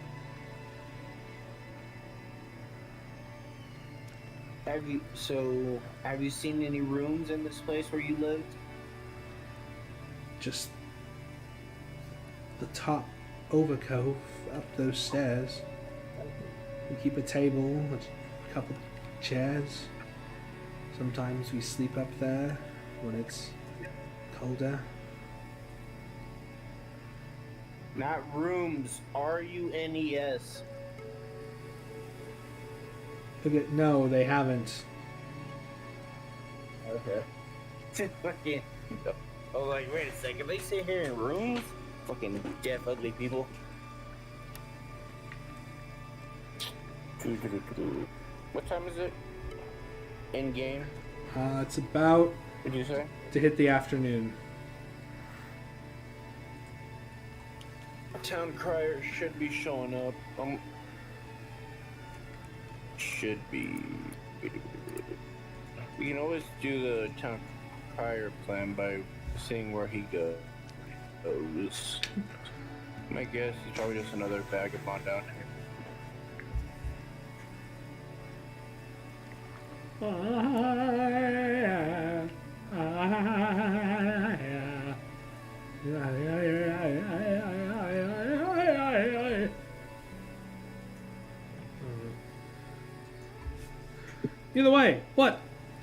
Have you seen any rooms in this place where you lived? Just the top overcove up those stairs. We keep a table, a couple chairs. Sometimes we sleep up there when it's colder. Not rooms. RUNES. Okay, no, they haven't. Okay. Fucking. I was like, wait a second. They sit here in rooms? Fucking deaf, ugly people. What time is it? In game? It's about What did you say? to hit the afternoon. Town crier should be showing up. Should be. We can always do the town crier plan by seeing where he goes. My guess is probably just another vagabond down here. Either way, what?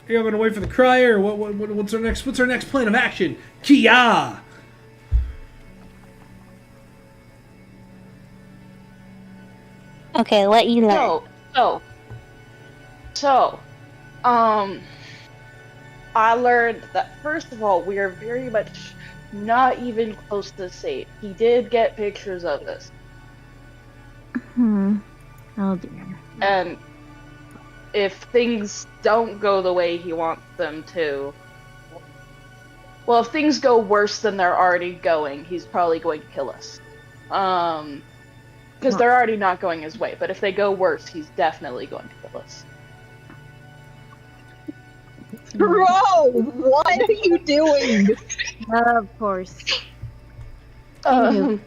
Are you gonna wait for the crier, or what's our next plan of action? Kia! Okay, let you learn. So, I learned that first of all, we are very much not even close to safe. He did get pictures of this, Oh dear. and if things don't go the way he wants them to, well, if things go worse than they're already going, he's probably going to kill us. Because they're already not going his way, but if they go worse, he's definitely going to kill us. Bro, what are you doing? Of course. Um,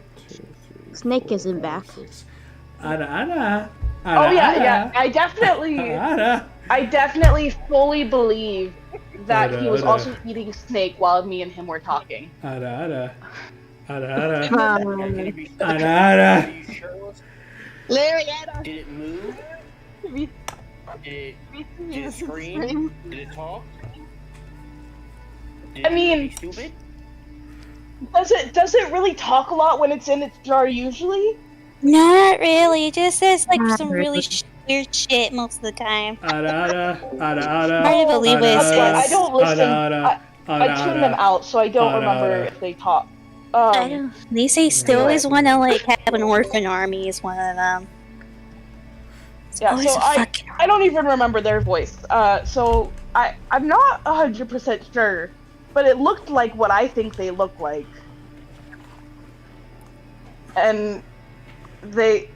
Snake isn't back. Ada. Oh yeah. I definitely fully believe that he was also eating snake while me and him were talking. Ada. Did it move? Did it scream? Did it talk? I mean, stupid? does it really talk a lot when it's in its jar usually? Not really. It just says like Not some really weird shit most of the time. Ada. Hard to believe what it I says. don't listen. I tune them out, so I don't remember if they talk. I don't. They say still always want to like have an orphan army is one of them. Yeah, always so a fucking I don't even remember their voice. So I'm not 100% sure, but it looked like what I think they look like. And it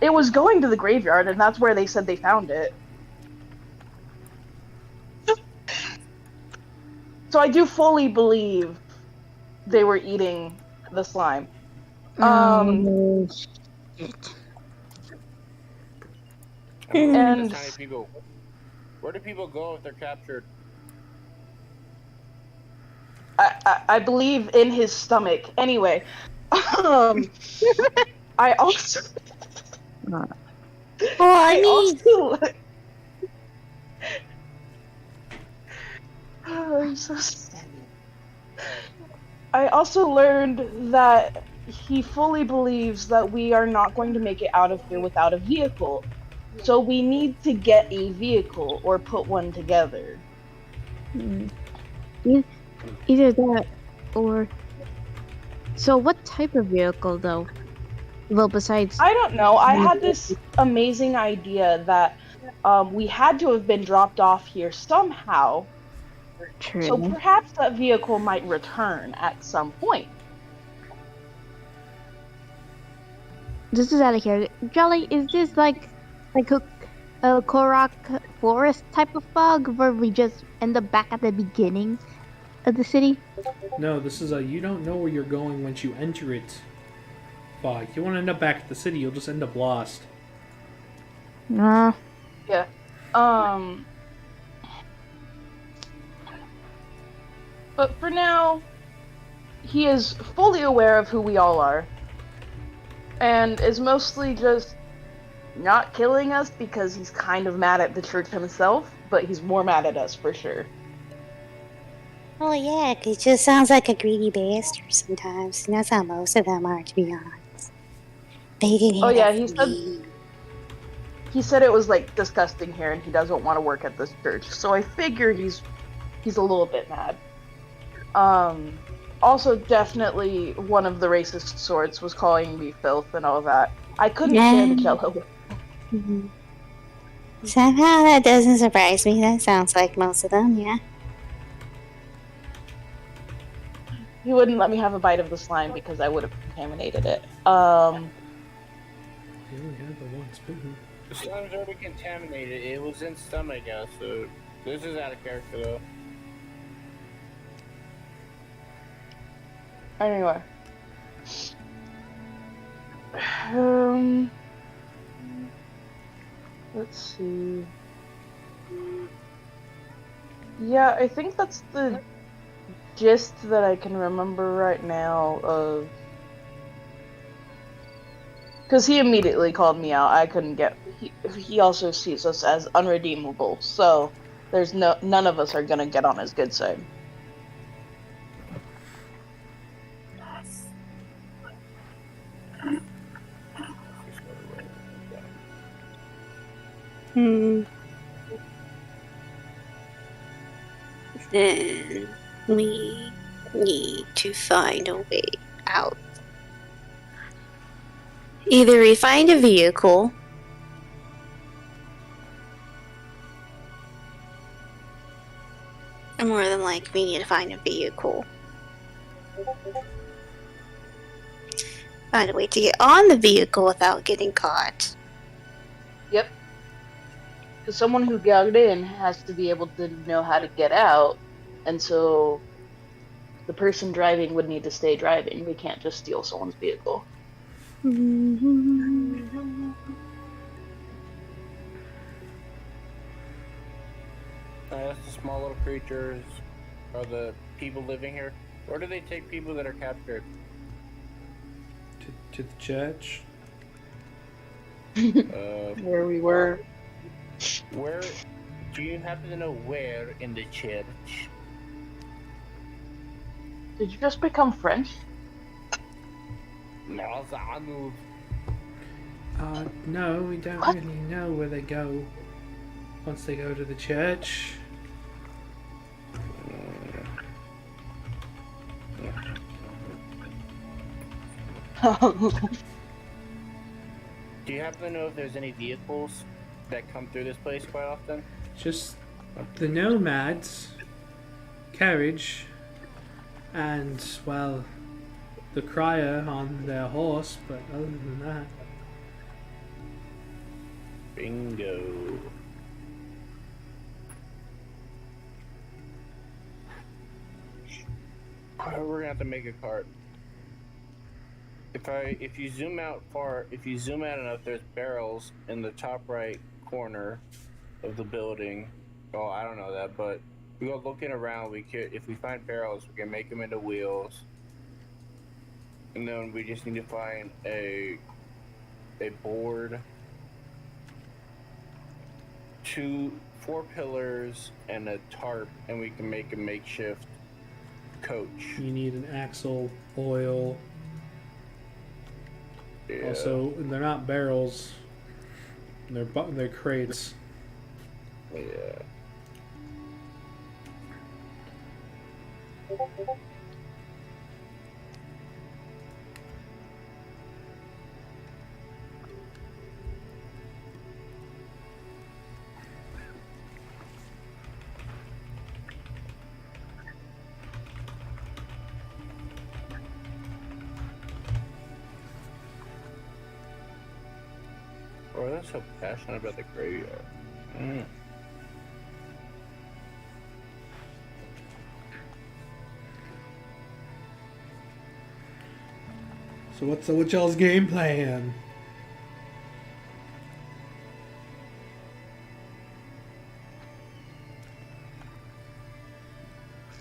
was going to the graveyard, and that's where they said they found it. So I do fully believe they were eating the slime. And Where do people go if they're captured? I believe in his stomach. Anyway, I also. Well, I mean, I'm so sad. I also learned that he fully believes that we are not going to make it out of here without a vehicle. So we need to get a vehicle or put one together. Either that or. So, what type of vehicle, though? Well, besides. I don't know. I had this amazing idea that we had to have been dropped off here somehow. True. So perhaps that vehicle might return at some point. This is out of here. Jolly, is this like a Korok forest type of fog where we just end up back at the beginning of the city? No, this is a you don't know where you're going once you enter it fog. You want to end up back at the city, you'll just end up lost. Nah. Yeah. Um, but for now, he is fully aware of who we all are, and is mostly just not killing us because he's kind of mad at the church himself, but he's more mad at us for sure. Oh yeah, 'cause he just sounds like a greedy bastard sometimes. And that's how most of them are, to be honest. They didn't hear Oh yeah, that he from said me. he said it was like disgusting here, and he doesn't want to work at this church. So I figure he's a little bit mad. Also definitely one of the racist sorts was calling me filth and all that. I couldn't share the jello. Mhm. Somehow that doesn't surprise me. That sounds like most of them, yeah. He wouldn't let me have a bite of the slime because I would have contaminated it. You only had the one spoon. The slime's already contaminated. It was in stomach, so this is out of character though. Anyway. Let's see. Yeah, I think that's the gist that I can remember right now of... Because he immediately called me out. I couldn't get... He also sees us as unredeemable, so there's none of us are gonna get on his good side. Then we need to find a way out. Either we find a vehicle, or more than likely we need to find a vehicle. Find a way to get on the vehicle without getting caught. Yep. Because someone who got in has to be able to know how to get out, and so the person driving would need to stay driving. We can't just steal someone's vehicle. That's the small little creatures, are the people living here. Where do they take people that are captured? To the church. Where we were. Where? Do you happen to know where in the church? Did you just become French? No, No, we don't really know where they go once they go to the church. Do you happen to know if there's any vehicles that come through this place quite often? Just the nomads, carriage, and, well, the crier on their horse, but other than that... Bingo. We're gonna have to make a cart. If you zoom out enough, there's barrels in the top right corner of the building. Oh, I don't know that, but we go looking around. If we find barrels, we can make them into wheels, and then we just need to find a board, 4 pillars, and a tarp, and we can make a makeshift coach. You need an axle, oil. Yeah. Also, they're not barrels. They're crates. Yeah. Oh, they're so passionate about the graveyard. So what's y'all's game plan?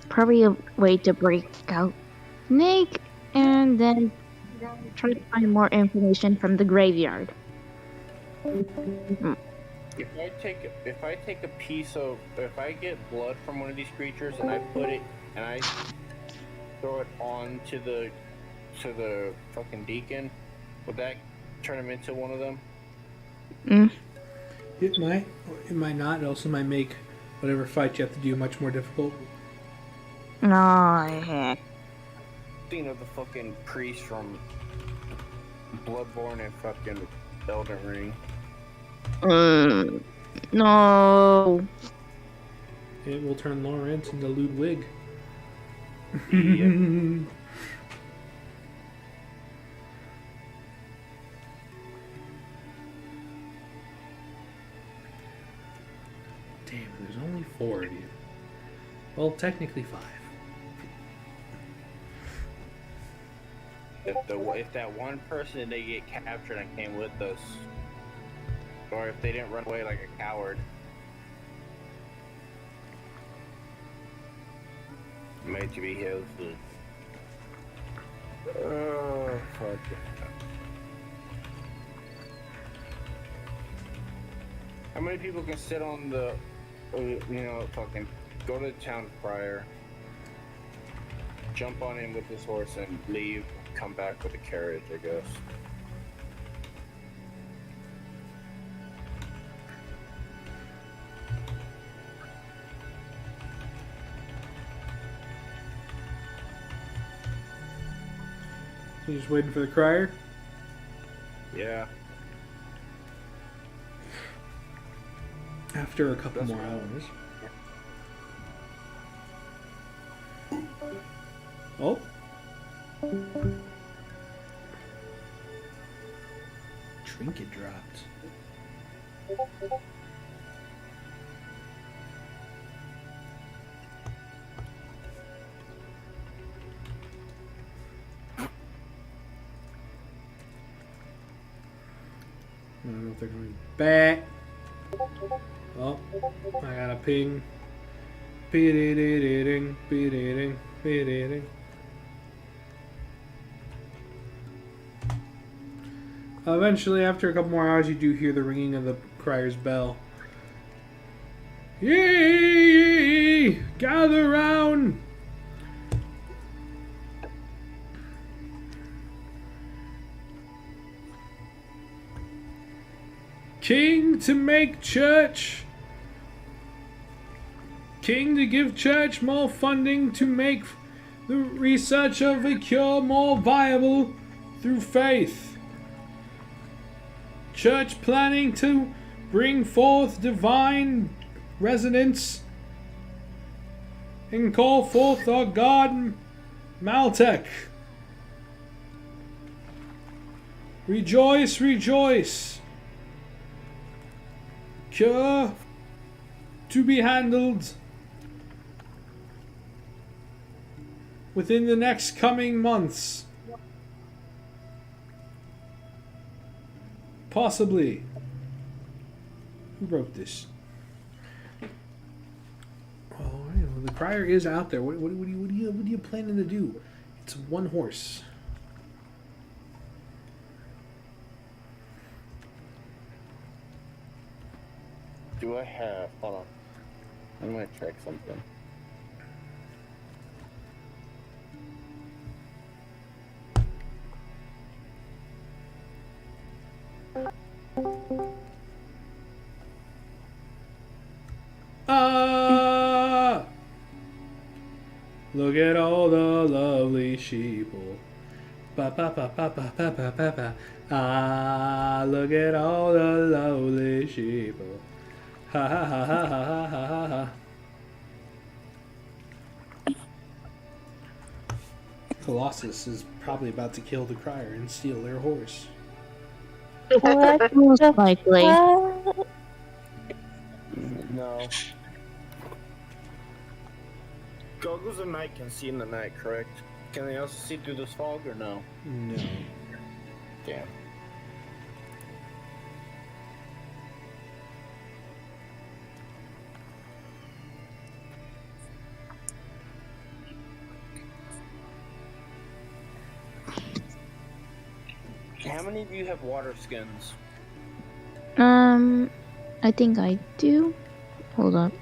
probably a way to break out Snake and then try to find more information from the graveyard. If I take a piece of, if I get blood from one of these creatures and I put it and I throw it on to the fucking deacon, would that turn him into one of them? It might, or it might not. It also might make whatever fight you have to do much more difficult. No, heck. Thinking of the fucking priest from Bloodborne and fucking Elden Ring. No. It will turn Lawrence into Ludwig. Yep. Damn, there's only 4 of you. Well, technically 5. If that one person they get captured and came with us, or if they didn't run away like a coward, made to be his. Oh, fuck it. How many people can sit on the, fucking go to the town crier, jump on him with his horse and leave, come back with a carriage, I guess. So you're just waiting for the crier? Yeah. After a couple more hours. Oh. Trinket dropped. I don't know if they're going back. Oh, I got a ping. Be-dee-dee-dee-ding, be-dee-ding, be-dee-ding. Eventually, after a couple more hours, you do hear the ringing of the crier's bell. Yay! Gather round! King to make church. King to give church more funding to make the research of a cure more viable through faith. Church planning to bring forth divine resonance and call forth our God Maltech. Rejoice, rejoice. Cure to be handled within the next coming months. Possibly. Who wrote this? Oh, the crier is out there. What are you planning to do? It's one horse. Do I have? Hold on. I'm gonna check something. Look at all the lovely sheeple. Ba ba ba ba ba ba ba ba ba. Look at all the lovely sheeple. Ha ha ha ha ha ha ha ha. Colossus is probably about to kill the crier and steal their horse. Most likely. No. Goggles at night can see in the night, correct? Can they also see through this fog or no? No. Damn. How many of you have water skins? I think I do. Hold up.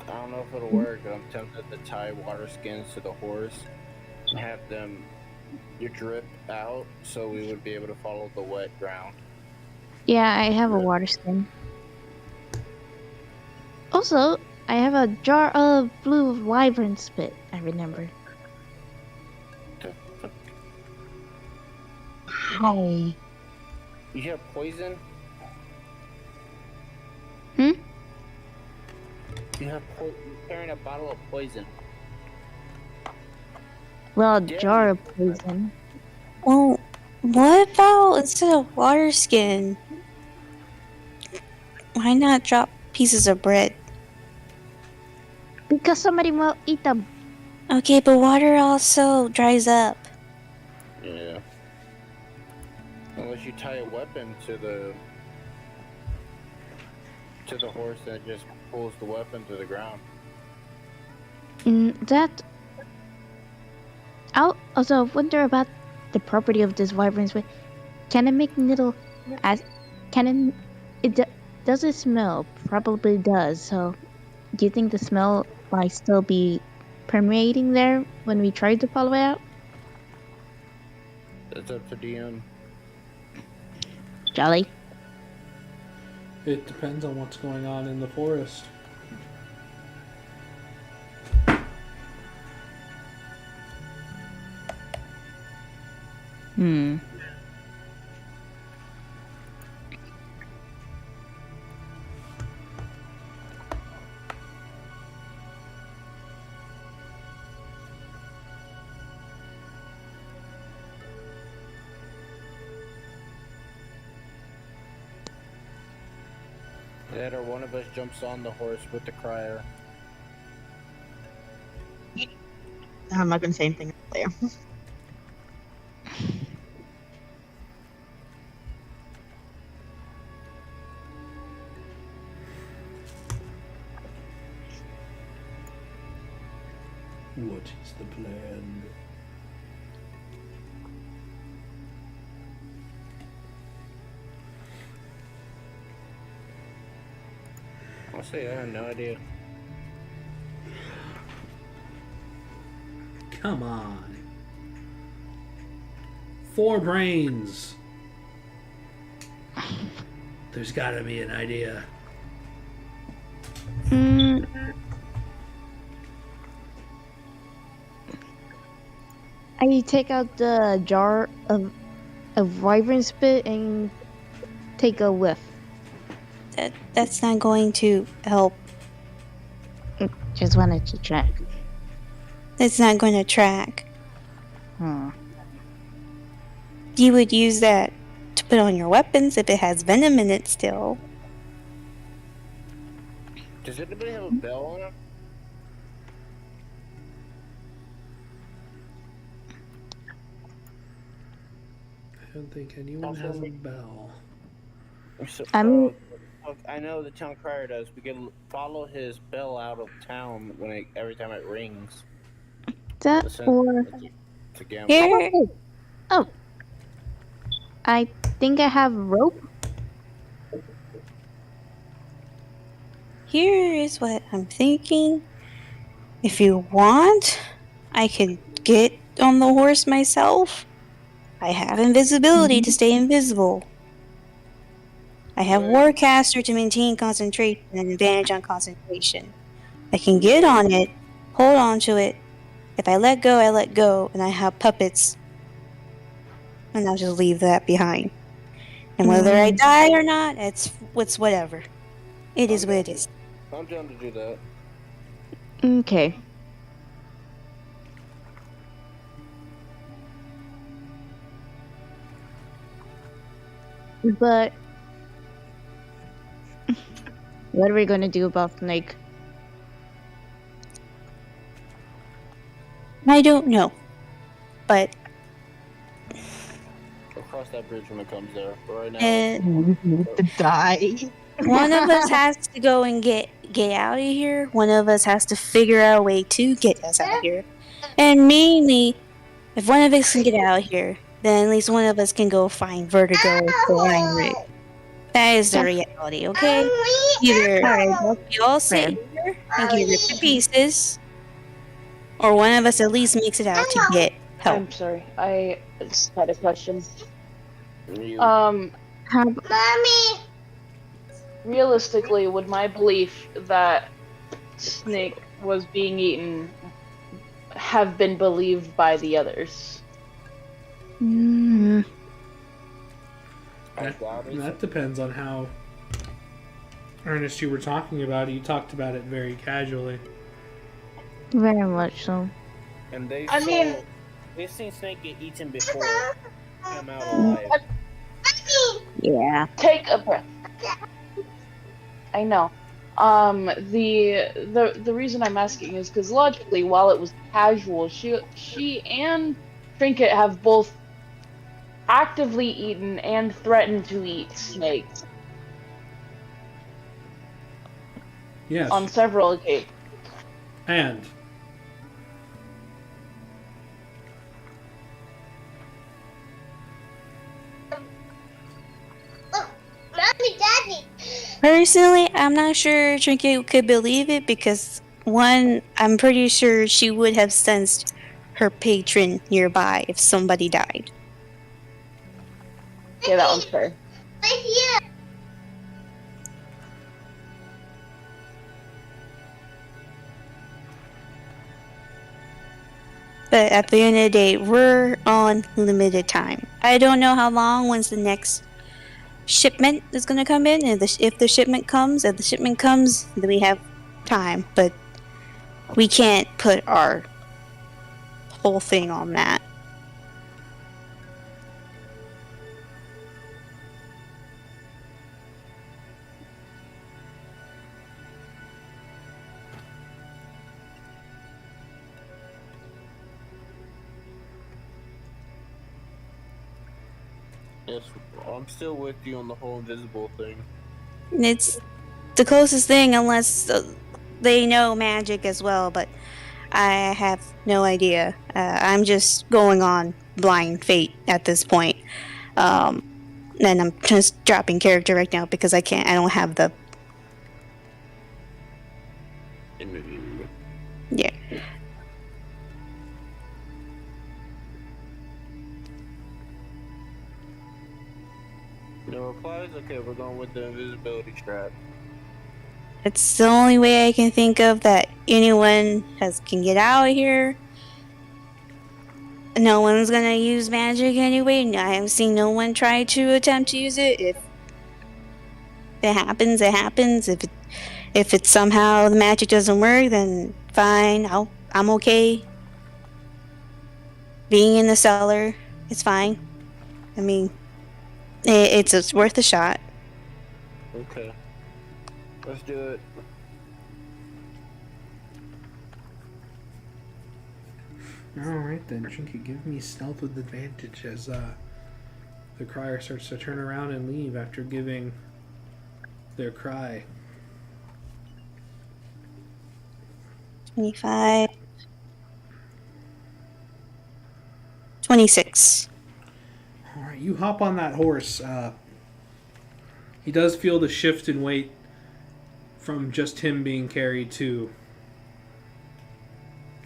I don't know if it'll work, but I'm tempted to tie water skins to the horse and have them drip out so we would be able to follow the wet ground. Yeah, I have a water skin. Also, I have a jar of blue wyvern spit, I remember. Hi. You have poison? Hmm? You have you're carrying a bottle of poison. Well, a Yeah. jar of poison. Well, what about instead of water skin? Why not drop pieces of bread? Because somebody will eat them. Okay, but water also dries up. Yeah. Unless you tie a weapon to the horse that just pulls the weapon to the ground. That. I also wonder about the property of this wyvern spit. Can it make little? Does it smell? Probably does. So, do you think the smell might still be permeating there when we try to follow it out? That's up to DM. Jolly. It depends on what's going on in the forest. That or one of us jumps on the horse with the crier. I'm not gonna say anything there. What is the plan? Honestly, I have no idea. Come on. 4 brains. There's gotta be an idea. I take out the jar of wyvern spit and take a whiff. That's not going to help. Just wanted to check. It's not going to track. You would use that to put on your weapons if it has venom in it still. Does anybody have a bell on it? I don't think anyone has a bell. So, I'm- I know the town crier does. We can follow his bell out of town every time it rings. That Listen, or it's a gamble. Here, oh, I think I have rope. here is what I'm thinking. If you want, I could get on the horse myself. I have invisibility to stay invisible. I have Warcaster to maintain concentration and advantage on concentration. I can get on it, hold on to it. If I let go, I let go, and I have puppets. And I'll just leave that behind. And whether I die or not, it's whatever. It is what it is. I'm down to do that. Okay. But what are we gonna do about Snake? I don't know. But We'll cross that bridge when it comes there. But right now, We need to die. one of us has to go and get out of here. One of us has to figure out a way to get us out of here. And mainly, if one of us can get out of here, then at least one of us can go find Vertigo or Heinrich. That is the reality, okay? Either we all sit here and get ripped to pieces, or one of us at least makes it out to get help. I'm sorry. I just had a question. You, Mommy. Realistically, would my belief that Snake was being eaten have been believed by the others? That depends on how earnest you were talking about it. You talked about it very casually. Very much so. and they I mean- they've seen Snake get eaten before. Come out alive. Yeah. Take a breath. I know. The reason I'm asking is because logically, while it was casual, she and Trinket have both actively eaten and threatened to eat Snake Yes. on several occasions. And Mommy, Daddy. Personally, I'm not sure Trinket could believe it because, one, I'm pretty sure she would have sensed her patron nearby if somebody died. Yeah, that one's fair. Right here. But at the end of the day, we're on limited time. I don't know how long once the next shipment is going to come in, and if the shipment comes, then we have time. But we can't put our whole thing on that. Yes, I'm still with you on the whole invisible thing. It's the closest thing, unless they know magic as well, but I have no idea. I'm just going on blind fate at this point. And I'm just dropping character right now because I don't have the... Yeah. No replies? Okay, we're going with the invisibility strap. It's the only way I can think of that anyone can get out of here. No one's gonna use magic anyway. I have seen no one try to attempt to use it. If it happens, it happens. If it somehow the magic doesn't work, then fine. I'm okay. Being in the cellar, it's fine. I mean, it's worth a shot. Okay. Let's do it. alright then, Trinket, give me stealth with advantage as the crier starts to turn around and leave after giving their cry. 25. 26. Alright, you hop on that horse. He does feel the shift in weight from just him being carried to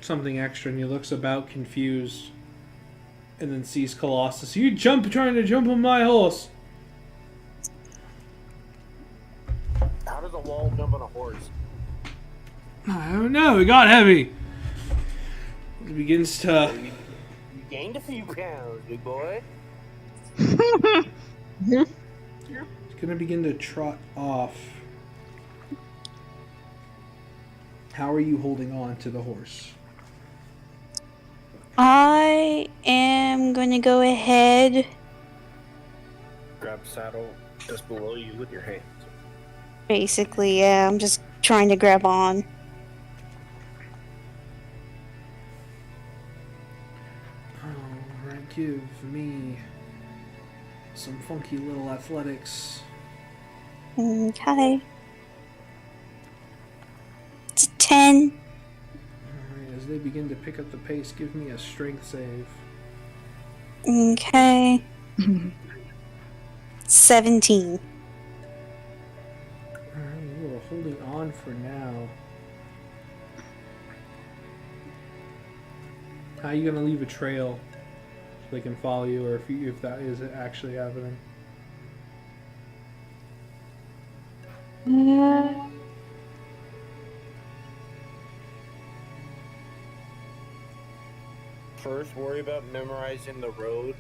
something extra, and he looks about confused and then sees Colossus. You trying to jump on my horse. How does a wall jump on a horse? I don't know, it got heavy. He begins to... You gained a few pounds, big boy. He's gonna begin to trot off. How are you holding on to the horse? I am going to go ahead. Grab the saddle just below you with your hands. Basically, yeah, I'm just trying to grab on. Alright, give me some funky little athletics. Okay. It's a 10. Alright, as they begin to pick up the pace, give me a strength save. Okay. 17. Alright, you are holding on for now. How are you gonna leave a trail so they can follow you, or if that is actually happening? First, worry about memorizing the road,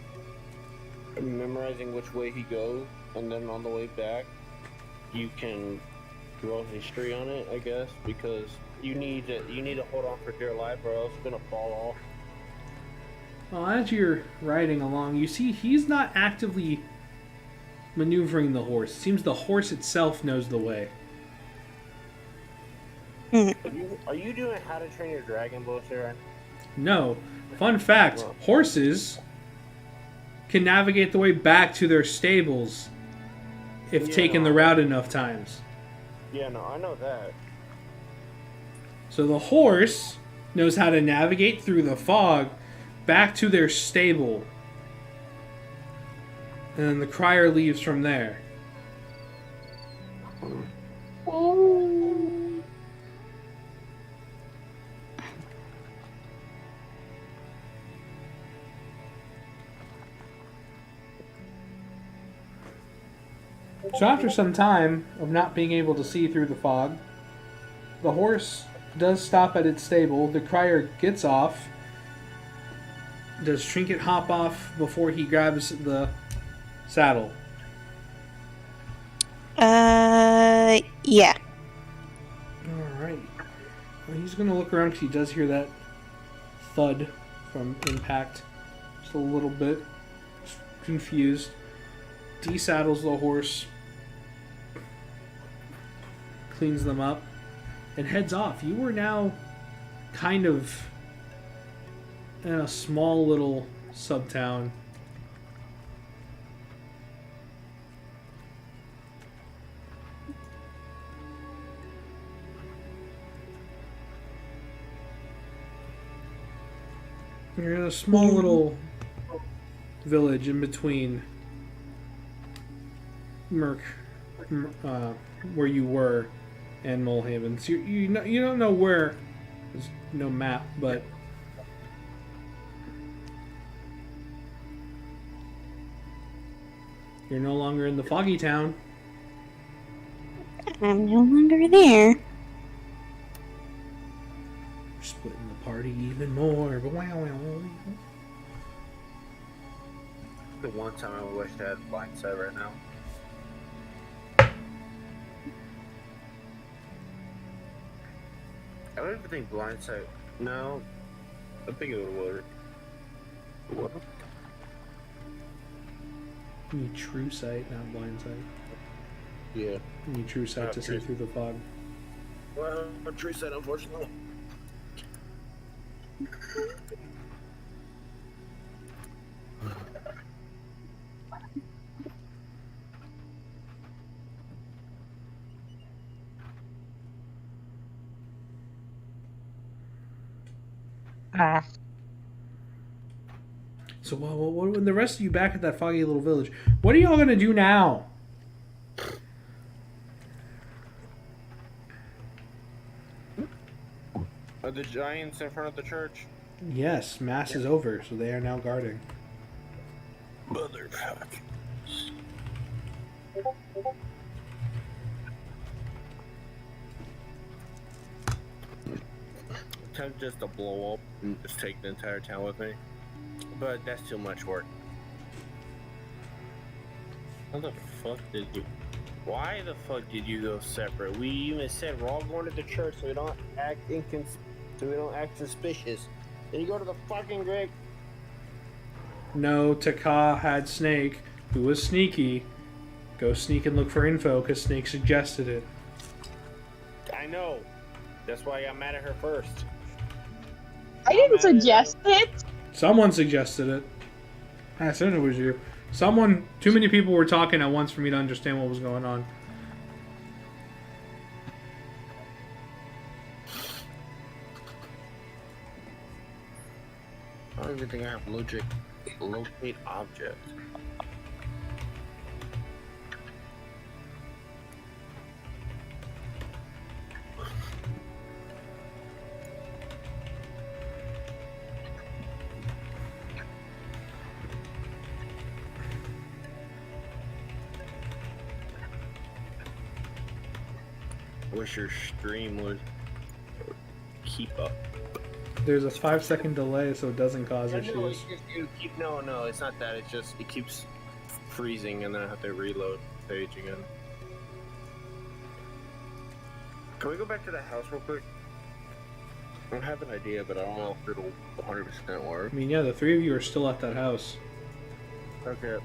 memorizing which way he goes, and then on the way back, you can roll history on it, I guess, because you need to hold on for dear life, or else it's gonna fall off. Well, as you're riding along, you see he's not actively maneuvering the horse. It seems the horse itself knows the way. Are you doing How to Train Your Dragon bullshit right No. Fun fact, horses can navigate the way back to their stables if taken the route enough times. Yeah, no, I know that. So the horse knows how to navigate through the fog back to their stable. And then the crier leaves from there. So after some time of not being able to see through the fog, the horse does stop at its stable. The crier gets off. Does Trinket hop off before he grabs the saddle? Yeah. Alright. Well, he's going to look around because he does hear that thud from impact. Just a little bit confused. Desaddles the horse. Cleans them up. And heads off. You were now kind of in a small little sub-town. You're in a small little village in between where you were and Molehaven. So you don't know where. There's no map, but you're no longer in the foggy town. I'm no longer there. We're splitting the party even more. But wow. The one time I wish I had Blindside right now. I don't even think Blindside. No, I think it would work. What? You need true sight, not blind sight. Yeah. You need true sight to see through the fog. Well, true sight, unfortunately. So, when the rest of you back at that foggy little village, what are y'all gonna do now? Are the giants in front of the church? Yes, mass is over, so they are now guarding. Motherfucker. Time just to blow up and just take the entire town with me. But that's too much work. How the fuck did you... Why the fuck did you go separate? We even said we're all going to the church so we don't act suspicious. Then you go to the fucking Greg. No, Taka had Snake, who was sneaky, go sneak and look for info because Snake suggested it. I know. That's why I got mad at her first. I didn't suggest it. Someone suggested it. I said it was you. Too many people were talking at once for me to understand what was going on. I don't even think I have locate object. Wish your stream would keep up. There's a 5-second delay, so it doesn't cause issues. No, it's not that. It's just it keeps freezing, and then I have to reload the page again. Can we go back to the house real quick? I have an idea, but I don't know if it'll 100% work. I mean, yeah, the three of you are still at that house. Okay.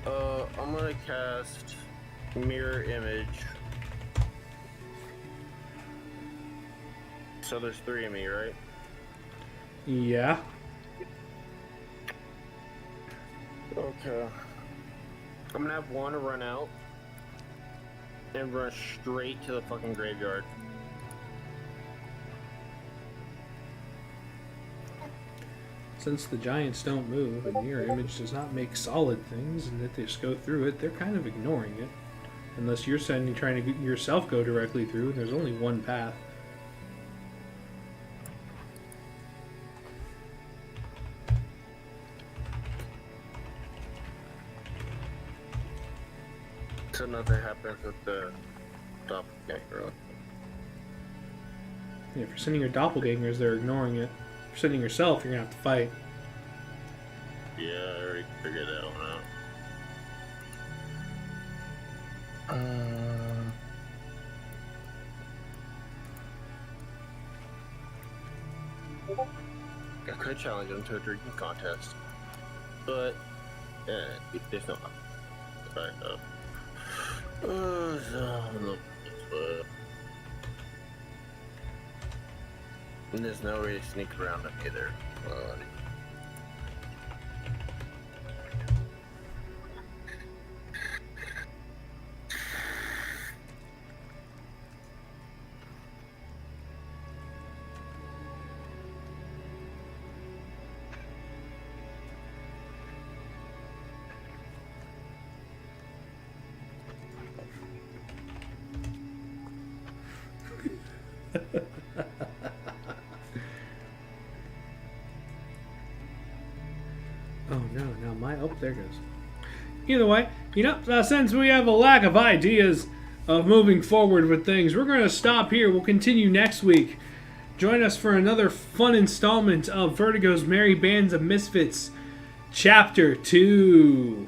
I'm gonna cast mirror image. So there's 3 of me, right? Yeah. Okay. I'm gonna have one run out and run straight to the fucking graveyard. Since the giants don't move and mirror image does not make solid things and that they just go through it, they're kind of ignoring it. Unless you're trying to yourself go directly through, and there's only one path. So nothing happens with the doppelganger. Yeah, if you're sending your doppelgangers, they're ignoring it. If you're sending yourself, you're gonna have to fight. Yeah, I already figured that one out. I could challenge them to a drinking contest, but there's no. Right up. And there's no way to sneak around them either. Oh no, now my... Oh, there goes. Either way, since we have a lack of ideas of moving forward with things, we're going to stop here. We'll continue next week. Join us for another fun installment of Vertigo's Merry Bands of Misfits, Chapter 2.